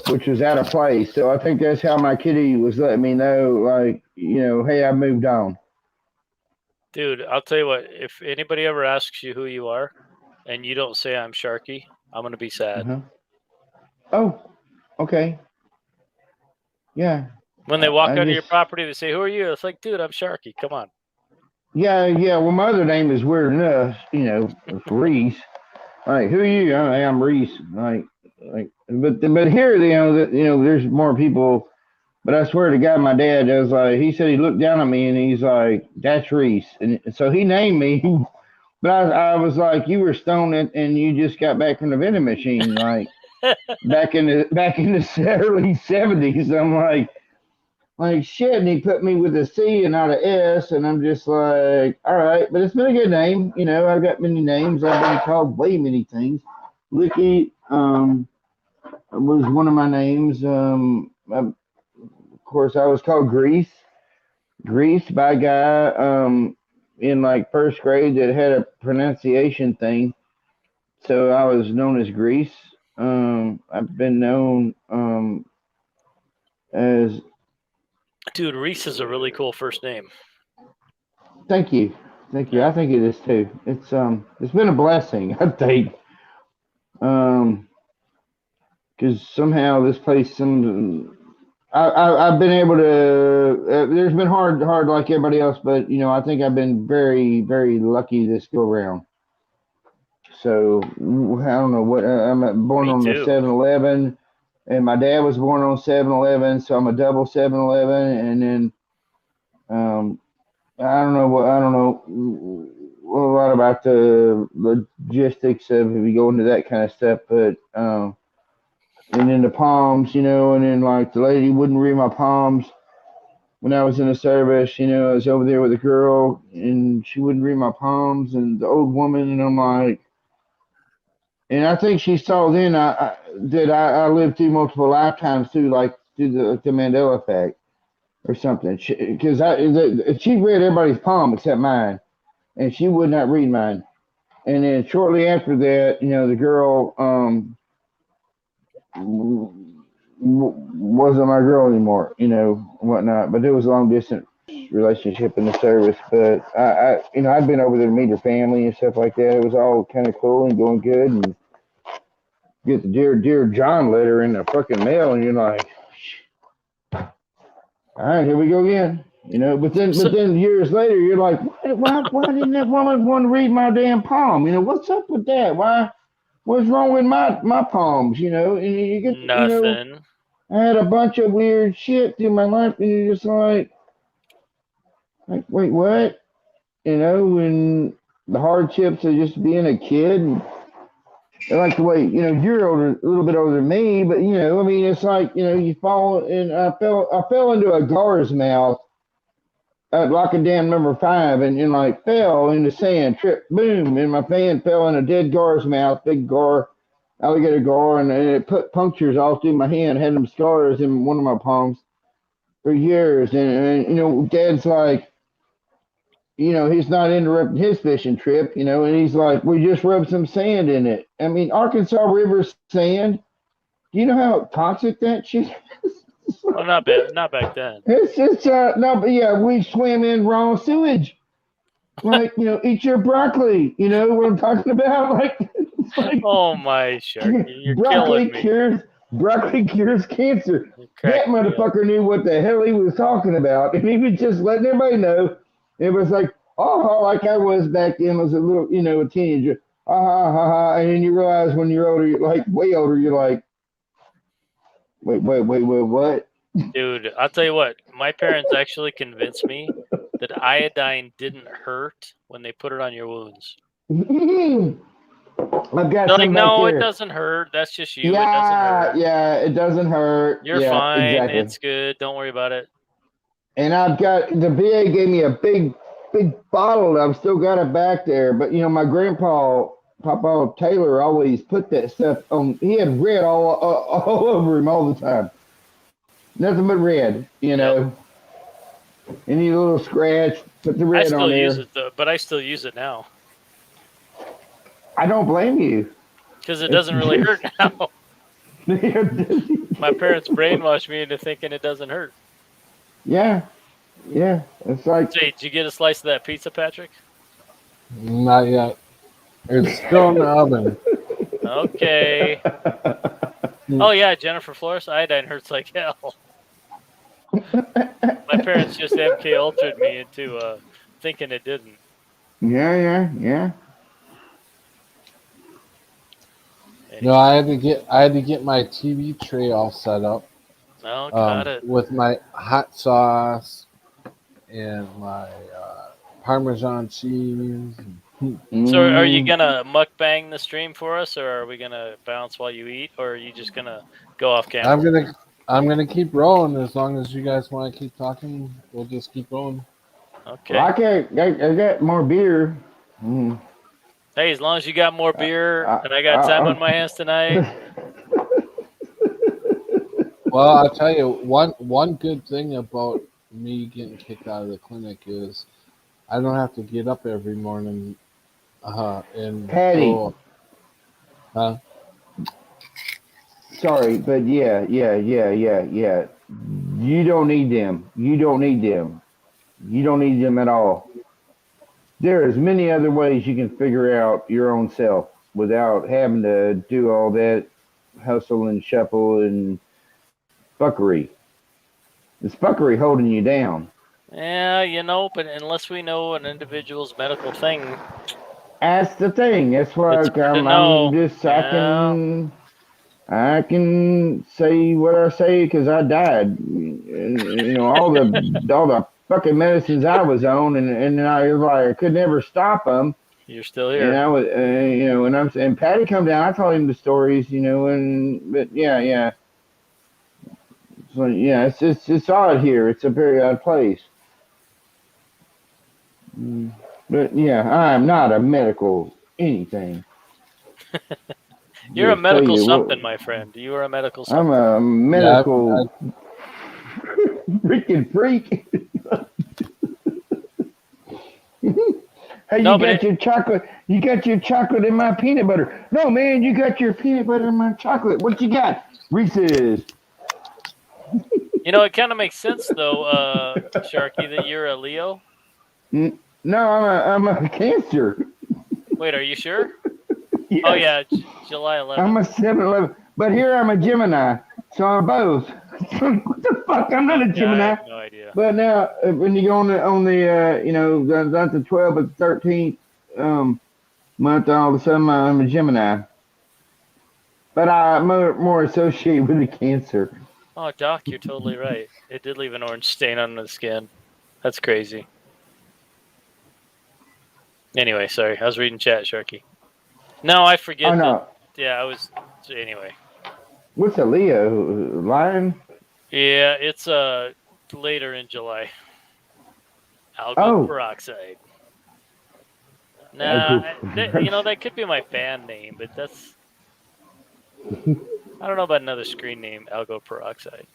which was out of place. So I think that's how my kitty was letting me know, like, hey, I moved on. Dude, I'll tell you what. If anybody ever asks you who you are, and you don't say I'm Sharky, I'm gonna be sad. Uh-huh. Oh, okay. Yeah. When they walk onto your property, they say, "Who are you?" It's like, dude, I'm Sharky. Come on. Yeah. Well, my other name is weird enough. It's Reese. Like, who are you? I'm Reese. But here, there's more people. But I swear to God, my dad was like, he said he looked down at me and he's like, "That's Reese," and so he named me. But I was like, "You were stoned and you just got back from the vending machine, like back in the early '70s." I'm like shit, and he put me with a C and not an S, and I'm just like, all right, but it's been a good name. I've got many names. I've been called way many things. Licky was one of my names. Of course, I was called Grease by a guy in like first grade that had a pronunciation thing, so I was known as Grease. I've been known as. Dude, Reese is a really cool first name. Thank you. Yeah. I think it is too. It's been a blessing, I think. Because somehow this place, I've been able to. There's been hard like everybody else, but I think I've been very, very lucky this go around. So I don't know what I'm born on the 7-Eleven, and my dad was born on 7-Eleven, so I'm a double 7-Eleven, and then I don't know a lot about the logistics of if you go into that kind of stuff, but and then the palms, and then like the lady wouldn't read my palms when I was in the service. I was over there with a girl and she wouldn't read my palms, and the old woman, and I'm like, and I think she saw then that I lived through multiple lifetimes too, like through the Mandella effect or something, because she read everybody's palm except mine, and she would not read mine. And then shortly after that, the girl wasn't my girl anymore, whatnot. But it was a long distance relationship in the service. But I'd been over there to meet her family and stuff like that. It was all kind of cool and going good. And get the dear John letter in the fucking mail, and you're like, all right, here we go again. But then years later, you're like, why didn't that woman want to read my damn palm? What's up with that? What's wrong with my palms? And you get nothing. I had a bunch of weird shit through my life, and you're just like, wait, what? And the hardships of just being a kid. And like the way, you're a little bit older than me, but I mean, it's like, you fall, and I fell into a gar's mouth at locking dam number 5 and like fell in the sand, tripped, boom, and my fan fell in a dead gar's mouth, big gar, alligator gar, and it put punctures all through my hand, had them scars in one of my palms for years. And you know, Dad's like, you know, he's not interrupting his fishing trip, you know, and he's like, we just rubbed some sand in it. I mean, Arkansas River sand, do you know how toxic that shit is? Well, not back then. It's just, no, but yeah, we swim in raw sewage. Like, you know, eat your broccoli. You know what I'm talking about? Like, it's like Oh my Sharky, you're killing me. Broccoli cures cancer. You That cracked me up. motherfucker knew what the hell he was talking about, and he was just letting everybody know. It was like, oh, like I was back then, as a little, you know, a teenager. Ha ha ha ha. And then you realize when you're older, you're like way older, you're like, wait, what? Dude, I'll tell you what. My parents actually convinced me that iodine didn't hurt when they put it on your wounds. I've got They're some like, back no, there. it doesn't hurt. That's just you. Yeah, It doesn't hurt. yeah, it doesn't hurt. You're yeah, fine. Exactly. It's good. Don't worry about it. And I've got the VA gave me a big bottle. I've still got it back there. But you know, my grandpa, Papa Taylor, always put that stuff on. He had red all over him all the time. Nothing but red. You know. Any little scratch, put the red on there. I still use it though, but I still use it now. I don't blame you. Because it doesn't really hurt now. My parents brainwashed me into thinking it doesn't hurt. Yeah. It's like. Hey, did you get a slice of that pizza, Patrick? Not yet. It's still in the oven. Okay. Oh yeah, Jennifer Flores, iodine hurts like hell. My parents just MK Ultra'd me into thinking it didn't. Yeah. No, I had to get my TV tray all set up. Oh, got it. With my hot sauce and my Parmesan cheese. So, are you gonna mukbang the stream for us, or are we gonna bounce while you eat, or are you just gonna go off camera? I'm gonna keep rolling as long as you guys want to keep talking. We'll just keep going. Okay. Well, I got more beer. Mm. Hey, as long as you got more beer and I got time on my hands tonight. Well, I'll tell you one good thing about me getting kicked out of the clinic is I don't have to get up every morning. And Patty. Huh? Sorry, but yeah. You don't need them. You don't need them at all. There is many other ways you can figure out your own self without having to do all that hustle and shuffle and fuckery. It's fuckery holding you down. Yeah, you know, but unless we know an individual's medical thing. That's the thing. That's why I can say what I say because I died. You know, all the fucking medicines I was on, and I was like, I could never stop them. You're still here. And I was, you know, and I'm saying, Patty come down. I told him the stories, you know, but yeah. So yeah, it's odd here. It's a very odd place. But yeah, I'm not a medical anything. You're a medical something, my friend. You are a medical something. I'm a medical freaking freak. Hey, your chocolate. You got your chocolate in my peanut butter. No, man, you got your peanut butter in my chocolate. What you got? Reese's. You know, it kind of makes sense though, Sharky, that you're a Leo. No, I'm a Cancer. Wait, are you sure? Yes. Oh yeah, July 11th. I'm a 7/11, but here I'm a Gemini, so I'm both. What the fuck? I'm not a Gemini. I have no idea. But now, when you go on the you know, not the 12th but the 13th month, all of a sudden I'm a Gemini. But I'm more associated with the Cancer. Oh, Doc, you're totally right. It did leave an orange stain on the skin. That's crazy. Anyway, sorry. I was reading chat, Sharky. No, I forget. Oh, no. Yeah, I was. Anyway. What's a Leo? Lion? Yeah, it's later in July. Algal Oh, peroxide. Nah, algal that could be my band name, but that's I don't know about another screen name, algal peroxide,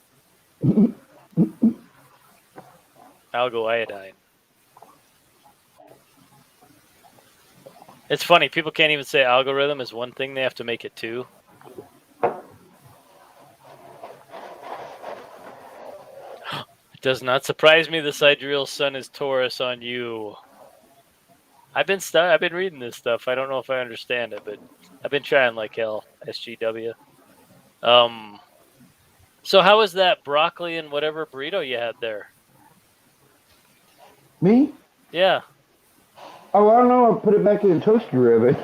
algal iodine. It's funny, people can't even say algorithm is one thing; they have to make it two. It does not surprise me the sidereal sun is Taurus on you. I've been reading this stuff. I don't know if I understand it, but I've been trying like hell. SGW. So how was that broccoli and whatever burrito you had there? Me? Yeah. Oh, I don't know. I put it back in the toaster oven.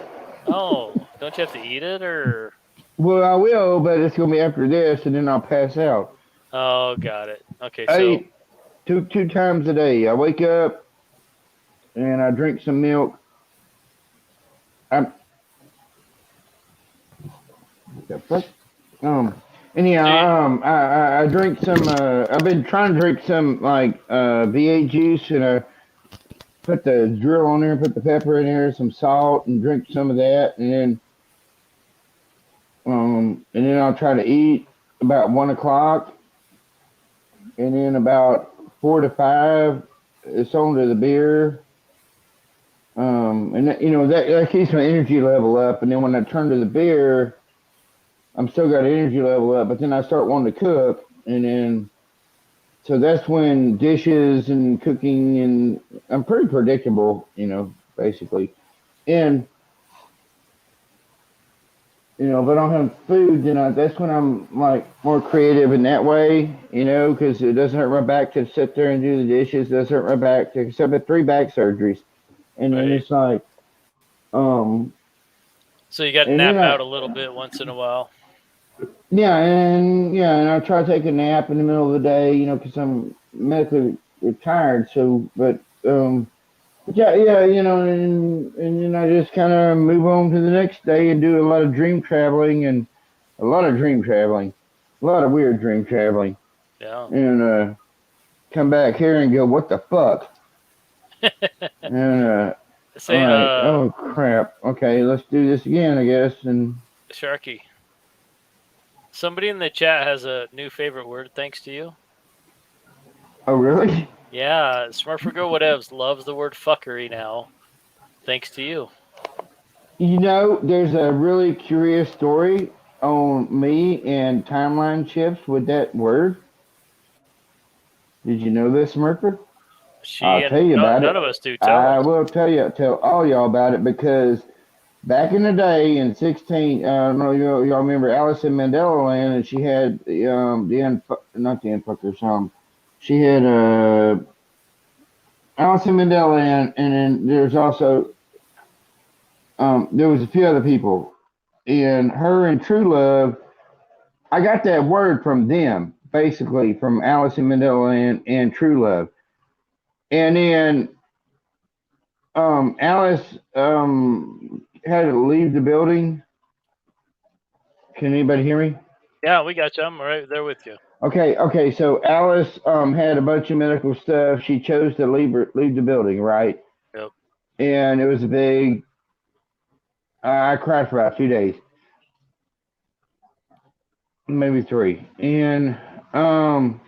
Oh, don't you have to eat it or? Well, I will, but it's gonna be after this, and then I'll pass out. Oh, got it. Okay, I so eat two times a day. I wake up and I drink some milk. I'm the fuck? Anyhow, I drink some. I've been trying to drink some like V8 juice, and I put the drill on there, put the pepper in there, some salt, and drink some of that, and then I'll try to eat about 1 o'clock, and then about 4 to 5, it's on to the beer. And that, that keeps my energy level up. And then when I turn to the beer, I'm still got energy level up. But then I start wanting to cook, and then so that's when dishes and cooking, and I'm pretty predictable, basically. And if I don't have food, then that's when I'm like more creative in that way, because it doesn't hurt my back to sit there and do the dishes. It doesn't hurt my back to, except for 3 back surgeries, and then right. it's like, So you got to and then nap out a little bit once in a while. and I try to take a nap in the middle of the day, because I'm medically retired. So, yeah, and then I just kind of move on to the next day and do a lot of dream traveling and a lot of dream traveling, a lot of weird dream traveling, Yeah. and come back here and go, what the fuck? And Say, I'm like, oh crap. Okay, let's do this again, I guess. And Sharky. Somebody in the chat has a new favorite word thanks to you. oh really? Yeah, Smurf for Girl Whatevs loves the word fuckery now. Thanks to you. There's a really curious story on me and timeline shifts with that word. Did you know this, Smurfer? I'll tell you about none it. of us do. Tell I us. will tell all y'all about it, because back in the day in 16, I don't know, y'all remember Alice in Mandella Land, and she had not the Unfuckers, she had Alice in Mandela Land, and then there's also there was a few other people, and her and True Love. I got that word from them, basically from Alice in Mandela Land and True Love, and then Alice had to leave the building. Can anybody hear me? Yeah, we got you. I'm right there with you. Okay. So Alice had a bunch of medical stuff. She chose to leave the building, right? Yep. And it was a big. I cried for about 2 days, maybe 3, and that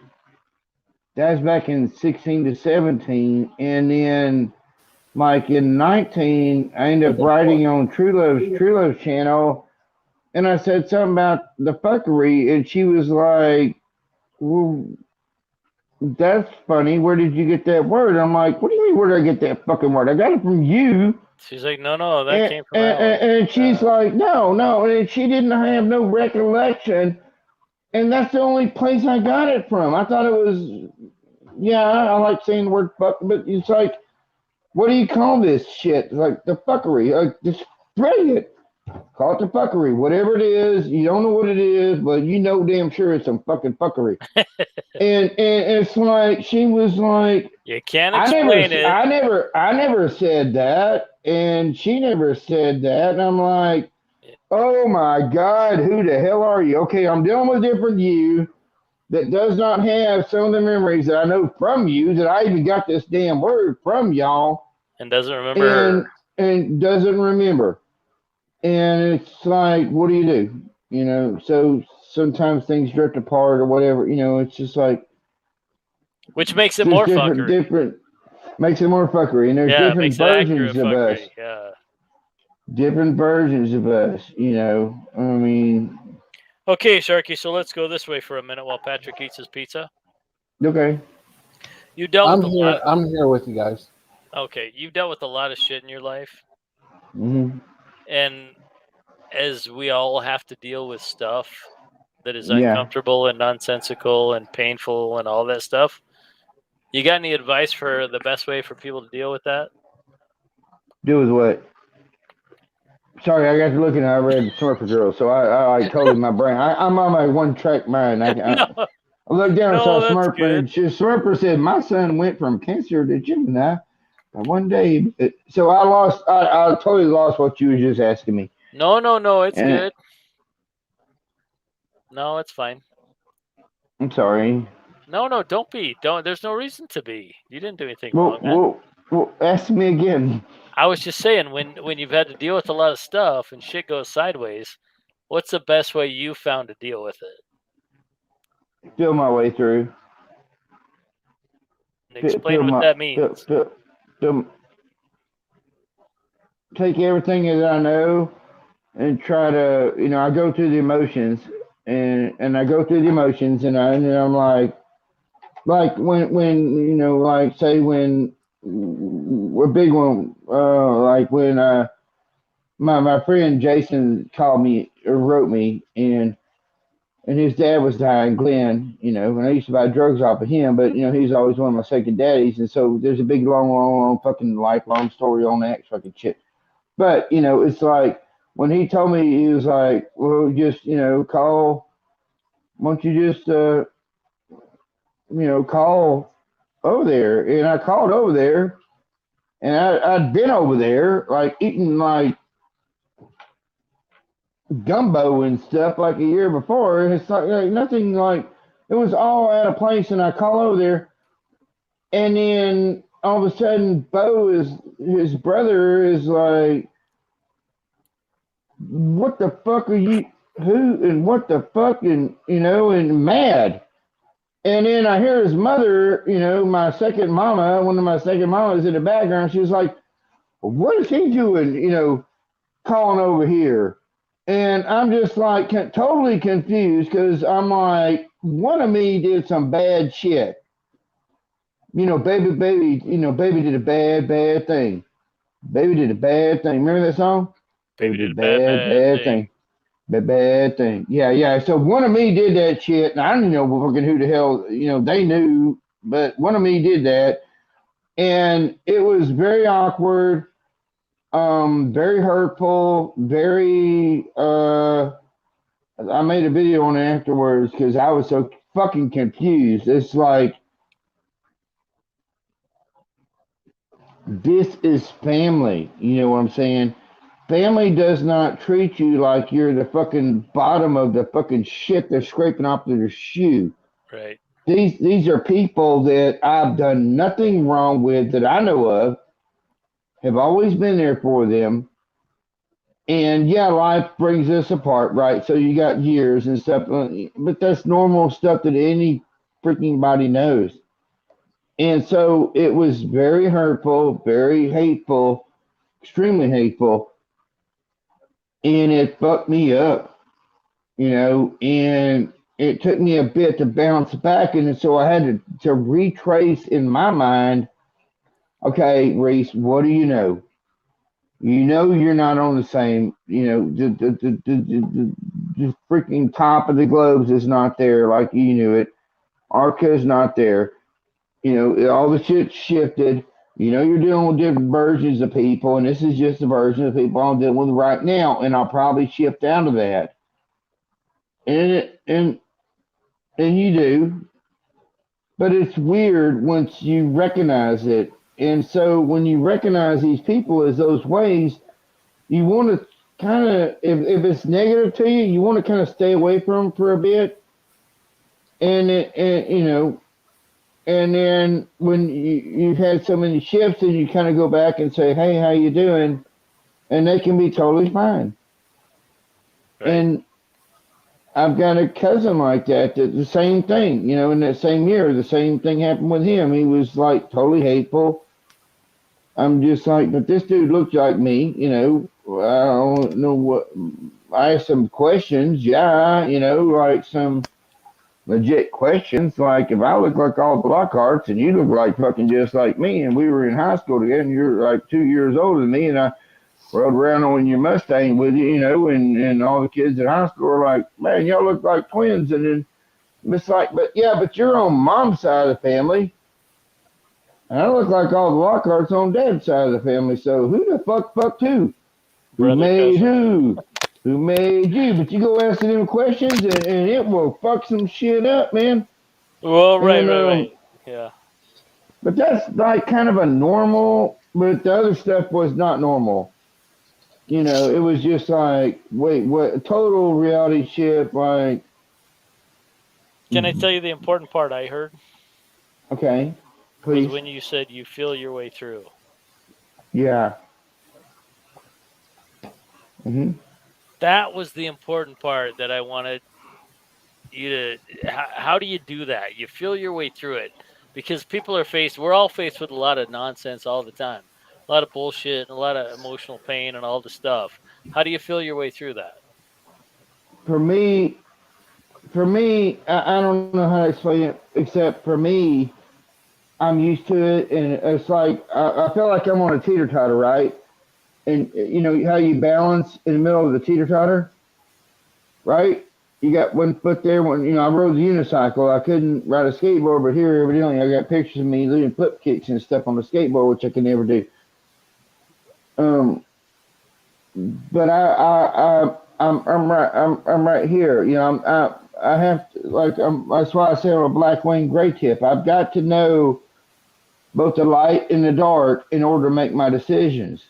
was back in 16 to 17, and then like in 19, I ended up writing on True Love's channel, and I said something about the fuckery, and she was like, "Well, that's funny. Where did you get that word?" I'm like, "What do you mean? Where did I get that fucking word? I got it from you." She's like, no, that And came from Alice. and she's like, "No," and she didn't have no recollection, and that's the only place I got it from. I thought it was, yeah, I like saying the word fuck, but it's like, what do you call this shit? It's like the fuckery. Like, just bring it. Call it the fuckery. Whatever it is, you don't know what it is, but you know damn sure it's some fucking fuckery. and it's like she was like, you can't explain it. I never said that, and she never said that, and I'm like, oh my god, who the hell are you? Okay, I'm dealing with different you. that does not have some of the memories that I know from you, that I even got this damn word from y'all, And doesn't remember and her. and doesn't remember. And it's like, what do you do? You know, so sometimes things drift apart or whatever. You know, it's just like Which makes it there's more fuckery. different makes it more fuckery, and there's Yeah, it different makes it accurate versions of us, fuckery. Yeah. different versions of us. You know, I mean, Okay, Sharky, so let's go this way for a minute while Patrick eats his pizza. okay, You dealt with I'm a lot here. of, I'm here with you guys. okay, you've dealt with a lot of shit in your life. hmm And as we all have to deal with stuff that is yeah. uncomfortable and nonsensical and painful and all that stuff, you got any advice for the best way for people to deal with that? Do with what? Sorry, I got to looking. I read Smurfer Girl, so I totally my brain. I'm on my one track mind. No, I looked down and saw no, that's Smurfer, good. and Smurfer said, "My son went from cancer to Gemini by one day." So I lost. I totally lost what you were just asking me. No, it's And good. No, it's fine. I'm sorry. No, don't be. Don't. There's no reason to be. You didn't do anything Well, wrong, man. well, well, ask me again. I was just saying, when you've had to deal with a lot of stuff and shit goes sideways, what's the best way you found to deal with it? Feel my way through. And explain what My that means. feel, take everything that I know and try to, I go through the emotions, and I go through the emotions, and I'm like when like say when a big one, like when my friend Jason called me or wrote me, and his dad was dying, Glenn, and I used to buy drugs off of him, but he's always one of my second daddies, and so there's a big long fucking lifelong story on that fucking shit. But it's like when he told me, he was like, "Well, just call. Why don't you just call over there?" And I called over there, and I'd been over there like eating like gumbo and stuff like a year before, and it's like nothing like it was all out of place. And I call over there, and then all of a sudden, Bo is his brother is like, "What the fuck are you? Who and what the fuck?" And mad. And then I hear his mother, my second mama, one of my second mamas in the background. She was like, "What is he doing? Calling over here?" And I'm just like totally confused because I'm like, one of me did some bad shit. Baby did a bad thing. Baby did a bad thing. Remember that song? Baby Baby did did a a bad bad thing. thing. Bad thing. Yeah. So one of me did that shit, and I didn't know fucking who the hell, they knew, but one of me did that, and it was very awkward, very hurtful, very. I made a video on it afterwards because I was so fucking confused. It's like this is family. You know what I'm saying? Family does not treat you like you're the fucking bottom of the fucking shit they're scraping off their shoe. Right. These are people that I've done nothing wrong with that I know of, have always been there for them. And yeah, life brings us apart, right? So you got years and stuff, but that's normal stuff that any freaking body knows. And so it was very hurtful, very hateful, extremely hateful, and it fucked me up, and it took me a bit to bounce back, and so I had to retrace in my mind, okay, Reese, what do you know? You know you're not on the same, the freaking top of the globes is not there like you knew it. Arca is not there. All the shit shifted. You're dealing with different versions of people, and this is just a version of people I'm dealing with right now, and I'll probably shift down to that. And and you do, but it's weird once you recognize it. And so when you recognize these people as those ways, you want to kind of, if it's negative to you, you want to kind of stay away from them for a bit. and then when you've had so many shifts, and you kind of go back and say, "Hey, how you doing?" and they can be totally fine. Right. And I've got a cousin like that. That the same thing, in that same year, the same thing happened with him. He was like totally hateful. I'm just like, but this dude looks like me. I don't know what. I asked some questions, yeah, like some legit questions. Like, if I look like all the Lockharts and you look like fucking just like me, and we were in high school together, and you're like 2 years older than me, and I rode around on your Mustang with you, and all the kids at high school were like, man, y'all look like twins. And then it's like, but you're on mom's side of the family. And I look like all the Lockharts on dad's side of the family. So who the fucked who? Who Brother, made cousin. who? Who made you? But you go asking them questions, and it will fuck some shit up, man. Well, right, And right, right. Yeah. but that's like kind of a normal. But the other stuff was not normal. It was just like, wait, what? Total reality shit. Like, Can I tell you the important part I heard okay, was please, when you said you feel your way through. yeah. Hmm. That was the important part that I wanted you to. How do you do that? You feel your way through it because we're all faced with a lot of nonsense all the time, a lot of bullshit, and a lot of emotional pain, and all the stuff. How do you feel your way through that? For me, I don't know how to explain it. Except for me, I'm used to it, and it's like I feel like I'm on a teeter totter, right? And you know how you balance in the middle of the teeter totter, right? You got one foot there. I rode the unicycle. I couldn't ride a skateboard, but here evidently I got pictures of me doing flip kicks and stuff on the skateboard, which I can never do. Um, but I'm right here. I have to, like, that's why I say I'm a black wing gray tip. I've got to know both the light and the dark in order to make my decisions.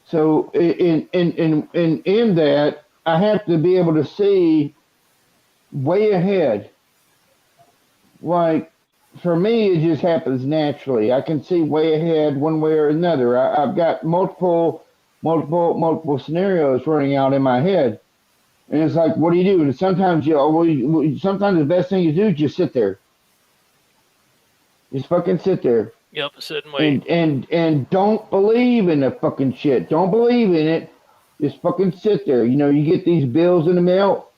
So in that, I have to be able to see way ahead. Like, for me, it just happens naturally. I can see way ahead one way or another. I've got multiple scenarios running out in my head, and it's like, what do you do? And sometimes sometimes the best thing you do is just sit there, just fucking sit there, Yep, sit and wait. and don't believe in the fucking shit. Don't believe in it. Just fucking sit there. You get these bills in the mail.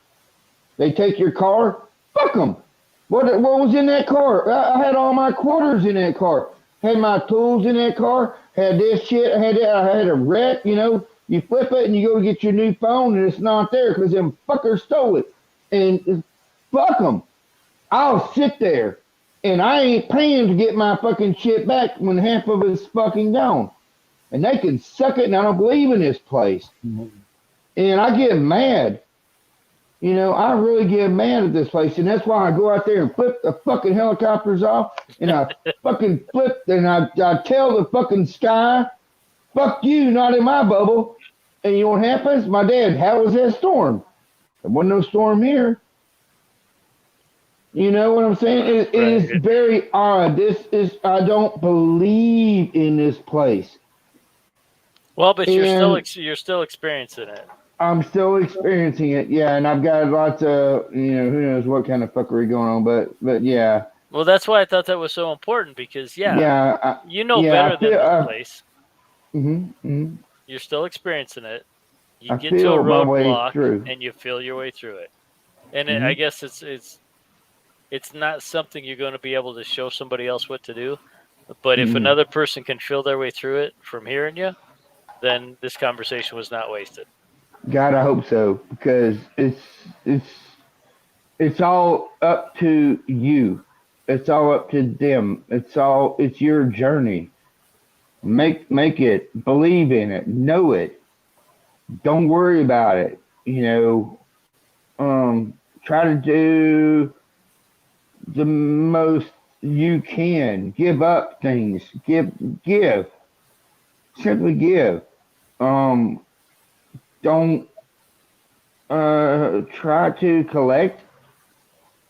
They take your car. Fuck them. What was in that car? I had all my quarters in that car. Had my tools in that car. Had this shit. I had a wreck. You flip it and you go to get your new phone and it's not there because them fuckers stole it. And fuck them. I'll sit there and I ain't paying to get my fucking shit back when half of it's fucking gone. And they can suck it, and I don't believe in this place. And I get mad. I really get mad at this place, and that's why I go out there and flip the fucking helicopters off, and I fucking flip, and I tell the fucking sky, fuck you, not in my bubble. And you know what happens? My dad, how was that storm? There wasn't no storm here. You know what I'm saying? It is Right. very odd. I don't believe in this place. Well, but And you're still experiencing it. I'm still experiencing it, yeah, and I've got lots of, who knows what kind of fuckery going on, but yeah, Well, that's why I thought that was so important because yeah, you know yeah, better than this place. mm-hmm. You're still experiencing it. You I get to a feel my way roadblock through. and you feel your way through it. And I Hmm. guess it's not something you're going to be able to show somebody else what to do. But if Hmm. another person can feel their way through it from hearing you, then this conversation was not wasted. God, I hope so, because it's it's all up to you. It's all up to them. It's your journey. Make it, believe in it, know it. Don't worry about it. Try to do the most you can. Give up things. Give. Simply give. Um, don't try to collect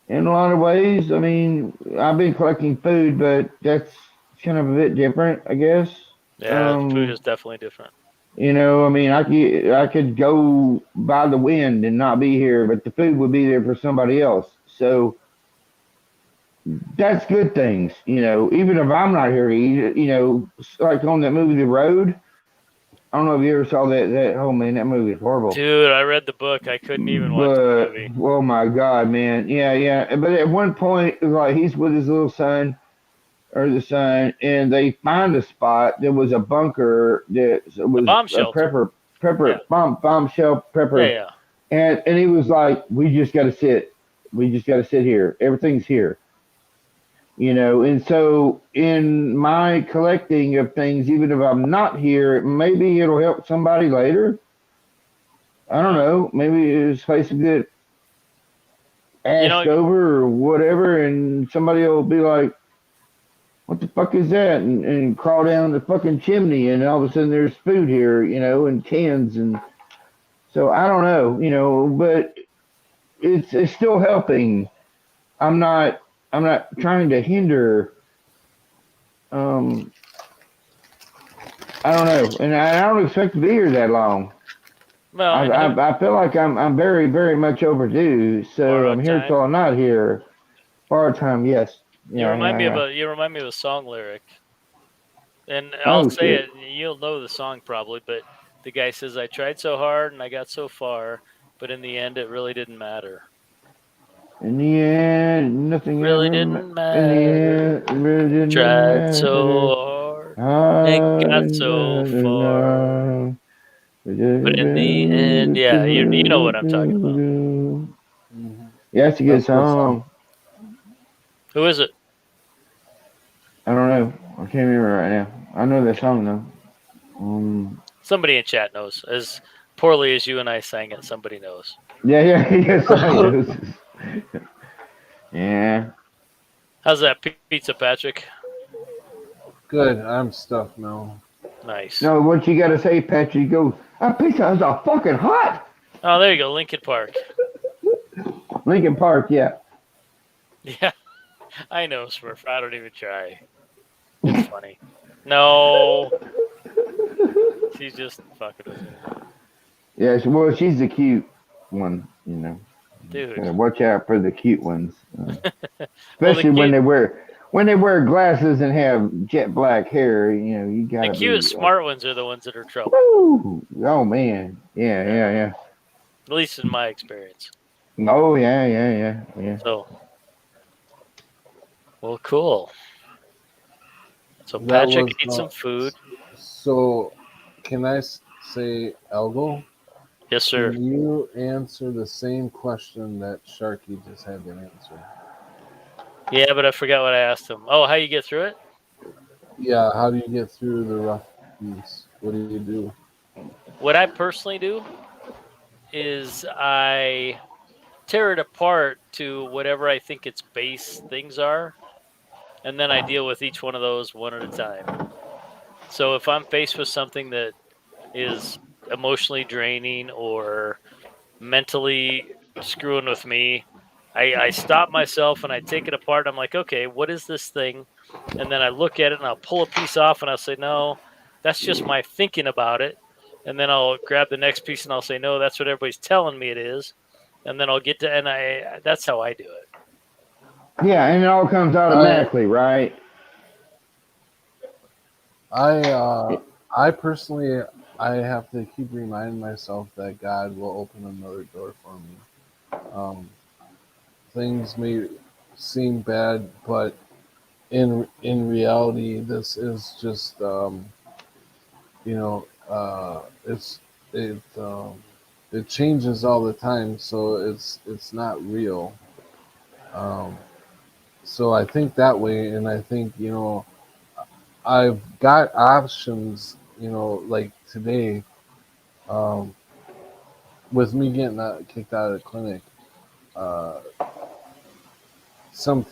in a lot of ways. I mean, I've been collecting food, but that's kind of a bit different, I guess. Yeah, the food is definitely different. I mean, I could go by the wind and not be here, but the food would be there for somebody else. So that's good things. Even if I'm not here to eat it, like on that movie, The Road. I don't know if you ever saw that. Oh man, that movie is horrible. Dude, I read the book. I couldn't even watch the But movie. oh my god, man, yeah, yeah. But at one point, it was like he's with his little son or the son, and they find a spot. There was a bunker that The was bomb a shelter. Yeah. bomb shell Yeah, prepper, yeah. and he was like, "We just got to sit. We just got to sit here. Everything's here." And so in my collecting of things, even if I'm not here, maybe it'll help somebody later. I don't know. Maybe this place will get asked over or whatever, and somebody will be like, "What the fuck is that?" and crawl down the fucking chimney, and all of a sudden there's food here, in cans, and so I don't know, but it's still helping. I'm not trying to hinder. I don't know, and I don't expect to be here that long. Well, I feel like I'm very, very much overdue, so I'm here till I'm not here. Borrowed time, yes. You remind me of a song lyric, and I'll say it. You'll know the song probably, but the guy says, "I tried so hard and I got so far, but in the end, it really didn't matter." In the end, nothing really ever didn't matter. In the end, it really didn't Tried matter. so hard and got so far, but in the end, yeah, you know what I'm talking about. Mm-hmm. Yeah, that's a good song. Who is it? I don't know. I can't remember right now. I know that song though. Somebody in chat knows. As poorly as you and I sang it, somebody knows. Yeah, yes, somebody knows. Yeah. How's that pizza, Patrick? Good. I'm stuffed now. Nice. No, what you gotta say, Patrick? You go, that pizza is a fucking hot. Oh, there you go, Lincoln Park. Lincoln Park, yeah. Yeah, I know, Smurf. I don't even try. It's funny. No. She's just fucking with me. Yeah, well, she's the cute one, Dude. Watch out for the cute ones, especially when they wear glasses and have jet black hair. You gotta. The cute, smart ones are the ones that are trouble. Woo! Oh man, yeah. At least in my experience. Oh yeah. So, well, cool. So Patrick eats some food. So, can I say Elgo? Yes, sir. Can you answer the same question that Sharky just had to answer? Yeah, but I forgot what I asked him. Oh, how you get through it? Yeah, how do you get through the rough piece? What do you do? What I personally do is I tear it apart to whatever I think its base things are, and then I deal with each one of those one at a time. So if I'm faced with something that is emotionally draining or mentally screwing with me, I stop myself and I take it apart. I'm like, okay, what is this thing? And then I look at it and I'll pull a piece off and I'll say, no, that's just my thinking about it. And then I'll grab the next piece and I'll say, no, that's what everybody's telling me it is. And then I'll get to, and that's how I do it. Yeah, and it all comes automatically, right? I personally, I have to keep reminding myself that God will open another door for me. Things may seem bad, but in reality, this is just it changes all the time, so it's not real. So I think that way, and I think I've got options, like today, with me getting kicked out of the clinic. Some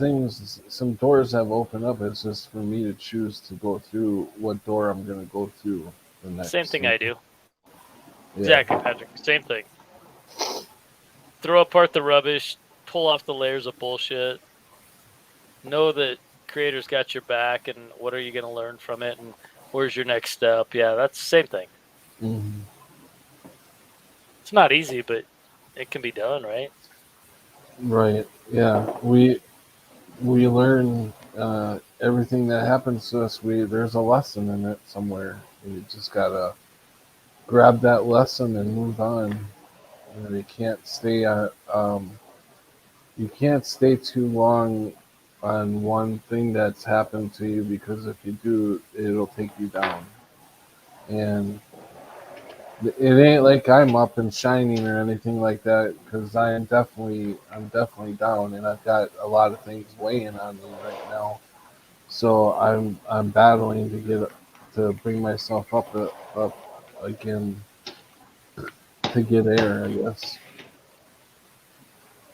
doors have opened up. It's just for me to choose to go through what door I'm going to go through the next. Same thing I do. Yeah. Exactly, Patrick. Same thing. Throw apart the rubbish, pull off the layers of bullshit. Know that creator's got your back, and what are you going to learn from it, and where's your next step? Yeah, that's the same thing. Mm-hmm. It's not easy, but it can be done, right? Right. Yeah. We learn everything that happens to us. There's a lesson in it somewhere. You just gotta grab that lesson and move on. You can't stay you can't stay too long on one thing that's happened to you, because if you do, it'll take you down. And it ain't like I'm up and shining or anything like that, because I'm definitely down, and I've got a lot of things weighing on me right now. So I'm battling to bring myself up again, to get air, I guess.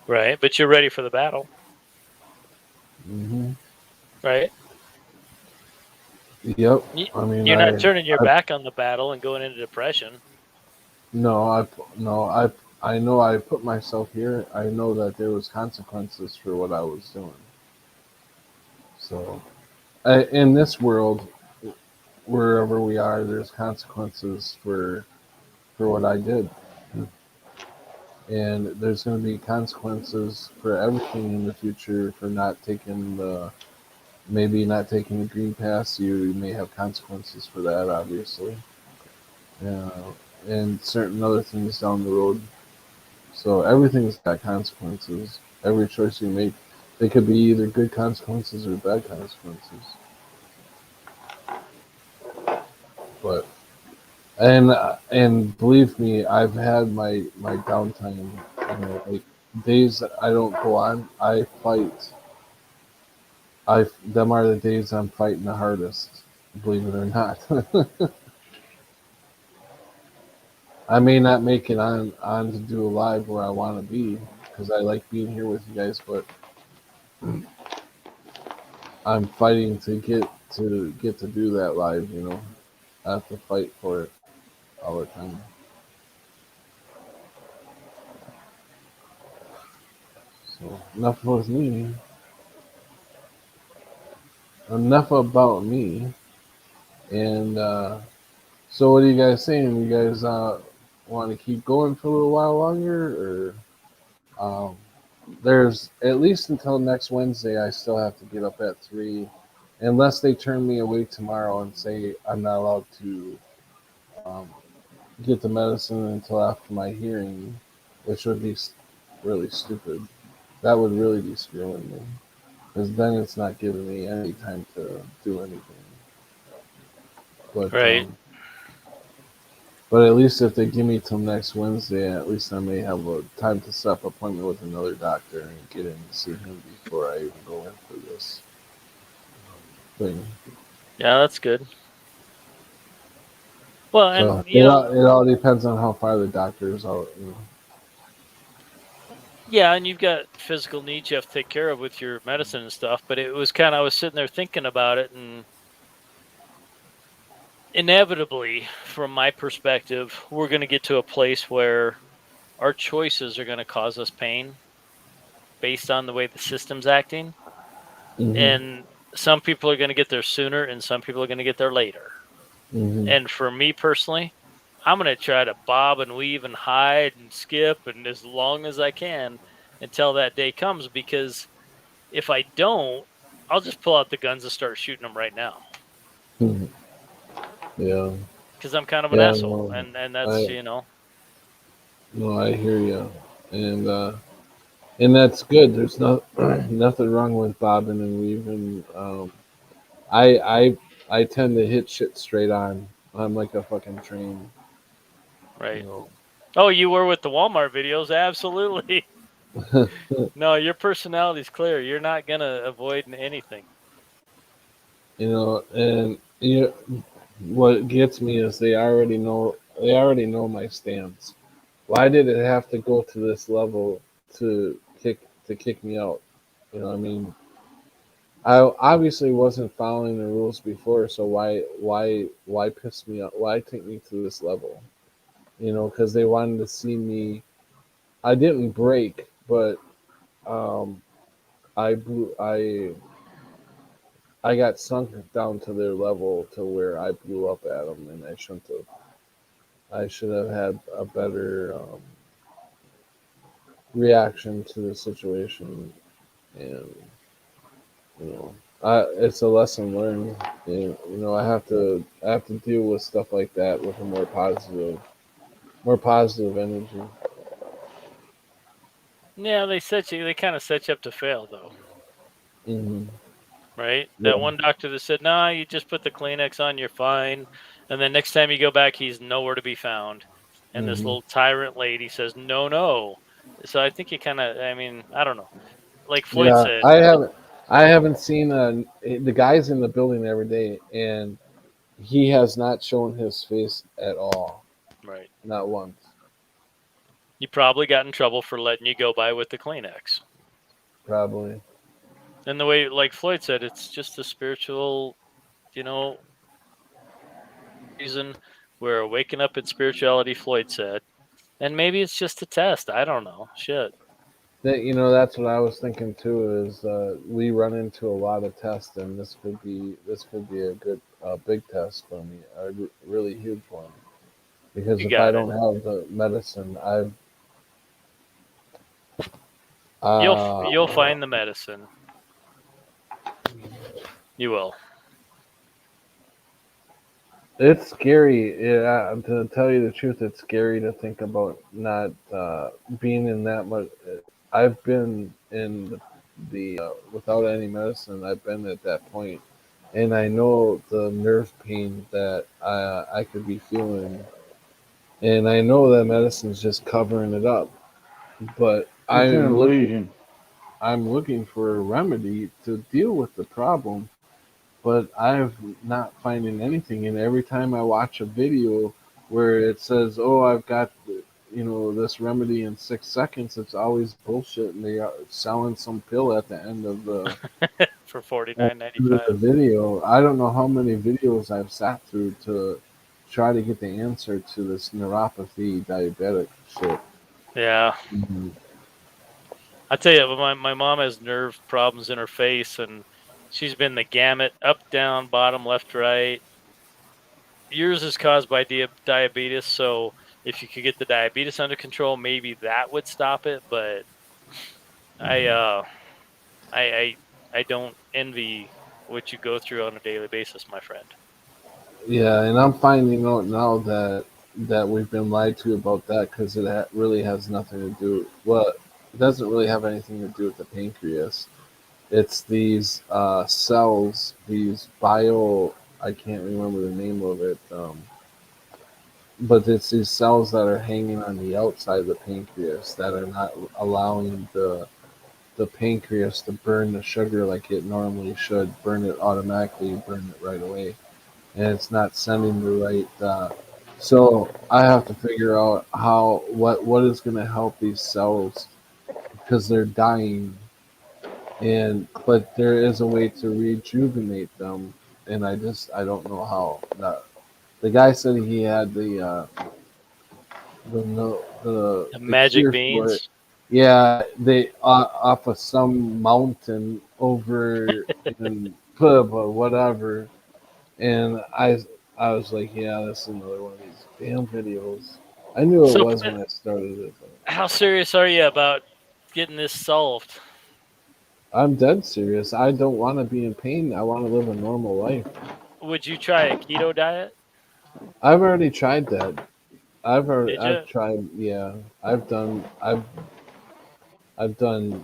Right, but you're ready for the battle, Hmm. right? Yep. You, I mean, you're not turning your I back on the battle and going into depression. no, I know I put myself here. I know that there was consequences for what I was doing. So, in this world, wherever we are, there's consequences for what I did, and there's going to be consequences for everything in the future for not taking the maybe not taking the green pass. You may have consequences for that, obviously, and certain other things down the road. So everything's got consequences. Every choice you make, they could be either good consequences or bad consequences. But and believe me, I've had my downtime. Like days that I don't go on, I fight. I them are the days I'm fighting the hardest. Believe it or not. I may not make it on to do a live where I want to be, because I like being here with you guys, but I'm fighting to do that live. I have to fight for it all the time. So enough with me. Enough about me. And so, what are you guys saying? You guys want to keep going for a little while longer, or there's at least until next Wednesday. I still have to get up at 3, unless they turn me away tomorrow and say I'm not allowed to um, get the medicine until after my hearing, which would be really stupid. That would really be screwing me, because then it's not giving me any time to do anything. But Right. but at least if they give me till next Wednesday, at least I may have a time to set up an appointment with another doctor and get in to see him before I even go in for this thing. Yeah, that's good. Well, So and it all depends on how far the doctor is out. yeah, and you've got physical needs you have to take care of with your medicine and stuff. But it was kind of, I was sitting there thinking about it, and inevitably, from my perspective, we're going to get to a place where our choices are going to cause us pain based on the way the system's acting. Mm-hmm. And some people are going to get there sooner, and some people are going to get there later. Mm-hmm. And for me personally, I'm going to try to bob and weave and hide and skip and as long as I can until that day comes, because if I don't, I'll just pull out the guns and start shooting them right now, Mm-hmm. Yeah. because I'm kind of an Yeah. asshole, No. and that's I no. I hear you, and that's good. There's no nothing wrong with bobbing and weaving. I I I tend to hit shit straight on. I'm like a fucking train. right. You Oh, you were with the Walmart videos, absolutely. know. No, your personality's clear. You're not gonna avoid anything. And what gets me is they already know my stance. Why did it have to go to this level to kick me out? I mean, I obviously wasn't following the rules before, so why piss me off? Why take me to this level? Because they wanted to see me. I didn't break, but Um, I got sunk down to their level to where I blew up at them, and I shouldn't have. I should have had a better reaction to the situation, and it's a lesson learned. I have to deal with stuff like that with a more positive energy. Yeah, they kind of set you up to fail though, Hmm. right? That Yeah. one doctor that said, "Nah, you just put the Kleenex on, you're fine," and then next time you go back, he's nowhere to be found. And this Hmm. little tyrant lady says, "No, no." So I think you kind of, I mean, I don't know. Like Floyd Yeah. said, I haven't seen the guys in the building every day, and he has not shown his face at all, right? not once. You probably got in trouble for letting you go by with the Kleenex. Probably. And the way, like Floyd said, it's just a spiritual, you know, reason we're waking up in spirituality. Floyd said, and maybe it's just a test. I don't know. Shit, That's what I was thinking too. Is we run into a lot of tests, and this could be a good big test for me, really huge one. Because you if I got it. don't have the medicine, You'll uh, find the medicine. You will. it's scary. Yeah, to tell you the truth, it's scary to think about not being in that much. I've been in the without any medicine. I've been at that point, and I know the nerve pain that I could be feeling, and I know that medicine's just covering it up. But It's an illusion. I'm looking for a remedy to deal with the problem, but I'm not finding anything. And every time I watch a video where it says, "Oh, I've got this remedy in 6 seconds," it's always bullshit, and they are selling some pill at the end of For forty at nine ninety the, end of the five. video. I don't know how many videos I've sat through to try to get the answer to this neuropathy diabetic shit. Yeah, Mhm. I tell you, my mom has nerve problems in her face, and she's been the gamut: up, down, bottom, left, right. Yours is caused by diabetes, so if you could get the diabetes under control, maybe that would stop it. But I, I, I, I don't envy what you go through on a daily basis, my friend. Yeah, and I'm finding out now that we've been lied to about that because really has nothing to do. Well, it doesn't really have anything to do with the pancreas. It's these cells, these bio. I can't remember the name of it, but it's these cells that are hanging on the outside of the pancreas that are not allowing the pancreas to burn the sugar like it normally should. Burn it automatically, burn it right away, and it's not sending the right. So I have to figure out what is going to help these cells because they're dying, and but there is a way to rejuvenate them, and I don't know how. The guy said he had the no The the magic cure for it. beans. Yeah, they off of some mountain over in whatever. And I was like, yeah, that's another one of these damn videos. I knew it So, was when I started it. But how serious are you about getting this solved? I'm dead serious. I don't want to be in pain. I want to live a normal life. Would you try a keto diet? I've already tried that. Did I've you? tried. Yeah, I've done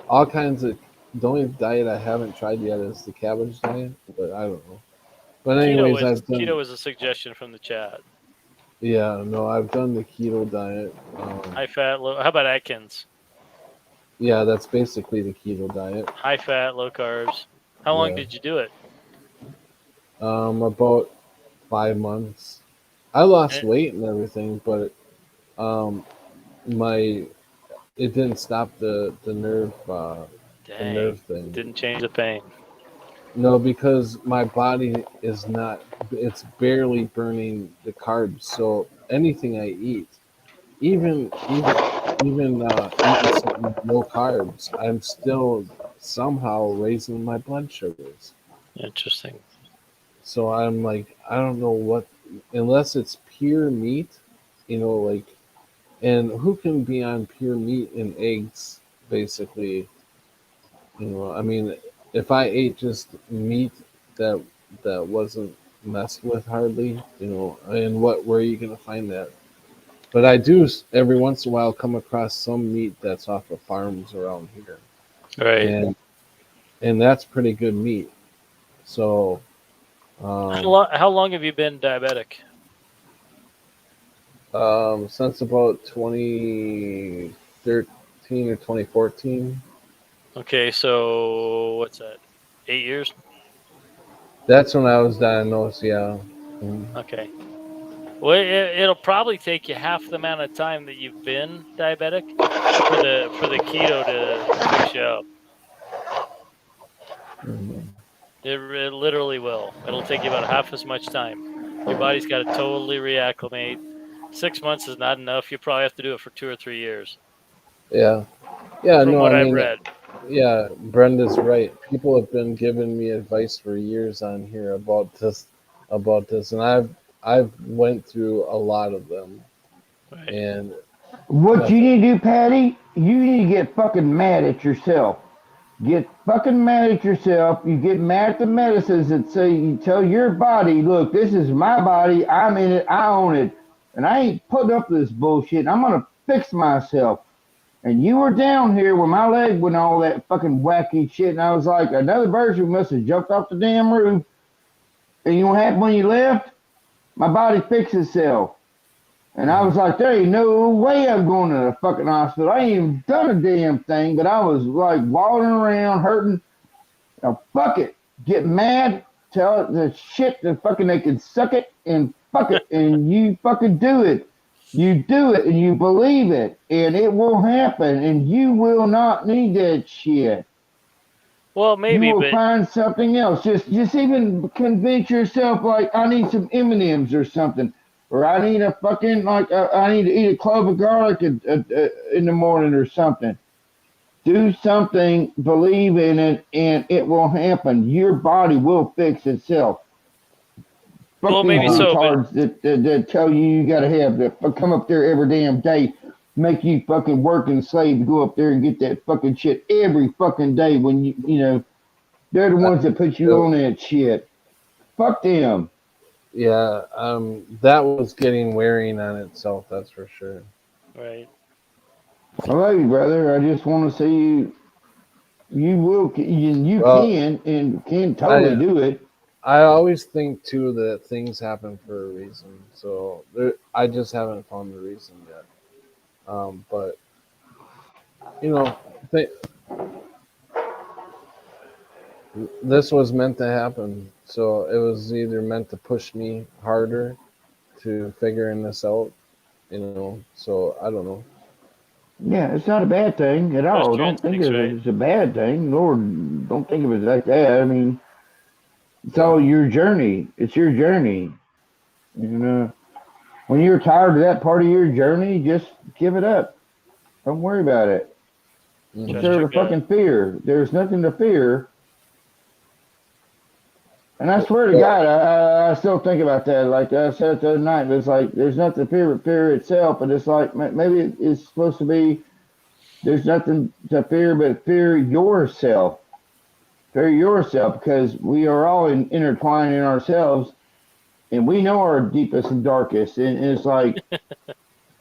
all kinds of. The only diet I haven't tried yet is the cabbage diet, but I don't know. But anyways, I've done. Keto was a suggestion from the chat. Yeah, no, I've done the keto diet. High fat, low. How about Atkins? Yeah, that's basically the keto diet. High fat, low carbs. How long Yeah. did you do it? About 5 months. I lost Eh, weight and everything, but um, my it didn't stop the Dang, nerve thing. didn't change the pain. No, because my body is not. It's barely burning the carbs. So anything I eat, even even eating something low carbs, I'm still somehow raising my blood sugars. Interesting. So I'm like, I don't know what, unless it's pure meat, like, and who can be on pure meat and eggs, basically? I mean, if I ate just meat that wasn't messed with hardly, and where are you gonna find that? But I do every once in a while come across some meat that's off of farms around here, Right. and that's pretty good meat. So, How long have you been diabetic? since about 2013 or 2014, Okay, so what's that? 8 years? that's when I was diagnosed. Yeah. Mhm. Okay. Well, it'll probably take you half the amount of time that you've been diabetic for the keto to fix you up. Mhm. It literally will. It'll take you about half as much time. Your body's got to totally reacclimate. 6 months is not enough. You probably have to do it for 2 or 3 years, Yeah. Yeah. from No, I what I've mean, read. yeah, Brenda's right. People have been giving me advice for years on here about this, and I've went through a lot of them, Right. and What you nothing. need to do, Patty, you need to get fucking mad at yourself. Get fucking mad at yourself. You get mad at the medicines that say you tell your body, look, this is my body. I'm in it. I own it. And I ain't putting up with this bullshit. I'm gonna fix myself. And you were down here with my leg with all that fucking wacky shit, and I was like, another version must have jumped off the damn roof. And you know what happened when you left? My body fixed itself. And I was like, there ain't no way I'm going to the fucking hospital. I ain't even done a damn thing, but I was like wandering around hurting. Now fuck it. Get mad, tell it the shit that fucking they can suck it and fuck it and you fucking do it. You do it and you believe it and it will happen and you will not need that shit. Well, You maybe, will but find something else. Just even convince yourself like I need some M&Ms or something, or I need a fucking I need to eat a clove of garlic in the morning or something. Do something, believe in it, and it will happen. Your body will fix itself. Fuck well, these maybe so. But retards that tell you gotta have to come up there every damn day, make you fucking work and slave to go up there and get that fucking shit every fucking day when you know they're the I, ones that put you on that shit. Fuck them. yeah, that was getting wearing on itself. That's for sure. right. I love you, brother. I just want to see you. You will. You Well, can and can totally I do it. I always think too that things happen for a reason. So I just haven't found the reason yet. But you know, th- this was meant to happen. So it was either meant to push me harder to figuring this out. So I don't know. Yeah, it's not a bad thing at all. Trust your Don't think instincts, of it right? as a bad thing. Lord, don't think of it like that. I mean, it's Yeah. all your journey. It's your journey. And when you're tired of that part of your journey, just give it up. Don't worry about it. What's Trust Hmm. there your to gut. fucking fear? There's nothing to fear. And I swear to Well, God, I still think about that. Like I said the other night, it's like there's nothing to fear but fear itself. And it's like maybe it's supposed to be there's nothing to fear but fear yourself. Fear yourself because we are all intertwined in ourselves and we know our deepest and darkest. And it's like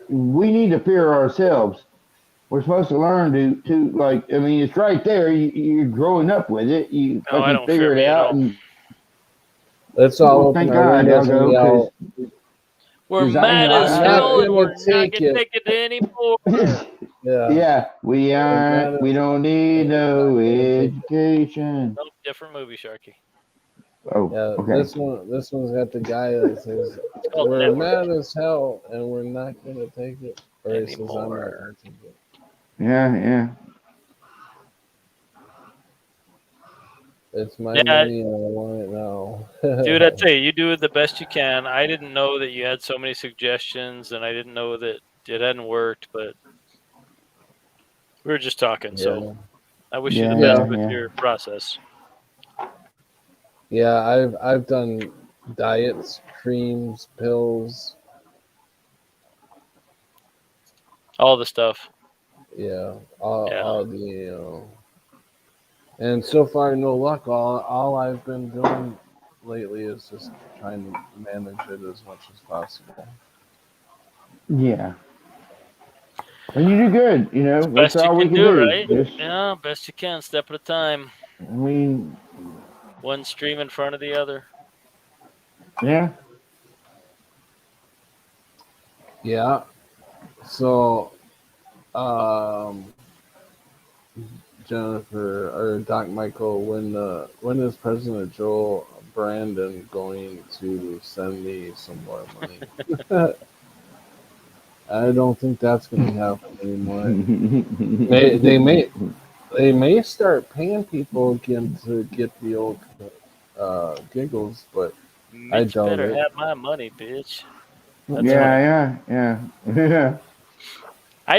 we need to fear ourselves. We're supposed to learn to like, I mean, it's right there. You're growing up with it. You No, I fucking don't fear figure it me at out. all. And let's all well, open thank our God, windows and doggo, yell. We're mad I'm as not hell, and gonna we're not take gonna it. take it anymore. Yeah. yeah, we We're aren't. mad We as don't hell, need and we're not no gonna take it. education. Nope, different movie, Sharky. Oh, Yeah, okay. this one's got the guy that says It's called we're Network mad as hell and we're not gonna take it. Or he says I'm not anymore. gonna take it. Yeah, yeah. It's my Yeah, money and I want it now. dude, I'd say you do the best you can. I didn't know that you had so many suggestions, and I didn't know that it hadn't worked, but We were just talking, so Yeah. I wish you the Yeah, best Yeah. with yeah, your process. Yeah, I've done diets, creams, pills. All the stuff. Yeah, Yeah. all the and so far no luck. All I've been doing lately is just trying to manage it as much as possible. yeah. And you do good. You It's know, that's best you all we can can do, do. right? Just, Yeah, best you can, step at a time. I mean, One stream in front of the other. yeah. Yeah. So, um, Jennifer or Doc Michael, when is President Joe Brandon going to send me some more money? I don't think that's going to happen anymore. May, they may start paying people again to get the old giggles, but I Mitch doubt better it. have my money, bitch. That's funny. Yeah, yeah, yeah, yeah. I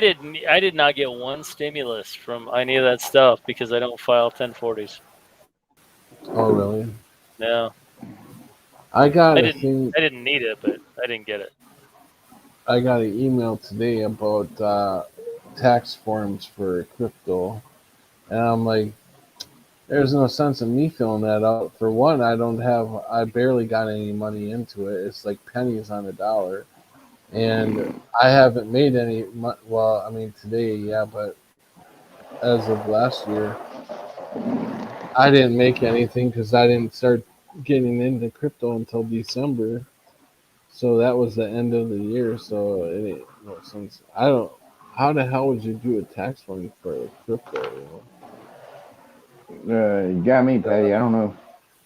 did not get one stimulus from any of that stuff because I don't file 1040s. Oh, really? No. I got I a didn't thing. I didn't need it, but I didn't get it. I got an email today about tax forms for crypto, and I'm like, there's no sense in me filling that out. For one, I barely got any money into it. It's like pennies on a dollar, and I haven't made any. Well, I mean today, yeah, but as of last year, I didn't make anything because I didn't start getting into crypto until December. So that was the end of the year. So it ain't no sense. I don't. How the hell would you do a tax form for crypto? You got me, Patty. I don't know.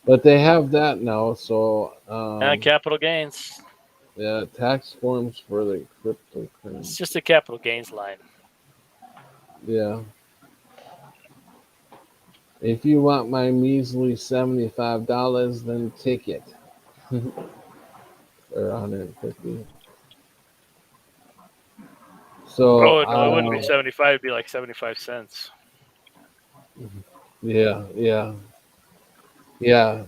But they have that now. So Capital gains. yeah, tax forms for the It's cryptocurrency. just a capital gains line. Yeah. If you want my measly $75, then take it. Or 150. So Oh no, it wouldn't be 75. It'd be like 75 cents. yeah, yeah, yeah.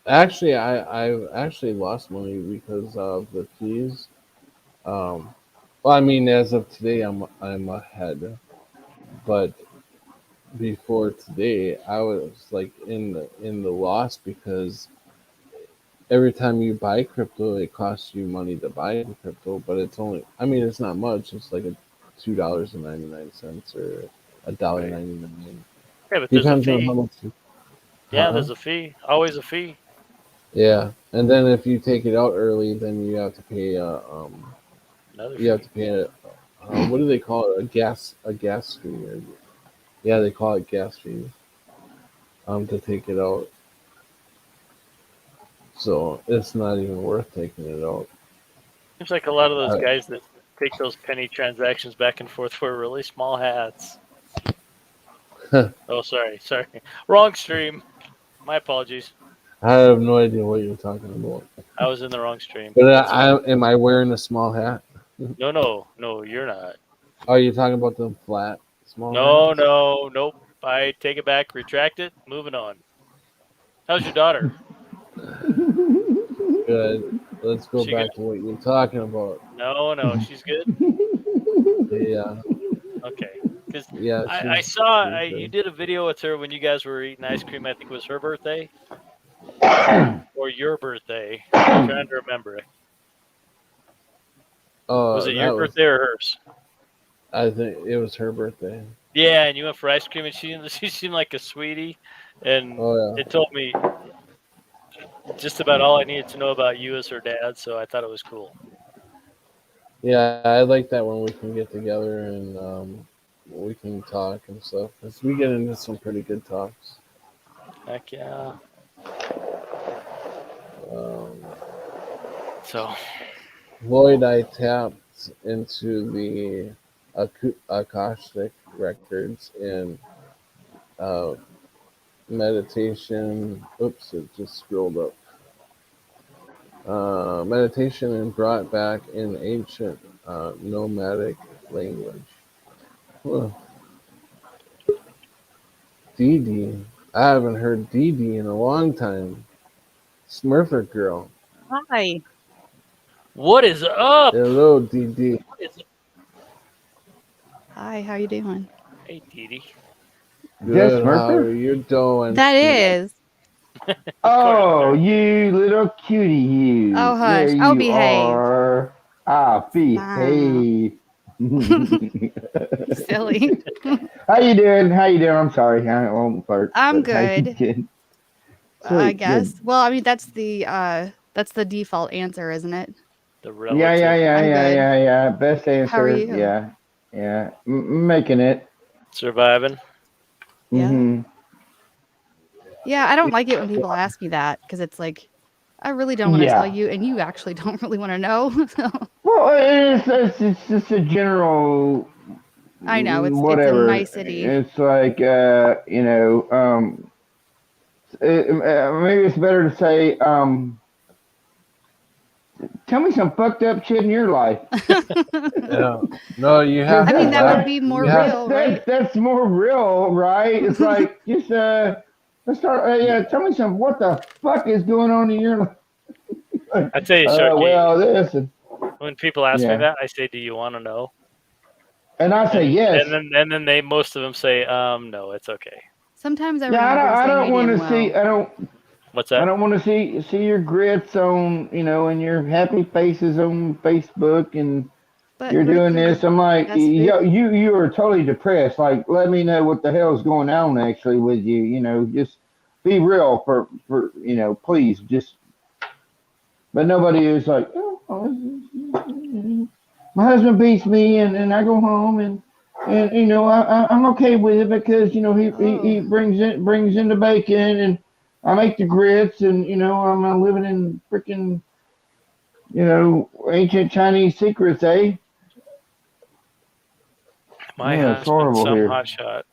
Actually, I've actually lost money because of the fees. Um, well, I mean, as of today, I'm ahead, but before today, I was like in the loss because every time you buy crypto, it costs you money to buy the crypto, but it's only, I mean, it's not much. It's like a $2.99 or a dollar Right. 99. Yeah, but there's a Depends on how fee. much. Yeah, Huh? there's a fee. Always a fee. Yeah, and then if you take it out early, then Another you have fee. to pay a what do they call it? A gas fee. Yeah, they call it gas fees to take it out. So it's not even worth taking it out. Seems like a lot of those Uh, guys that take those penny transactions back and forth wear really small hats. Oh, sorry. Wrong stream. My apologies. I have no idea what you're talking about. I was in the wrong stream. But That's okay. am I wearing a small hat? No, you're not. Are you talking about the flat small No, hats? no, nope. I take it back, retract it, moving on. How's your daughter? Good. Let's go She good? back to what you're talking about. No, she's good. Yeah, Okay, because yeah, I she's saw she's you good. did a video with her when you guys were eating ice cream. I think it was her birthday or your birthday. I'm trying to remember it. Was Oh, it your that was. birthday or hers? I think it was her birthday. Yeah, and you went for ice cream, and she seemed like a sweetie, and Oh yeah. it told me just about all I needed to know about you as her dad. So I thought it was cool. Yeah, I like that when we can get together and we can talk and stuff. 'Cause we get into some pretty good talks. Heck yeah. Um, So Lloyd, I tapped into the Akashic records and uh, meditation. Oops, it just scrolled up. Meditation and brought back in ancient nomadic language. Huh. Dee Dee. I haven't heard Dee Dee in a long time. Smurfer girl. Hi. What is up? Hello, Dee Dee. Hi, how you doing? Hey, Dee Dee. That Good. How are Smurfer? you doing? That sweet? is. Oh, you little cutie, you. Oh, There hush. I'll you behave. are. Ah, Wow. behave. Silly. How you doing? How you doing? I'm sorry, I won't flirt. I'm But how you good, doing? I Sweet, good. guess. Well, I mean that's the default answer, isn't it? The Yeah, yeah, relative yeah, I'm yeah, good. yeah, yeah. Best How are answer. you? Yeah, yeah. Making it. surviving. Yeah. Mm-hmm. Yeah, I don't like it when people ask me that because it's like I really don't want to tell Yeah. you and you actually don't really want to know. So, Well, it's just a general I know it's a whatever. nicety. It's like maybe it's better to say tell me some fucked up shit in your life. Yeah. No, you Because have I to mean that would laugh. be You more have. real, right? that's more real, right? It's like just let's start. Yeah, tell me some. What the fuck is going on in your life? I tell you, Sharky, Well, this and when people ask me yeah, that, I say, "Do you want to know?" and I say And yes. then they most of them say, "No, it's okay." Sometimes I Yeah, remember to I say don't want medium to see. well. What's I that? don't want to see your grits on and your happy faces on Facebook and But you're grits doing are this. I'm like, best yo, food. you are totally depressed. Like, let me know what the hell's going on actually with you. Just be real for please. Just, but nobody is like, my husband beats me and I go home and I'm okay with it because he Oh. brings in the bacon and I make the grits and I'm living in freaking ancient Chinese secrets, eh? My Yeah, it's husband, horrible some here. hot shot.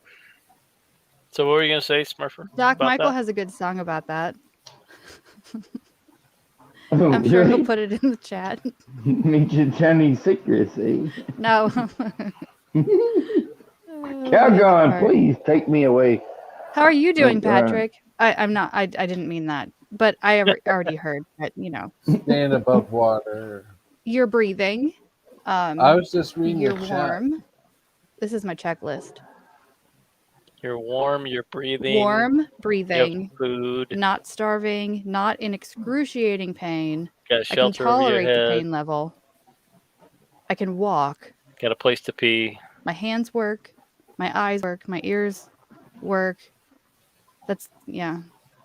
So what were you gonna say, Smurfer, Doc about Michael that? has a good song about that. Oh, I'm sure he'll really? put it in the chat. Ancient Chinese secrets, eh? No. Oh, that's Calgon, hard. please take me away. How are you doing, Like, Patrick? I'm not. I didn't mean that, but I already heard that. Staying above water. You're breathing. I was just reading the You're chat. warm. This is my checklist. You're warm. You're breathing. Warm, You have breathing, food. not starving, not in excruciating pain. Got a I can shelter over your tolerate the head. pain level. I can walk. Got a place to pee. My hands work. My eyes work. My ears work. That's yeah.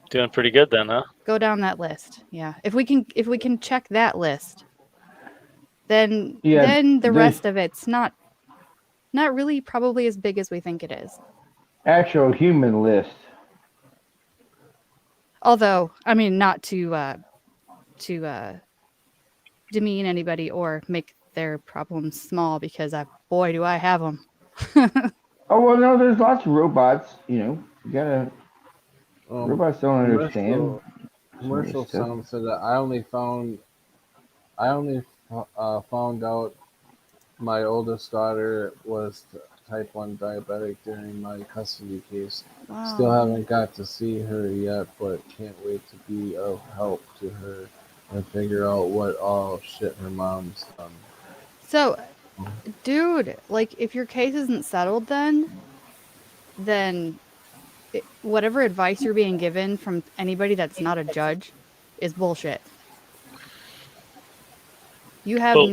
Doing pretty good then, huh? Go down that list. Yeah. If we can check that list, then yeah, then the there's rest of it's not really probably as big as we think it is. actual human list. Although, I mean, not to demean anybody or make their problems small because boy do I have them. Oh well, no, there's lots of robots. You gotta Um, robots don't understand commercial some of this commercial stuff. sound said that I only found out my oldest daughter was type 1 diabetic during my custody case. Still Wow. haven't got to see her yet, but can't wait to be of help to her and figure out what all shit her mom's done. So, dude, like if your case isn't settled then whatever advice you're being given from anybody that's not a judge is bullshit. You have Well,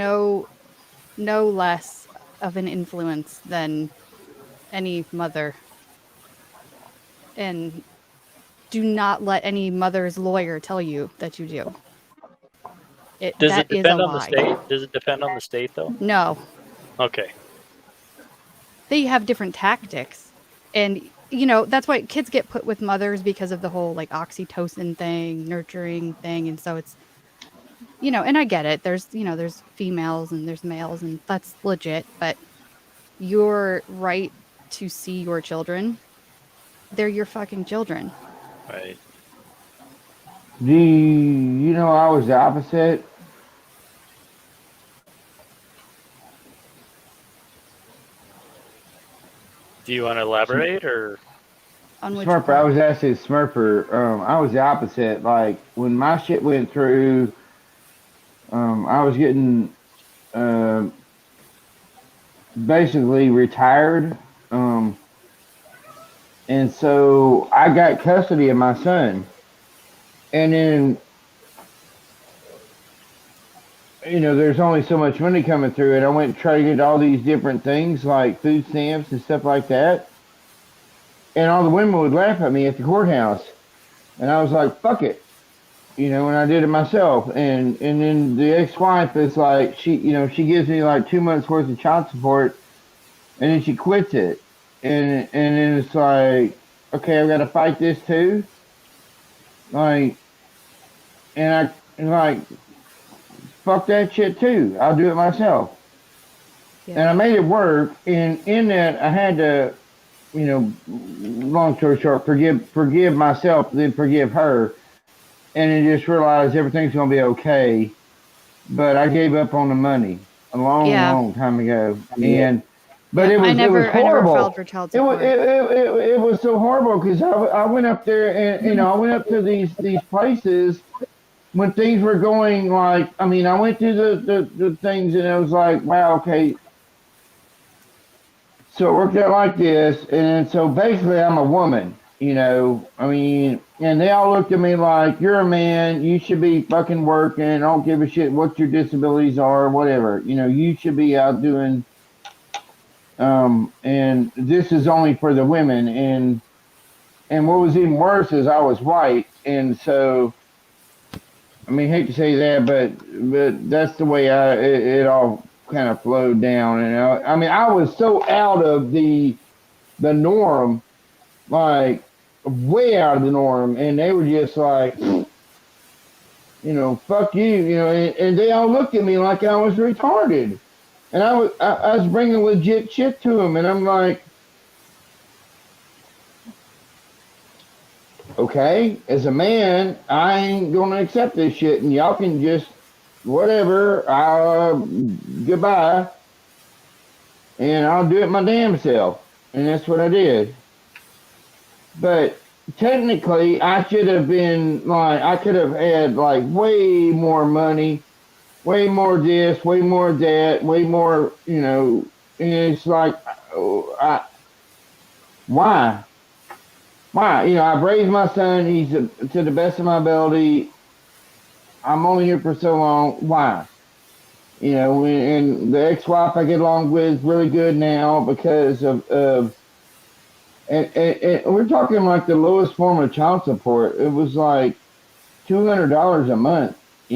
no less of an influence than any mother. And do not let any mother's lawyer tell you that you do. does That it is a depend on the lie. state? Does it depend on the state though? No, Okay. they have different tactics. And that's why kids get put with mothers because of the whole like oxytocin thing, nurturing thing. And so it's, and I get it. There's females and there's males and that's legit, but your right to see your children, they're your fucking children. Right. Do you know I was the opposite? Do you want to elaborate or? On which Smurfer, I part? was asking Smurfer. I was the opposite. Like when my shit went through, I was getting um basically retired, um, and so I got custody of my son. And then there's only so much money coming through, and I went and traded all these different things like food stamps and stuff like that. And all the women would laugh at me at the courthouse, and I was like, "Fuck it." And I did it myself. And then the ex-wife is like, she gives me like 2 months worth of child support, and then she quits it. And then it's like, okay, I've got to fight this too. Like, and like, fuck that shit too. I'll do it myself. And I Yeah. made it work. And in that, I had to, long story short, forgive myself, then forgive her, and then just realize everything's gonna be okay. But I gave up on the money a long, Yeah. long time ago, Yeah. and but Yep. it was I never filed horrible. for child It was support. it was so horrible because I went up there and I went up to these places when things were going like I mean I went to the things and it was like wow okay so it worked out like this and so basically I'm a woman. I mean, and they all looked at me like, you're a man, you should be fucking working, I don't give a shit what your disabilities are, whatever. You should be out doing, and this is only for the women. And what was even worse is I was white. And so, I mean, hate to say that, but that's the way it all kind of flowed down. And I mean, I was so out of the norm, like way out of the norm. And they were just like, fuck you, and they all looked at me like I was retarded. And I was bringing legit shit to them, and I'm like, okay, as a man, I ain't gonna accept this shit, and y'all can just whatever, goodbye, and I'll do it my damn self, and that's what I did. But technically, I should have been like, I could have had like way more money, way more this, way more that, way more, and it's like, oh, why? Why? I've raised my son. He's to the best of my ability. I'm only here for so long. Why? And the ex-wife I get along with really good now because of and we're talking like the lowest form of child support. It was like $200 a month. I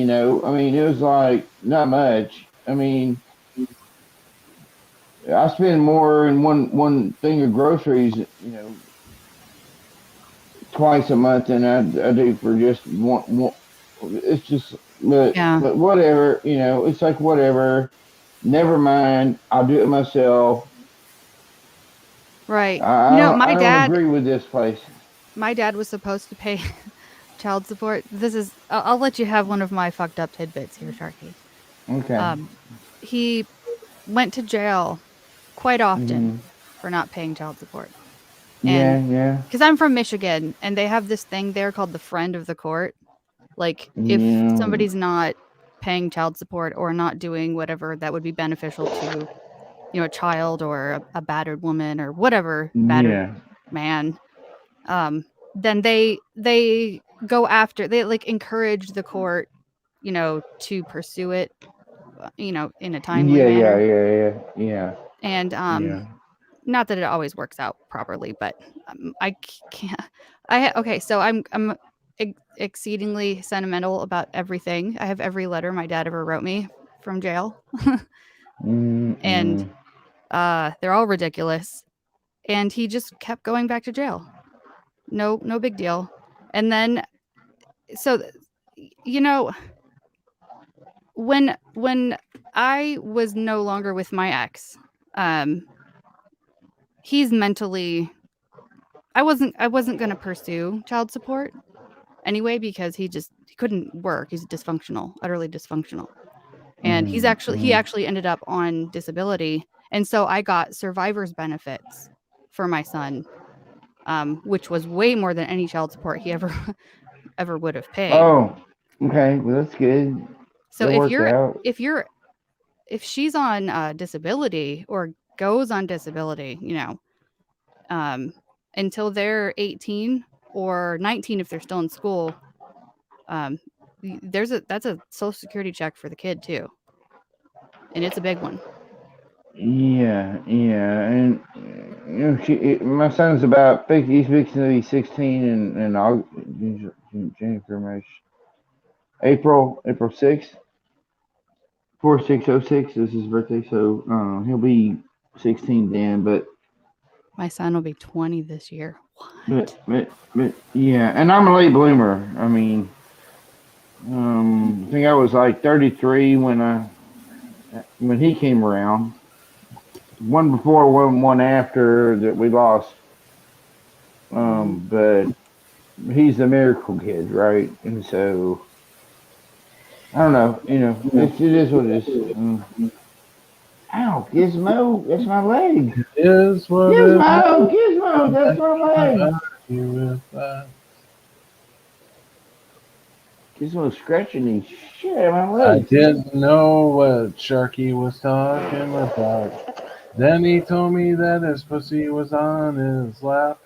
mean, it was like not much. I mean, I spend more in one thing of groceries, twice a month than I do for just one. It's just, Yeah. but whatever, it's like whatever. Never mind. I'll do it myself. Right. I don't agree with this place. My dad was supposed to pay child support. I'll let you have one of my fucked up tidbits here, Sharky. Okay. Um, he went to jail quite often Hmm. for not paying child support. Yeah, And yeah, because I'm from Michigan and they have this thing there called the friend of the court. Like if yeah, somebody's not paying child support or not doing whatever that would be beneficial to, a child or a battered woman or whatever, battered yeah, man, then they go after, they like encourage the court, to pursue it, in a timely yeah, yeah, manner. yeah, yeah, And yeah, not that it always works out properly, but I can't. Okay, so I'm exceedingly sentimental about everything. I have every letter my dad ever wrote me from jail, and mm-mm. they're all ridiculous. And he just kept going back to jail. No big deal. And then so you know when I was no longer with my ex, um, he's mentally. I wasn't gonna pursue child support anyway because he couldn't work. He's dysfunctional, utterly dysfunctional. And he Mm-hmm. actually ended up on disability. And so I got survivor's benefits for my son which was way more than any child support he ever ever would have paid. Oh, okay. Well, that's good. So It worked out. if she's on disability or goes on disability, until they're 18 or 19 if they're still in school, that's a Social Security check for the kid too, and it's a big one. Yeah, and my son's he's fixing to be 16 in August, January, April 6th, 4606 is his birthday, so he'll be 16 then. But My son will be 20 this year. but yeah, and I'm a late bloomer. I mean, I think I was like 33 when he came around. One before, one after that we lost. But he's the miracle kid, right? And so I don't know. It is what it is. Ow, Gizmo, that's my leg. Is what Gizmo, that's my leg. Gizmo's scratching the shit out of my I leg. didn't know what Sharky was talking about. Then he told me that his pussy was on his lap.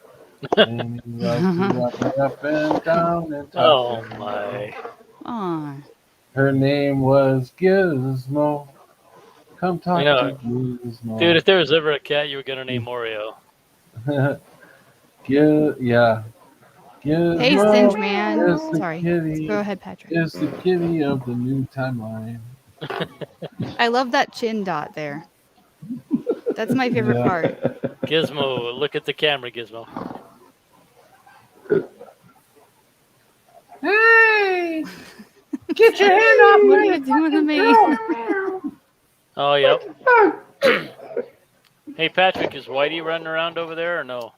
And he loves to rock me up and down and Oh talk. my. Aw. Her name was Gizmo. Come talk to Gizmo. Dude, if there was ever a cat, you were gonna name Oreo. Yeah. Gizmo Hey, Stinge Man. is the Sorry. kitty. Go ahead, Patrick. Is the kitty of the new timeline. I love that chin dot there. That's my favorite part. Gizmo, look at the camera, Gizmo. Hey! Get your hand off What are you doing to me? Oh, yep. Hey, Patrick, is Whitey running around over there or no?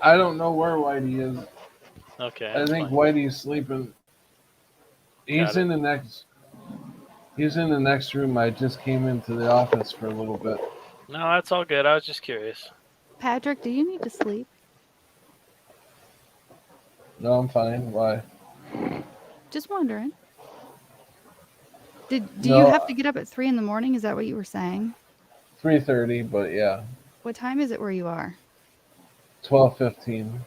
I don't know where Whitey is. Okay. I think fine. Whitey's sleeping. He's in the next. He's in the next room. I just came into the office for a little bit. No, that's all good. I was just curious. Patrick, do you need to sleep? No, I'm fine. Why? Just wondering. Do No, you have to get up at 3 in the morning? Is that what you were saying? 3:30, but yeah, What time is it where you are? 12:15.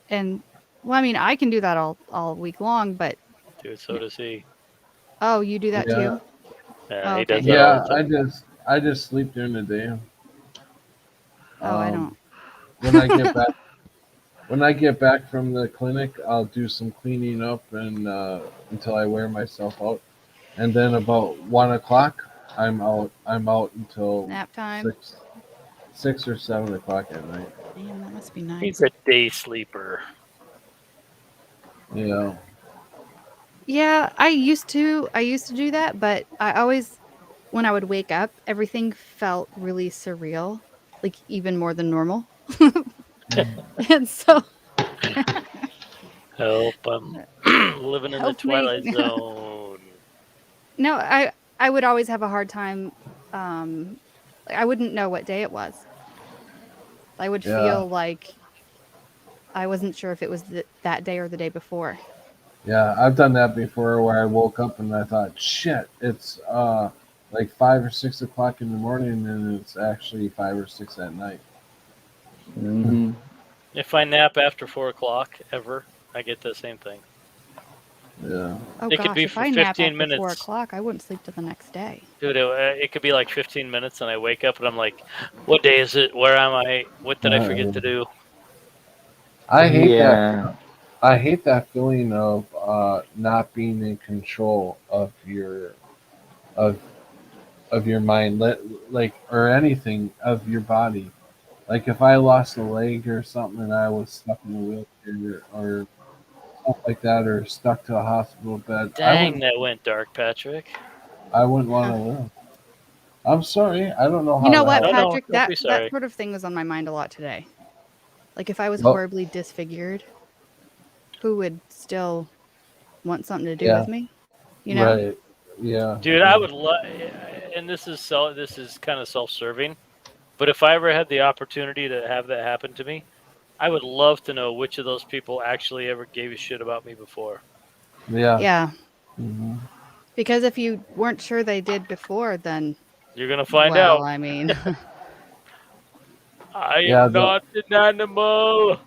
And well, I mean, I can do that all week long, but Dude, so does he. oh, you do that Yeah. too? Yeah, Oh, he okay. does that all Yeah, the time. I just sleep during the day. Oh, I don't. When I get back from the clinic, I'll do some cleaning up and until I wear myself out, and then about 1 o'clock, I'm out. I'm out until Nap time. 6 or 7 o'clock at night. Damn, that must be nice. He's a day sleeper. Yeah. Yeah, I used to do that, but I always, when I would wake up, everything felt really surreal, like even more than normal. And so Help, I'm living in the Help me. Twilight Zone. no, I would always have a hard time. I wouldn't know what day it was. I would Yeah. feel like I wasn't sure if it was that day or the day before. Yeah, I've done that before where I woke up and I thought, shit, it's like 5 or 6 o'clock in the morning and it's actually 5 or 6 at night. Mm-hmm. If I nap after 4 o'clock ever, I get the same thing. Yeah. Oh It could gosh, be if for I nap 15 after 4 minutes. o'clock, I wouldn't sleep till the next day. Dude, it could be like 15 minutes and I wake up and I'm like, what day is it? Where am I? What did I forget to do? I hate that. Yeah. I hate that feeling of not being in control of your mind, like or anything of your body. Like if I lost a leg or something and I was stuck in a wheelchair or something like that, or stuck to a hospital bed, Dang, that went dark, Patrick. I wouldn't want to live. I'm sorry. I don't know how. You know what, No, no, Patrick? don't be That sorry. sort of thing was on my mind a lot today. Like if I was Well- horribly disfigured, who would still want something to do Yeah. with me? You know? Right. Yeah. Dude, I would love, and this is kind of self-serving, But if I ever had the opportunity to have that happen to me, I would love to know which of those people actually ever gave a shit about me before. Yeah. Yeah. Mm-hmm. Because if you weren't sure they did before, then You're gonna find well, out. I mean, I Yeah. am not an animal.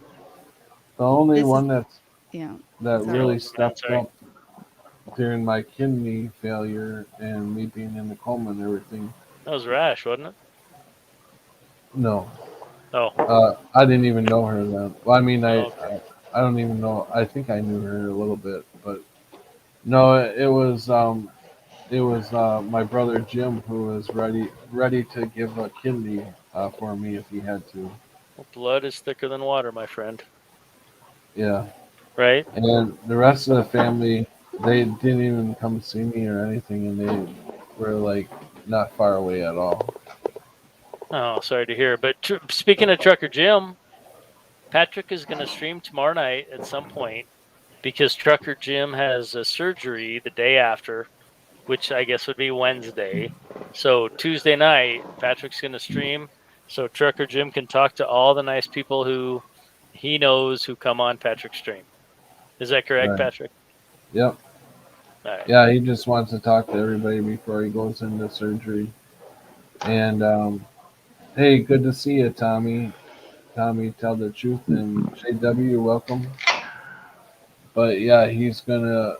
The only this is one that yeah. You're really Sorry. welcome, man. stepped Sorry. up during my kidney failure and me being in the coma and everything. That was Rash, wasn't it? No, Oh, I didn't even know her then. Well, I mean, okay. I don't even know. I think I knew her a little bit, but no, it was my brother Jim who was ready to give a kidney for me if he had to. Well, blood is thicker than water, my friend. Yeah, Right? and the rest of the family, they didn't even come see me or anything, and they were like not far away at all. Oh, sorry to hear. But speaking of Trucker Jim, Patrick is going to stream tomorrow night at some point because Trucker Jim has a surgery the day after, which I guess would be Wednesday. So Tuesday night, Patrick's going to stream so Trucker Jim can talk to all the nice people who he knows who come on Patrick's stream. Is that correct, Right. Patrick? Yep. All right. Yeah, he just wants to talk to everybody before he goes into surgery. And hey, good to see you, Tommy. Tommy, tell the truth, and JW, welcome. But yeah, he's gonna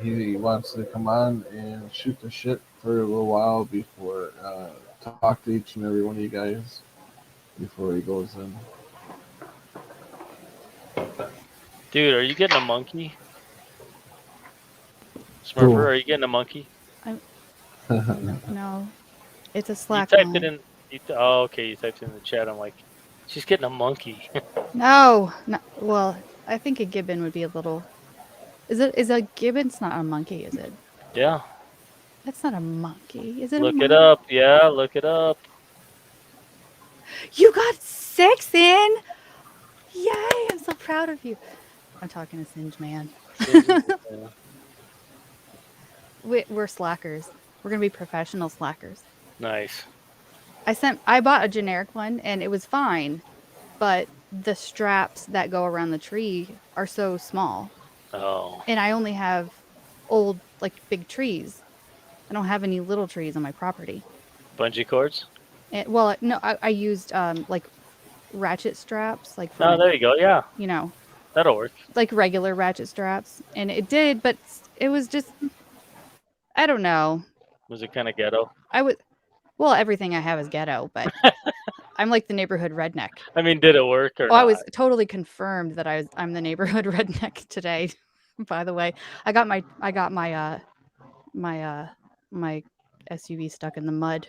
he wants to come on and shoot the shit for a little while before talk to each and every one of you guys before he goes in. Dude, are you getting a monkey? Smurfer, Cool. are you getting a monkey? No, it's a You Slack typed line. it in. Oh, okay. You typed it in the chat. I'm like, she's getting a monkey. No, no. Well, I think a gibbon would be a little. Is a gibbon's not a monkey, is it? Yeah. That's not a monkey. Is it Look a it monkey? up. Yeah, look it up. You got 6 in! Yay! I'm so proud of you. I'm talking to Singe Man. Yeah. We're slackers. We're gonna be professional slackers. Nice. I bought a generic one and it was fine, but the straps that go around the tree are so small. Oh. And I only have old, like, big trees. I don't have any little trees on my property. Bungee cords? Well, no, I used like ratchet straps, like Oh, for, there you go. Yeah, you know, that'll work. like regular ratchet straps, and it did, but it was just, I don't know. Was it kind of ghetto? Well, everything I have is ghetto, but I'm like the neighborhood redneck. I mean, did it work or Oh, I not? was totally confirmed that I'm the neighborhood redneck today. By the way, I got my my SUV stuck in the mud,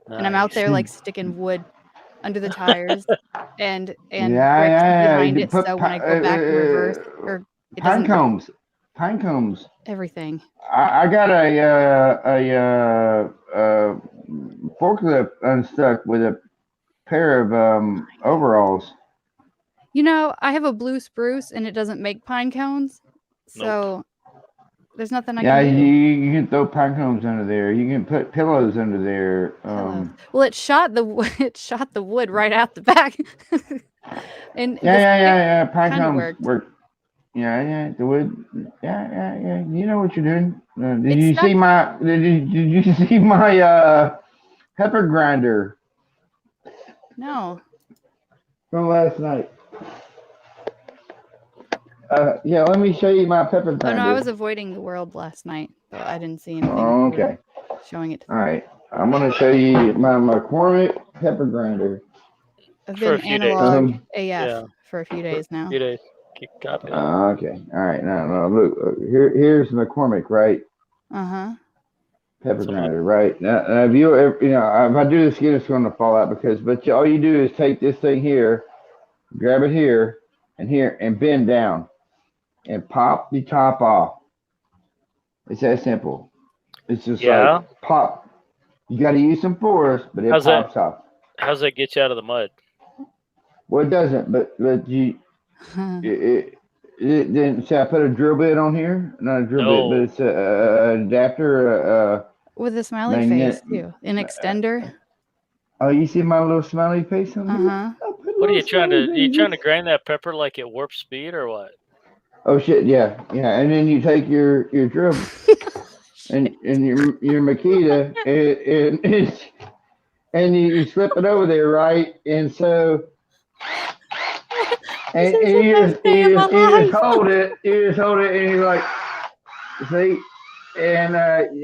and I'm out there like sticking wood under the tires and bricks behind it, so when I go back in reverse, or it Pine doesn't cones. Pine cones. everything. I got a forklift unstuck with a pair of overalls. You know, I have a blue spruce, and it doesn't make pine cones, so there's nothing I Yeah, can do. you can throw pine cones under there. You can put pillows under there. Well, it shot the wood right out the back. And yeah. Pine kinda cones work. Yeah. The wood. Yeah. You know what you're doing. Did It's you stuck. see my? Did you see my pepper grinder No. from last night? Yeah. Let me show you my pepper grinder. Oh no, I was avoiding the world last night, so I didn't see anything. Okay. Showing it. All right. I'm gonna show you my McCormick pepper grinder. I've For a been few days. analog AF Yeah. for a few days now. Few days. Keep copying. Okay. All right. Now look. Here's McCormick, right? Uh-huh. Pepper grinder, right? Now if you ever, if I do this again, it's going to fall out but all you do is take this thing here, grab it here, and bend down, and pop the top off. It's that simple. It's just like pop. You got to use some force, but it pops off. How's that get you out of the mud? Well, it doesn't, but you. It didn't say I put a drill bit on here, not a drill bit, but it's an adapter. With a smiley face too, an extender. Oh, you see my little smiley face on there? Uh-huh. What are you trying to? Are you trying to grind that pepper like at warp speed or what? Oh shit, yeah, yeah. And then you take your drill and your Makita and you slip it over there, right? And so This and is the best day of my you just life. hold it, and you're like, see, and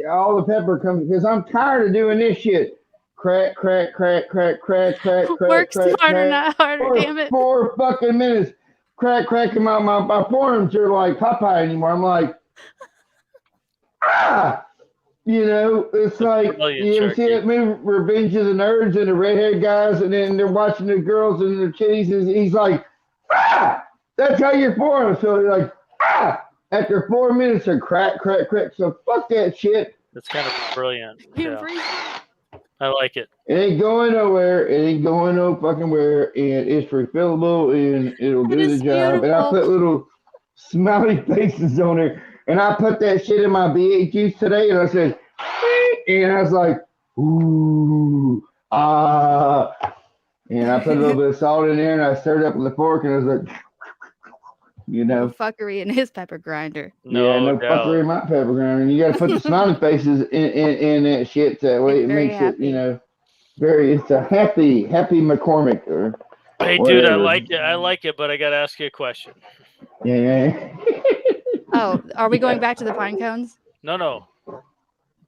all the pepper comes because I'm tired of doing this shit. Crack, crack, crack, crack, crack, crack, crack, Work crack, smarter, crack. not harder, damn it. 4 fucking minutes. Crack, cracking my forearms are like Popeye anymore. I'm like, ah, it's like Brilliant, you ever see Sharky. that movie Revenge of the Nerds and the redhead guys, and then they're watching the girls and their titties, and he's like, ah, that's how your forearms feel. You're like, ah, after 4 minutes of crack, crack, crack. So fuck that shit. That's kind of brilliant. You Yeah, freeze. I like it. It ain't going nowhere. It ain't going no fucking where, and it's refillable, and it'll That do is the job. And I beautiful. put little smiley faces on there, and I put that shit in my V8 juice today, and I said, and I was like, ooh, ah, and I put a little bit of salt in there, and I stirred it up with a fork, and I was like, No fuckery in his pepper grinder. yeah, no doubt. fuckery in my pepper grinder. And you got to put the smiley faces in that shit. That way it Very makes happy. it, it's a happy McCormick or Hey, whatever. dude, I like it. I like it, but I gotta ask you a question. Yeah. Oh, are we going back to the pine cones? No.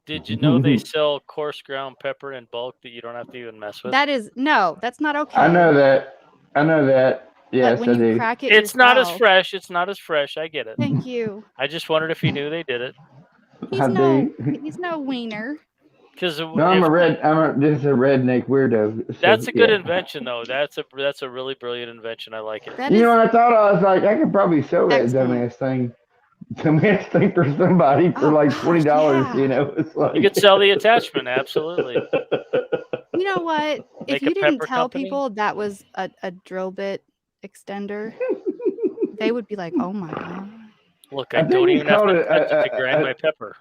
Did you know they sell coarse ground pepper in bulk that you don't have to even mess with? That's not okay. I know that. Yes, But when I you do. crack it It's not as yourself- fresh. It's not as fresh. I get it. Thank you. I just wondered if you knew they did it. I do. He's no wiener. Because No, I'm just a redneck weirdo. So, that's a good yeah. invention, though. That's a really brilliant invention. I like it. That You is know what I thought? I was like, I could probably sell that excellent. dumbass thing for somebody for Oh, like gosh, $20. yeah. It's like You could sell the attachment, absolutely. You know what? Make If you a didn't pepper tell company? people that was a drill bit extender, they would be like, "Oh my god!" Look, I I think don't it's even have called to touch it to grind my pepper.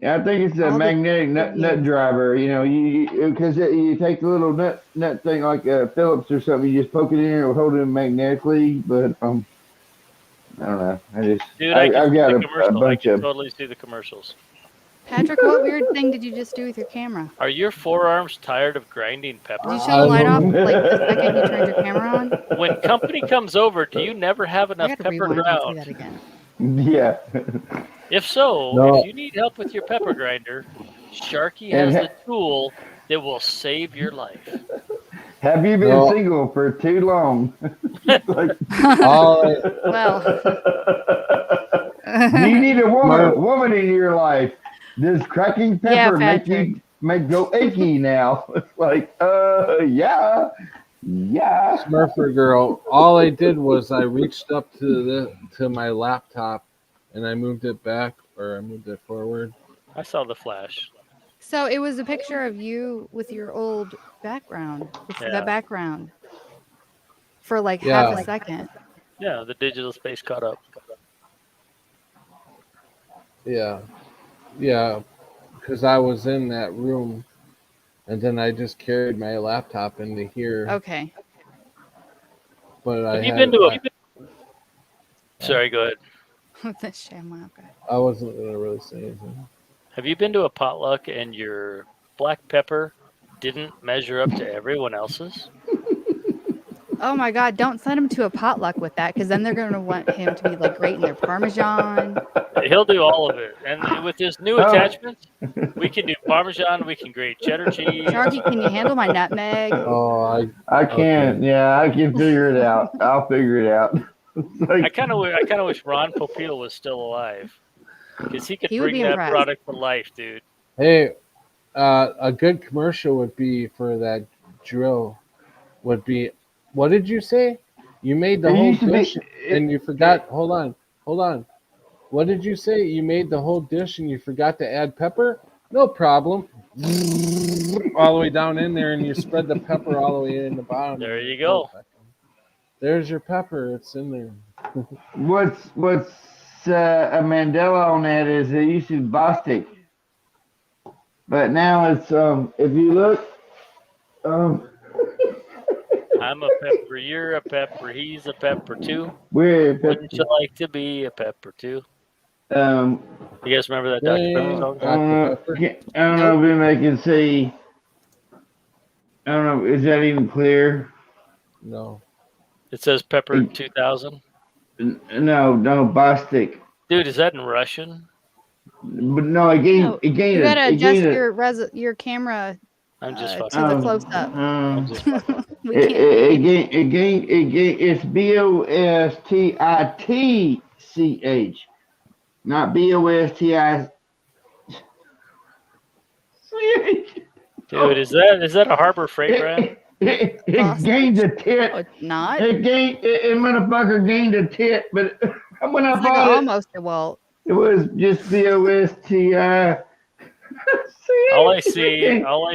Yeah, I think it's a All the magnetic good nut years. driver. Because you take the little nut thing like Phillips or something, you just poke it in and it'll hold it magnetically. But I don't know. Dude, I can I've see got the a commercial. I bunch can of. totally see the commercials. Patrick, what weird thing did you just do with your camera? Are your forearms tired of grinding pepper? Did you shut the light off like the second you turned your camera on? When company comes over, do you never have I enough gotta pepper rewind and see ground? that again. Yeah. If so, No. if you need help with your pepper grinder, Sharky And has the tool that will save your life. Have you been No. single for too long? Like, All I, Well, do you need a Smart. woman in your life? Does cracking Yeah, pepper make Patrick. go achy now? It's like, yeah. Smurfer girl. All I did was I reached up to my laptop, and I moved it back, or I moved it forward. I saw the flash. so it was a picture of you with your old background, with Yeah. the background, for like Yeah. half a second. Yeah, the digital space caught up. Yeah, because I was in that room, and then I just carried my laptop into here. Okay. But Have you been to a? Sorry, go ahead. The ShamWow guy. I wasn't gonna really say anything. Have you been to a potluck and your black pepper didn't measure up to everyone else's? Oh my God! Don't send him to a potluck with that, because then they're gonna want him to be like grating their Parmesan. He'll do all of it. And with his new attachments, we can do Parmesan, we can grate cheddar cheese. Sharky, can you handle my nutmeg? Oh, I can. Okay. Yeah, I can figure it out. I'll figure it out. Like, I kind of wish Ron Popeil was still alive, because he could He would bring be that impressed. product to life, dude. Hey, a good commercial would be for that drill. Would be, what did you say? You made the It whole used to be- dish and you forgot. Hold on. What did you say? You made the whole dish and you forgot to add pepper? No problem. All the way down in there, and you spread the pepper all the way in the bottom. There you go. There's your pepper. It's in there. what's a Mandela on that is it used to be Bostic, but now it's if you look I'm a pepper, you're a pepper, he's a pepper too. we're Wouldn't you like to be a pepper too? um You guys remember that Dr. Pepper Hey, song? Dr. Pepper. I don't know if anybody can see. I don't know. Is that even clear? No. It says Pepper 2000. No, Bostic. Dude, is that in Russian? But no, No, it gained you gotta it adjust gained your camera I'm just to fucking. the um, close up. I'm just fucking. We can't see you. It's BOSTITCH, not BOSTICH. Dude, is that a Harbor Freight brand? It Bostic? gained a tit. Oh, it's not. It motherfucker gained a tit, but when I It's like bought it, almost a well. it was just BOSTI. All I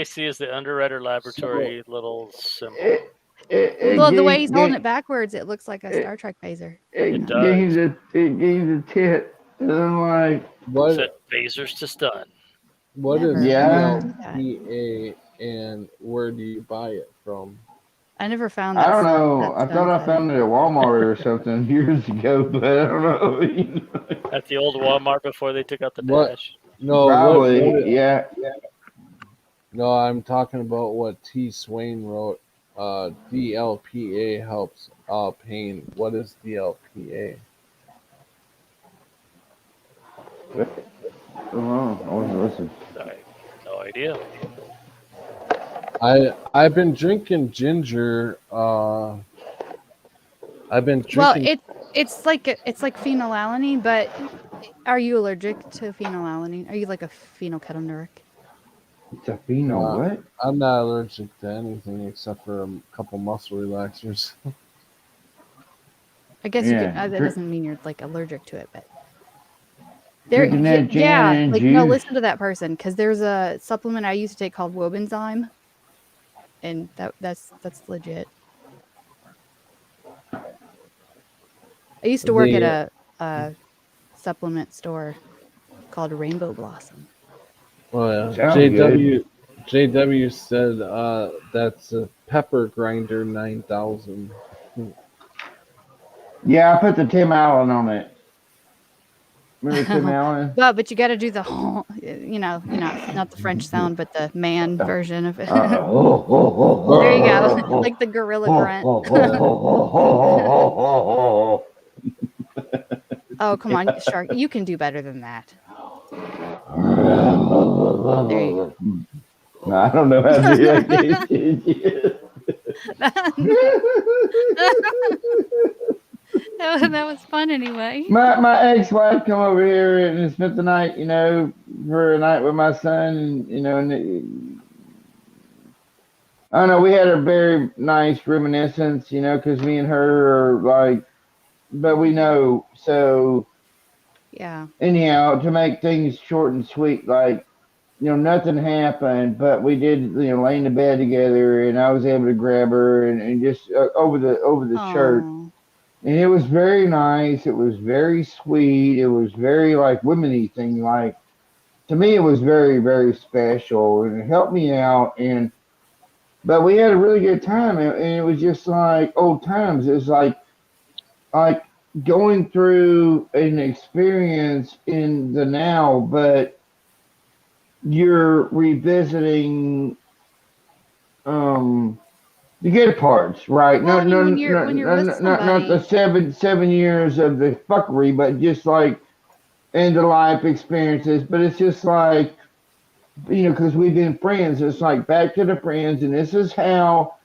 see is the Underwriter Laboratory little symbol. Well, the way he's holding it backwards, it looks like a Star Trek phaser. It does. It gained a tit, and I'm like, What Said phasers to stun. what is Never. Yeah. Do that. DLPA and where do you buy it from? I never found that. I don't know. that I stun thought I setting. found it at Walmart or something years ago, but I don't know. At the old Walmart before they took out the What? dash. No, Probably, yeah. No, I'm talking about what T. Swain wrote. DLPA helps pain. What is DLPA? Listen. No idea. I've been drinking ginger. I've been drinking. Well, it's like phenylalanine, but are you allergic to phenylalanine? Are you like a phenylketonuria? It's a pheno, what? I'm not allergic to anything except for a couple muscle relaxers. I guess Yeah. you could, that doesn't mean you're like allergic to it, but Drinking that gin and like no, juice. listen to that person because there's a supplement I used to take called Wobenzyme, and that's legit. I used to work at a supplement store called Rainbow Blossom. Oh yeah, Sounds JW said that's a Pepper Grinder 9000. Yeah, I put the Tim Allen on it. Remember Tim Allen? But you got to do the whole, not the French sound, but the man version of it. There you go, like the gorilla grunt. Oh, come on, Shark, you can do better than that. There you go. No, I don't know how to do that. That was fun anyway. My ex-wife come over here and spent the night, for a night with my son, and I don't know, we had a very nice reminiscence, because me and her are like, but we know, so Yeah. anyhow, to make things short and sweet, like, nothing happened, but we did, lay in the bed together, and I was able to grab her and just over the shirt. Aw. And it was very nice. It was very sweet. It was very like women-y thing. Like, to me, it was very, very special, and it helped me out. But we had a really good time, and it was just like old times. It's like going through an experience in the now, but you're revisiting the good parts, right? Well, I mean, when you're with Not the somebody, 7 years of the fuckery, but just like end of life experiences. But it's just like, because we've been friends. It's like back to the friends, and this is how,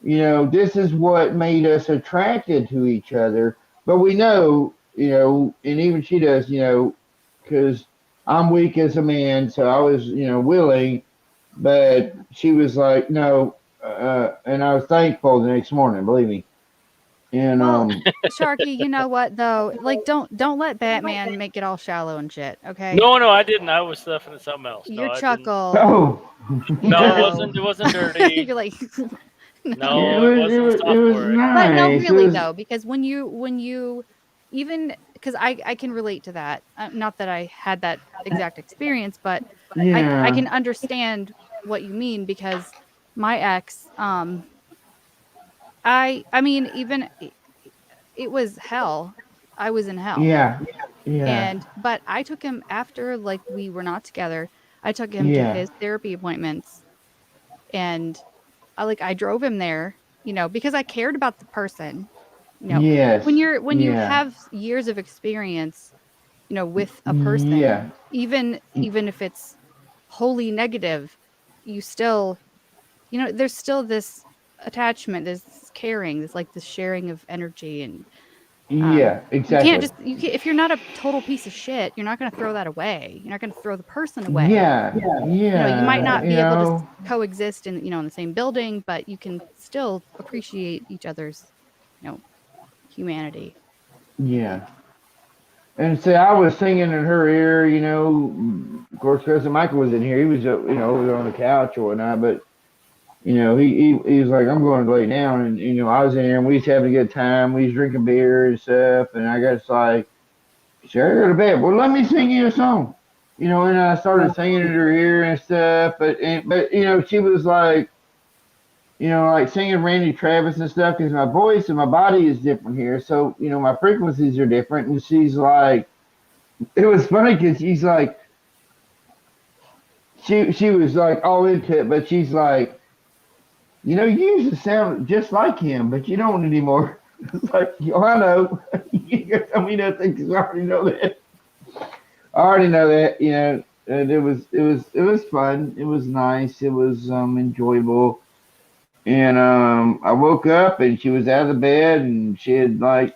this is what made us attracted to each other. But we know, and even she does, because I'm weak as a man, so I was, willing, but she was like, no. And I was thankful the next morning, believe me. And Sharky, you know what though? Like, don't let Batman make it all shallow and shit. Okay. No, I didn't. I was stuffing at something else. Your No, chuckle. oh, No, it wasn't dirty. You're like, No, it wasn't software. nice. but no, really though, because when you even because I can relate to that. Not that I had that exact experience, but Yeah. I can understand what you mean because my ex, I mean, even it was hell. I was in hell. Yeah. Yeah. But I took him after, like, we were not together. I took him to Yeah. his therapy appointments, and I drove him there, because I cared about the person. You know, Yes. when you Yeah. have years of experience, with a person, Yeah. even if it's wholly negative, you still, there's still this attachment, this caring, this sharing of energy, and Yeah. you can't Exactly. just you can't, if you're not a total piece of shit, you're not going to throw that away. You're not going to throw the person away. Yeah. You might Yeah. not be able to coexist in the same building, but you can still appreciate each other's, you know, humanity. Yeah. And so I was singing in her ear, of course, cousin Michael was in here. He was, over there on the couch or whatnot, but he was like, I'm going to lay down, and I was in there, and we was having a good time. We was drinking beer and stuff, and I got like, sure, go to bed. Well, let me sing you a song, and I started singing in her ear and stuff, but she was like, like singing Randy Travis and stuff, because my voice and my body is different here, so my frequencies are different, and she's like, it was funny because she's like, she was like all into it, but she's like, you used to sound just like him, but you don't anymore. It's like, oh, I know. You tell me nothing because I already know that. I already know that, and it was fun. It was nice. It was enjoyable. And I woke up and she was out of the bed and she had like,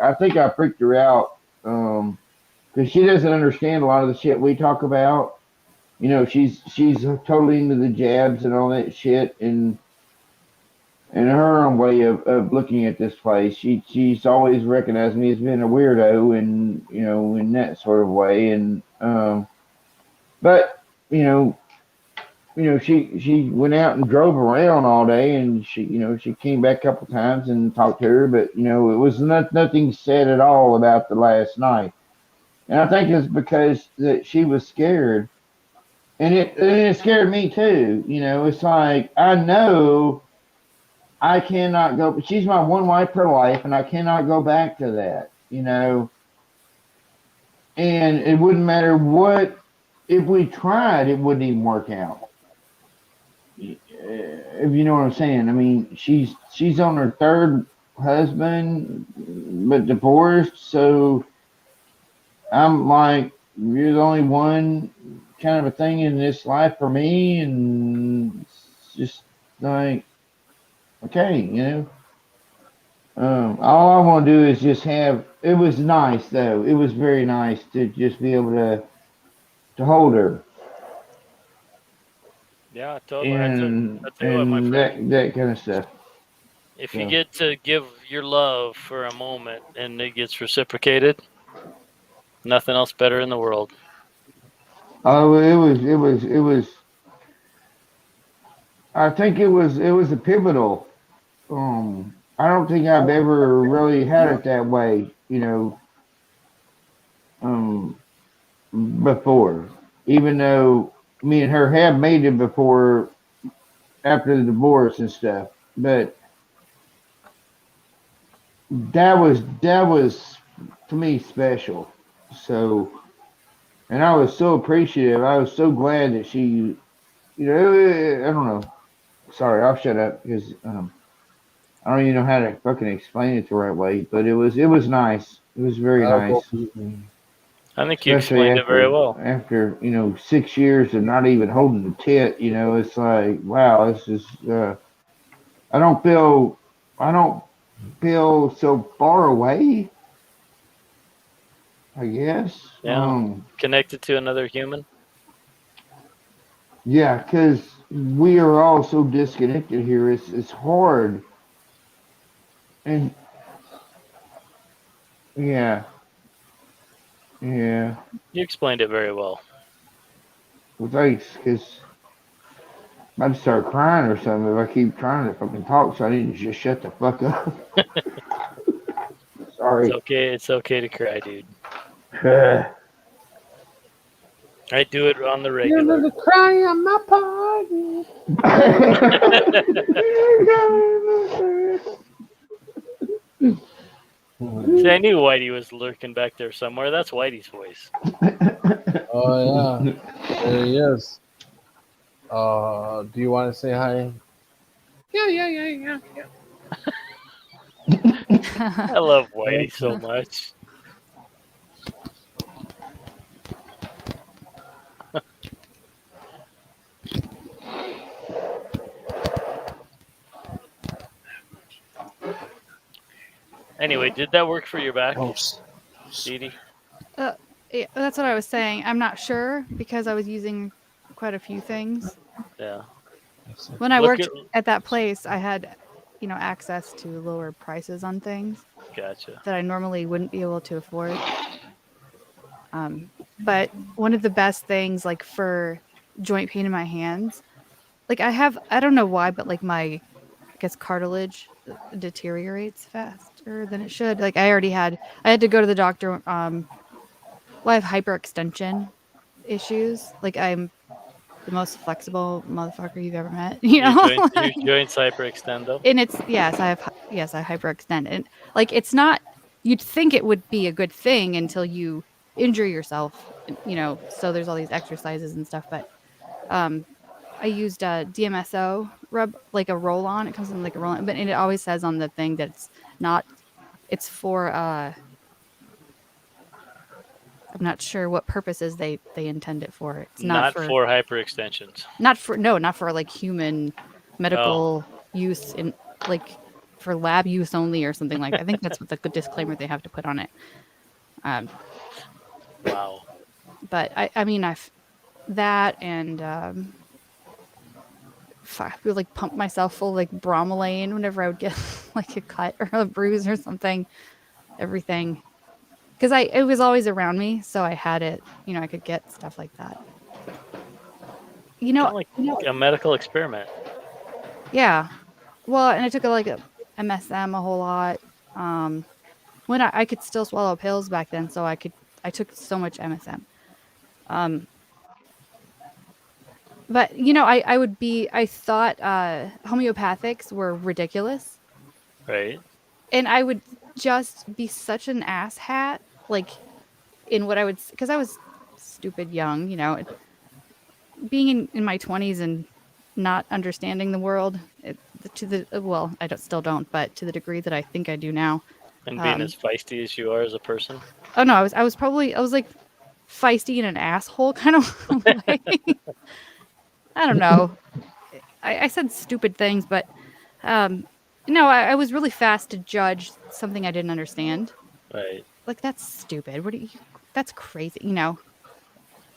I think I freaked her out because she doesn't understand a lot of the shit we talk about. She's totally into the jabs and all that shit, and her own way of looking at this place. She's always recognized me as being a weirdo, and in that sort of way. And but you know, she went out and drove around all day, and she came back a couple times and talked to her, but it was nothing said at all about the last night. And I think it's because that she was scared, and it scared me too. It's like I know I cannot go. She's my one wife for life, and I cannot go back to that. And it wouldn't matter what. If we tried, it wouldn't even work out. If you know what I'm saying. I mean, she's on her third husband, but divorced. So I'm like, you're the only one kind of a thing in this life for me, and it's just like, okay, all I want to do is just have. It was nice though. It was very nice to just be able to hold her Yeah, totally. and I tell you what, my friend, that kind of stuff. if you So, get to give your love for a moment and it gets reciprocated, nothing else better in the world. oh, it was. I think it was a pivotal. I don't think I've ever really had it that way. Um, before, even though me and her have made it before after the divorce and stuff, but that was to me special. So, and I was so appreciative. I was so glad that she, I don't know. Sorry, I'll shut up because I don't even know how to fucking explain it the right way. But it was nice. It was very nice, I think you especially explained it very well. after 6 years of not even holding the tit. It's like, wow, this is. I don't feel I don't feel so far away, I guess. Yeah, connected to another human. Yeah, because we are all so disconnected here. It's hard, and yeah, yeah. You explained it very well. Well, thanks, because I'd start crying or something if I keep trying to fucking talk. So I need to just shut the fuck up. It's Sorry. okay. It's okay to cry, dude. I do it on the You're regular. gonna cry on my party. See, I knew Whitey was lurking back there somewhere. That's Whitey's voice. Oh yeah, there he is. Do you want to say hi? Yeah. I love Whitey so much. Anyway, did that work for your back, Oh, Edie? Yeah, that's what I was saying. I'm not sure because I was using quite a few things. Yeah. When I Look worked at. at that place, I had, access to lower prices on things Gotcha. that I normally wouldn't be able to afford. But one of the best things, like for joint pain in my hands, like I don't know why, but like my, I guess cartilage deteriorates faster than it should. Like I had to go to the doctor. Well, I have hyperextension issues. Like I'm the most flexible motherfucker you've ever met. Your joints hyperextend though. And it's I hyperextend, and like it's not. You'd think it would be a good thing until you injure yourself. So there's all these exercises and stuff, but um, I used a DMSO rub, like a roll on. It comes in like a roll on, but it always says on the thing that it's not. It's for I'm not sure what purposes they intend it for. It's Not for hyperextensions. not for like human medical use in like for lab use only or something like that. I think that's what the good disclaimer they have to put on it. Wow. But I mean I've that and I would like pump myself full of, like bromelain whenever I would get like a cut or a bruise or something. Everything. Because it was always around me, so I had it, I could get stuff like that. Kind of like a medical experiment. Yeah. Well, and I took like a MSM a whole lot. When I could still swallow pills back then, so I took so much MSM. But I thought homeopathics were ridiculous. Right. And I would just be such an asshat, like in what I would, because I was stupid young, being in my 20s and not understanding the world I still don't, but to the degree that I think I do now. And being as feisty as you are as a person. Oh no, I was like feisty in an asshole kind of way. I don't know. I said stupid things, but no, I was really fast to judge something I didn't understand. Right. Like that's stupid. That's crazy,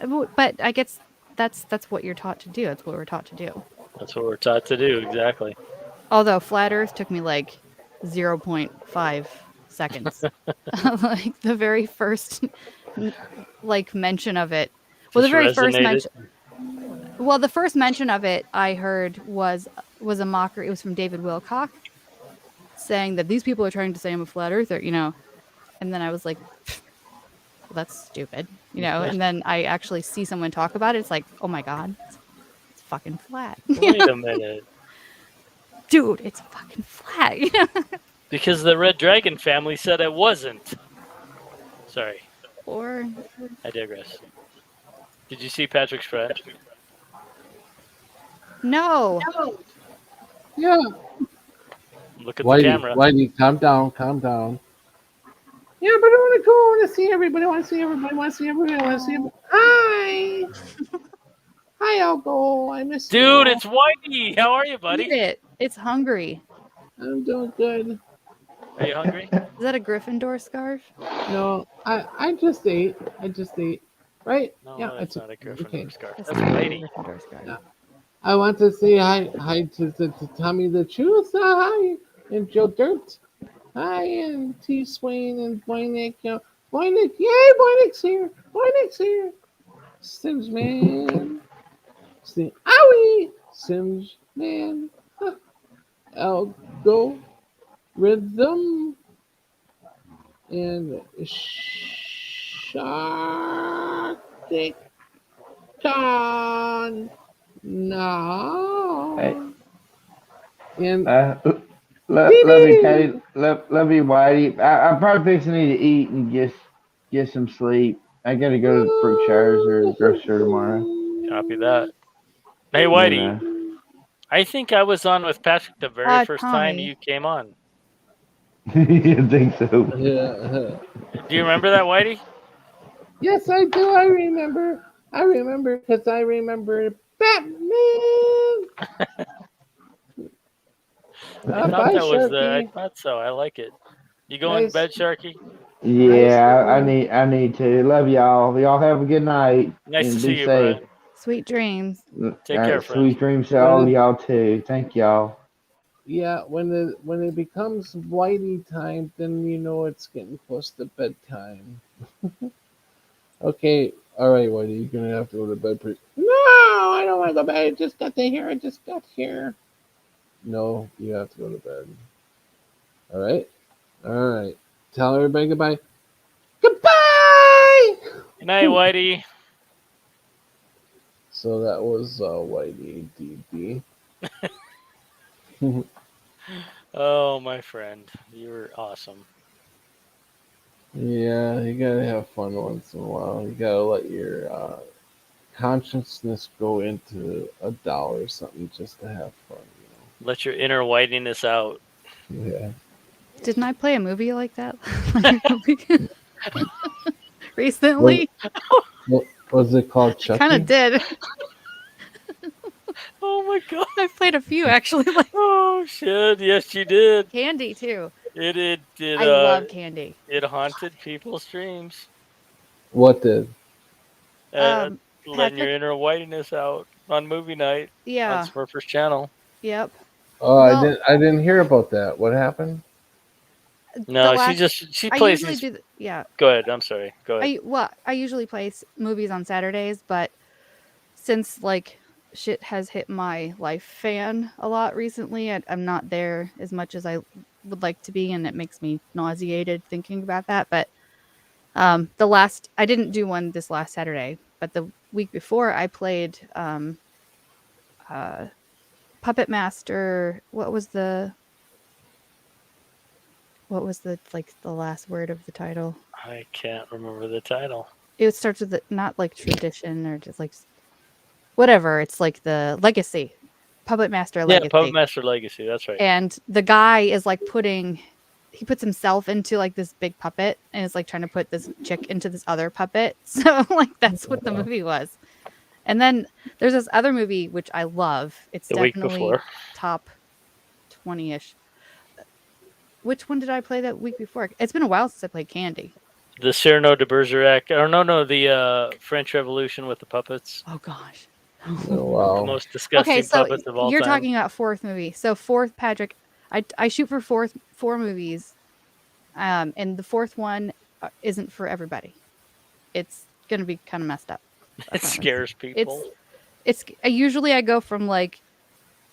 But I guess that's what you're taught to do. That's what we're taught to do. That's what we're taught to do, exactly. Although flat Earth took me like 0.5 seconds. Like the very first like mention of it. Well, the very first mention. Well, the first mention of it I heard was a mockery. It was from David Wilcock saying that these people are trying to say I'm a flat earther, And then I was like, well, that's stupid, And then I actually see someone talk about it. It's like, oh my God, it's fucking flat. Wait a minute. Dude, it's fucking flat. Because the Red Dragon family said it wasn't. Sorry. Or I digress. Did you see Patrick's friend? No. Yeah. Look at the camera. Whitey, calm down. Yeah, but I want to go. I want to see everybody. Hi. Hi, Algo. I miss you. Dude, it's Whitey. How are you, buddy? Eat it. It's hungry. I'm doing good. Are you hungry? Is that a Gryffindor scarf? No, I just ate. Right? No, yeah, that's not a Gryffindor scarf. That's That's not a Whitey. Gryffindor scarf. Yeah. I want to say hi to Tommy the Truth. Hi, and Joe Dirt. Hi, and T Swain and Boynick. Boynick, yay, Boynick's here. Sims man. Owie! Sims man. Algo Rhythm and Shark John. No. Hey, And love you, Patty. Love you, Whitey. I'm probably fixing to eat and get some sleep. I gotta go to Brookshires or the grocery store tomorrow. Copy that. Hey, You Whitey, know. I think I was on with Patrick the very first time Tommy. you came on. I think so. yeah. Do you remember that, Whitey? Yes, I do. I remember. I remember because I remember Batman. I thought Bye, that was the. I Sharky. thought so. I like it. You going to Nice, bed, Sharky? nice Yeah, little. I need to. Love y'all. Y'all have a good night Nice to and see be you, safe. Brian. Sweet dreams. All Take care, right, friend. sweet dreams to When all of it, y'all too. Thank y'all. yeah, when it becomes whitey time, then you know it's getting close to bedtime. Okay, all right, Whitey, you're gonna have to go to bed. No, I don't want to go to bed. I just got to here. I just got here. No, you have to go to bed. All right, all right. Tell everybody goodbye. Goodbye. Good night, Whitey. So that was Whitey DB. Oh, my friend, you were awesome. Yeah, you gotta have fun once in a while. You gotta let your consciousness go into a doll or something just to have fun. Let your inner whitiness out. Yeah. Didn't I play a movie like that What, recently? what was it called? I kind of Chucky? did. Oh my god. I played a few actually, like Oh shit. Yes, you did. Candy too. It I love Candy. it haunted people's dreams. What did? Uh, letting your Patrick. inner whitiness out on movie night on Yeah. Smurfers channel. Yep. Oh, Well, I didn't hear about that. What happened? the No, last she I plays usually these. do. Yeah. Go ahead. I'm sorry. Go ahead. I usually play movies on Saturdays, but since like shit has hit my life fan a lot recently, I'm not there as much as I would like to be, and it makes me nauseated thinking about that. But the last I didn't do one this last Saturday, but the week before I played uh Puppet Master. What was the like the last word of the title? I can't remember the title. It starts with the, not like tradition or just like whatever. It's like the legacy, Puppet Master Yeah, Puppet Legacy. Master Legacy. That's right. And the guy is like he puts himself into like this big puppet and is like trying to put this chick into this other puppet. So like that's what the movie was. And then there's this other movie which I love. It's The week definitely before, top 20ish. Which one did I play that week before? It's been a while since I played Candy. the Cyrano de Bergerac, or no, the French Revolution with the puppets, Oh gosh. Oh, the wow. most Okay, disgusting so puppets of all you're time. talking about fourth movie. So fourth, Patrick, I shoot for four movies, and the fourth one isn't for everybody. It's gonna be kind of messed up. I It promise. scares people. It's usually I go from like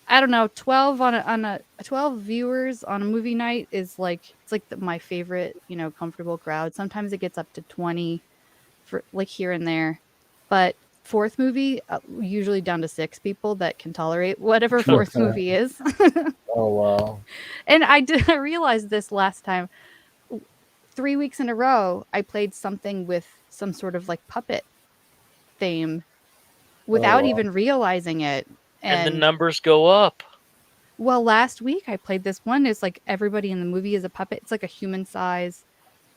I don't know 12 on a 12 viewers on a movie night is like it's like my favorite comfortable crowd. Sometimes it gets up to 20 for like here and there, but fourth movie usually down to 6 people that can tolerate whatever fourth movie is. Oh, wow. And I realized this last time. 3 weeks in a row, I played something with some sort of like puppet theme Oh, without wow. even realizing it. And the And numbers go up. well, last week I played this one. It's like everybody in the movie is a puppet. It's like a human size.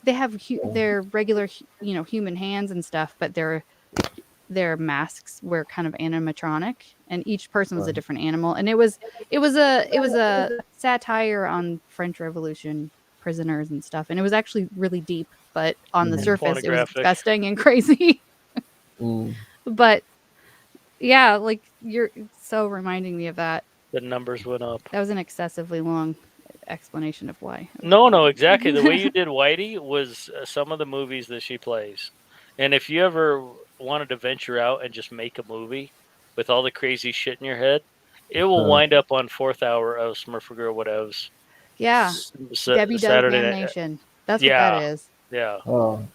They have their regular, human hands and stuff, but their masks were kind of animatronic, and each person was a different animal. And it was a satire on French Revolution prisoners and stuff, and it was actually really deep. But on the Mhm. surface, it was Pornographic. disgusting and crazy. Mm. But yeah, like you're so reminding me of that. The numbers went up. That was an excessively long explanation of why. No, exactly. The way you did Whitey was some of the movies that she plays. And if you ever wanted to venture out and just make a movie with all the crazy shit in your head, it will wind up on fourth hour of Smurfagirl Whatevs. Yeah, Debbie Does Saturday night. Animation. That's what that Yeah, is. yeah. Oh,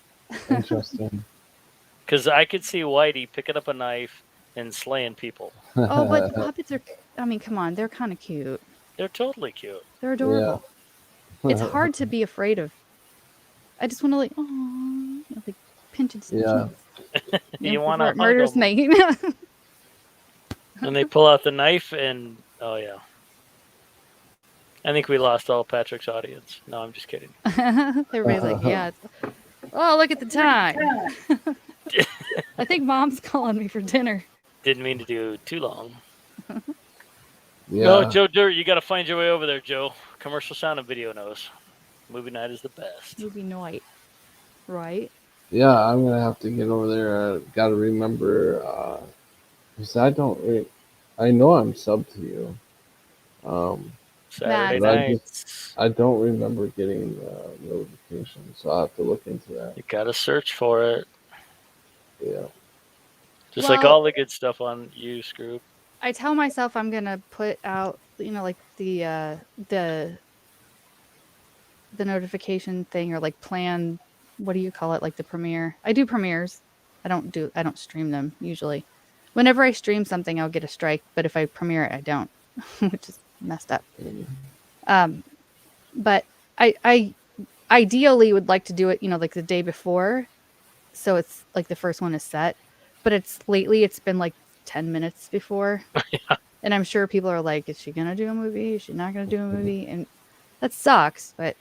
interesting. Because I could see Whitey picking up a knife and slaying people. Oh, but puppets are. I mean, come on, they're kind of cute. They're totally cute. They're adorable. It's hard to be afraid of. I just want to like, oh, like pinch its Yeah. cheeks. You want before to it hug murders them. me. And they pull out the knife and oh yeah. I think we lost all Patrick's audience. No, I'm just kidding. Everybody's like, yeah. Oh, look at the time. I think Mom's calling me for dinner. Didn't mean to do too long. Yeah. No, Joe Dirt, you got to find your way over there, Joe. Commercial sound and video knows. Movie night is the best. Movie night, right? Yeah, I'm gonna have to get over there. I gotta remember, because I know I'm sub to you. Saturday but nights. I don't remember getting notifications, so I'll have to look into that. You got to search for it. Yeah. Just like all the good stuff on you, Scroob. I tell myself I'm gonna put out, like the notification thing, or like plan. What do you call it? Like the premiere. I do premieres. I don't stream them usually. Whenever I stream something, I'll get a strike. But if I premiere it, I don't, which is messed up. But I ideally would like to do it, like the day before, so it's like the first one is set. But lately it's been like 10 minutes before. Yeah. And I'm sure people are like, is she gonna do a movie? Is she not gonna do a movie? And that sucks. But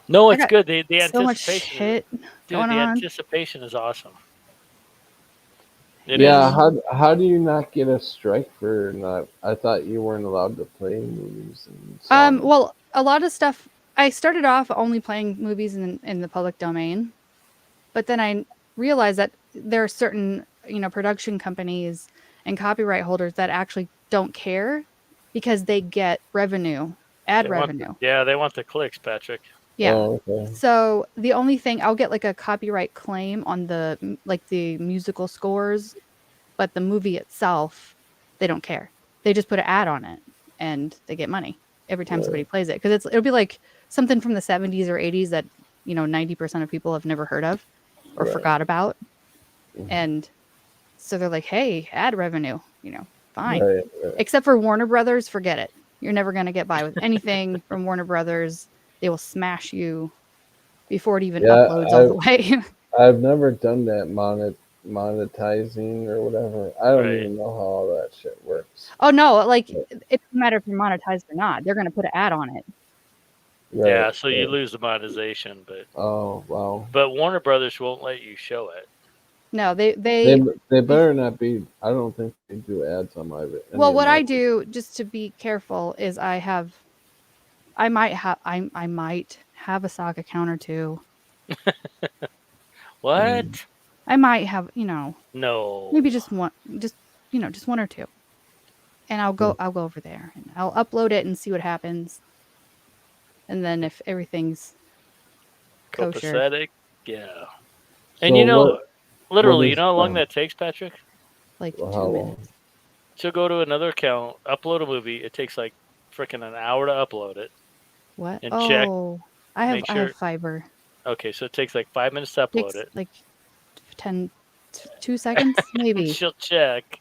no, it's good. The so much anticipation. shit going the on. anticipation is awesome. It is. How do you not get a strike for not? I thought you weren't allowed to play movies and songs. Well, a lot of stuff. I started off only playing movies in the public domain, but then I realized that there are certain production companies and copyright holders that actually don't care because they get revenue, ad revenue. They want the clicks, Patrick. Yeah. Oh, okay. So the only thing I'll get like a copyright claim on the musical scores, but the movie itself, they don't care. They just put an ad on it and they get money every time somebody plays it, because it'll be like something from the 70s or 80s that 90% of people have never heard of or forgot about, and so they're like, hey, ad revenue, fine. Right. Except for Warner Brothers, forget it. You're never going to get by with anything from Warner Brothers. They will smash you before it even uploads all the way. I've never done that monetizing or whatever. I don't even know how all that shit works. Oh no, like it doesn't matter if you're monetized or not. They're going to put an ad on it. Right, yeah, so you lose the monetization, but oh wow. But Warner Brothers won't let you show it. No, they better not be. I don't think they do ads on my. Well, what I do, just to be careful, is I might have a sock account or two. What? I might have, No. maybe just one or two, and I'll go over there and I'll upload it and see what happens, and then if everything's kosher, copacetic, yeah. And literally, how long that takes, Patrick? Like 2 minutes. So go to another account, upload a movie. It takes like freaking an hour to upload it. What? And check. I have fiber. Okay, so it takes like 5 minutes to upload it. Like 2 seconds, maybe. She'll check.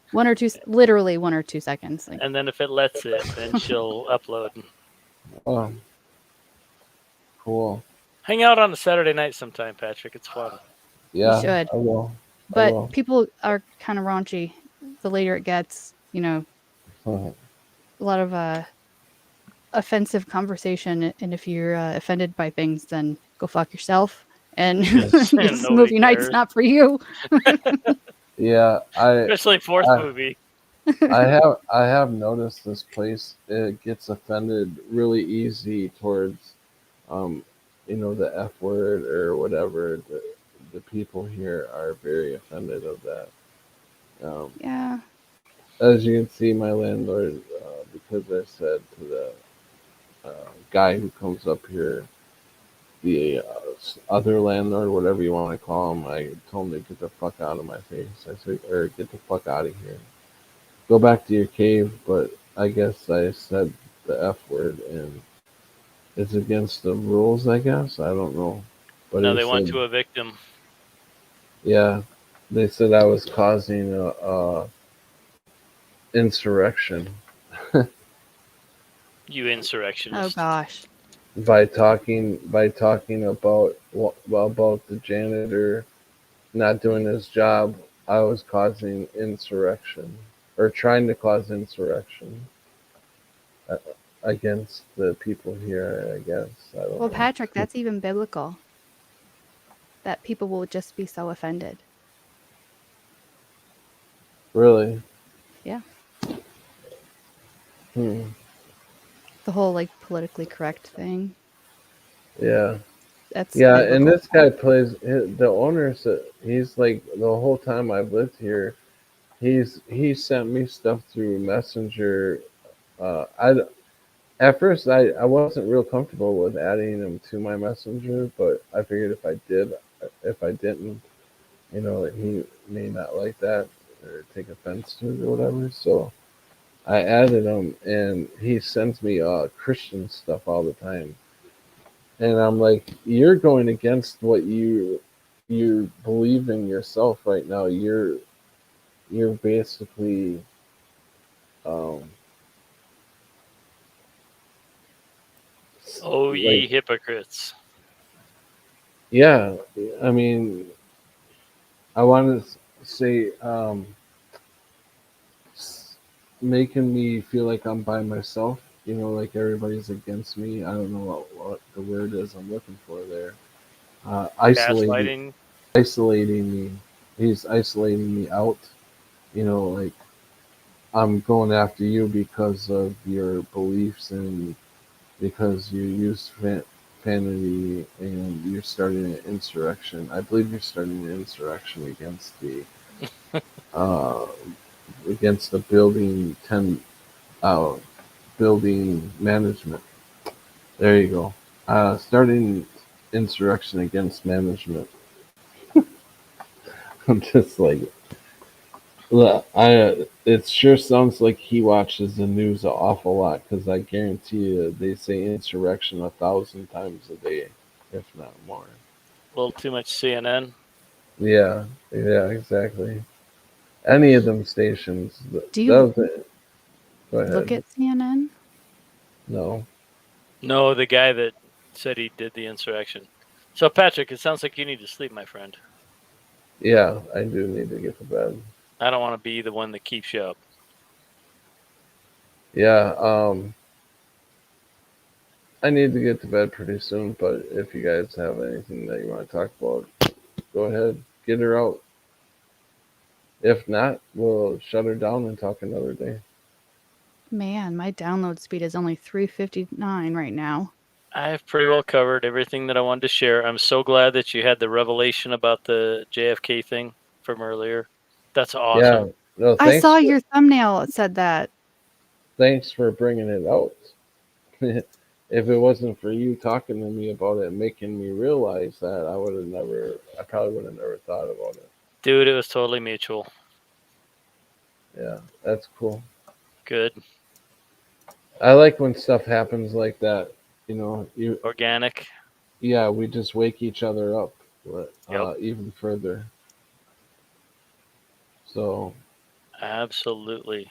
Literally 1 or 2 seconds. Like. And then if it lets it, then she'll upload. Oh, cool. Hang out on a Saturday night sometime, Patrick. It's fun. Yeah, you should. I will. But people are kind of raunchy. The later it gets, a lot of offensive conversation. And if you're offended by things, then go fuck yourself. And this movie night's not for you. Yeah, especially fourth movie. I have noticed this place. It gets offended really easy towards, the F word or whatever. The people here are very offended of that. Yeah. As you can see, my landlord, because I said to the guy who comes up here, the other landlord, whatever you want to call him, I told him to get the fuck out of my face. I said, or get the fuck out of here. Go back to your cave. But I guess I said the F word, and it's against the rules, I guess. I don't know. But no, they want to evict him. Yeah, they said I was causing insurrection. You Oh insurrectionist. gosh. By talking about the janitor not doing his job, I was causing insurrection or trying to cause insurrection uh, against the people here. I guess I don't Well, know. Patrick, that's even biblical. That people will just be so offended. Really? Yeah. Hmm. The whole like politically correct thing. Yeah. That's Yeah, and biblical. this guy plays the owner. He's like the whole time I've lived here. He sent me stuff through Messenger. I At first I wasn't real comfortable with adding him to my Messenger, but I figured if I didn't, he may not like that or take offense to it or whatever. So I added him, and he sends me Christian stuff all the time, and I'm like, you're going against what you believe in yourself right now. You're basically um, Oh, ye like, hypocrites. yeah. I mean, I want to say making me feel like I'm by myself. Like everybody's against me. I don't know what the word is I'm looking for there. Isolating, Gaslighting. isolating me. He's isolating me out. Like I'm going after you because of your beliefs and because you use vanity and you're starting an insurrection. I believe you're starting an insurrection uh, against the uh, building management. There you go. Starting insurrection against management. I'm just like, look, it sure sounds like he watches the news an awful lot because I guarantee you they say insurrection 1,000 times a day, if not more. A little too much CNN. Yeah, yeah, exactly. Any of them stations. Do That you was it. Go look ahead. at CNN? No. No, the guy that said he did the insurrection. So, Patrick, it sounds like you need to sleep, my friend. Yeah, I do need to get to bed. I don't want to be the one that keeps you up. Yeah, I need to get to bed pretty soon, but if you guys have anything that you want to talk about, go ahead, get her out. If not, we'll shut her down and talk another day. Man, my download speed is only 359 right now. I've pretty well covered everything that I wanted to share. I'm so glad that you had the revelation about the JFK thing from earlier. That's Yeah, awesome. no, I saw your thumbnail. It said that. thanks for bringing it out. If it wasn't for you talking to me about it and making me realize that, I probably would have never thought about it. Dude, it was totally mutual. Yeah, that's cool. Good. I like when stuff happens like that. Organic. Yeah, we just wake each other up Yep. even further. So, Absolutely.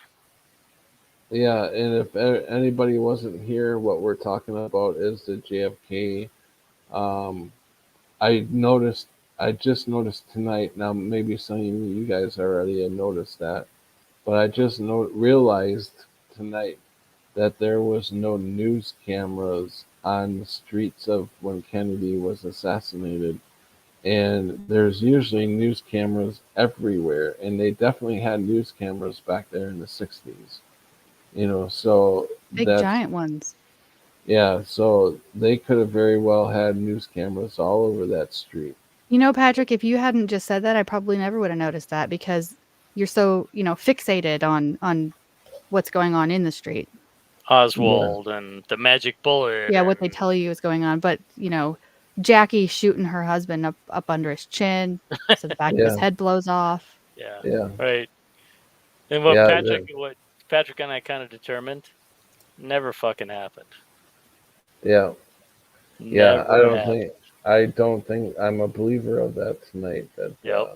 yeah, and if anybody wasn't here, what we're talking about is the JFK. Um, I noticed, I just noticed tonight. Now, maybe some of you guys already had noticed that, but I just realized tonight that there was no news cameras on the streets of when Kennedy was assassinated. And there's usually news cameras everywhere, and they definitely had news cameras back there in the 60s. So Big that's, giant ones. yeah, so they could have very well had news cameras all over that street. Patrick, if you hadn't just said that, I probably never would have noticed that because you're so, fixated on what's going on in the street. Yeah, Oswald and the magic bullet. Yeah, what they And tell you is going on. But, Jackie shooting her husband up under his chin, so the back of his yeah, head blows off. yeah, yeah, right. And yeah, what Patrick and I kind of determined never fucking happened. yeah, yeah. I Never don't think, happened. I don't think I'm a believer of that tonight. That Yep.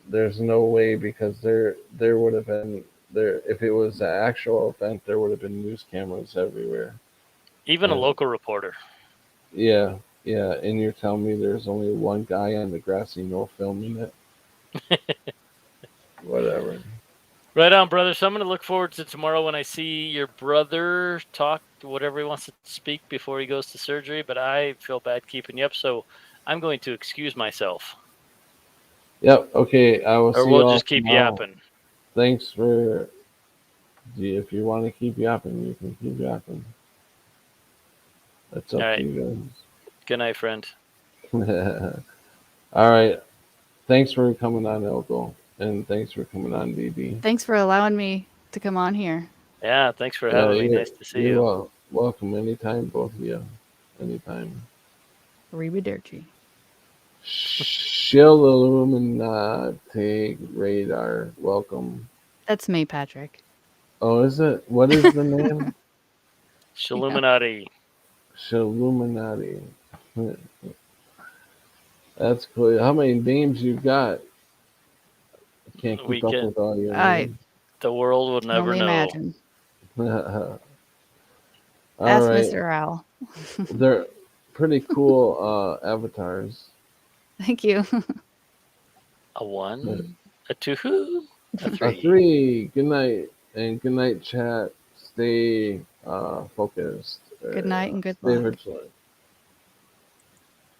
there's no way because there would have been there, if it was an actual event, there would have been news cameras everywhere. Even a Yeah. local reporter. Yeah, yeah. And you're telling me there's only one guy on the grassy knoll filming it? Whatever. Right on, brother. So I'm going to look forward to tomorrow when I see your brother talk whatever he wants to speak before he goes to surgery. But I feel bad keeping you up, so I'm going to excuse myself, Yep. Okay. I will or see you we'll all just keep tomorrow. yapping. Thanks for. If you want to keep yapping, you can keep yapping. That's All up to right. you Good night, friend. guys. All right. Thanks for coming on, Elko, and thanks for coming on, DD. Thanks for allowing me to come on here. Yeah, thanks for Yeah, having me. Nice to see you're you. welcome anytime, both of you. Anytime. Arrivederci. Shield Illuminati Radar. Welcome. That's me, Patrick. Oh, is it? What is the name? Illuminati. Illuminati. That's cool. How many names you got? I can't We keep up can. with all your I names. The world will can never only know. imagine. All Ask right. Mr. Owl. They're pretty cool avatars. Thank you. A one, a two, a A three. 3. Good night. And good night, chat. Stay focused. Good night and good Stay luck. vigilant.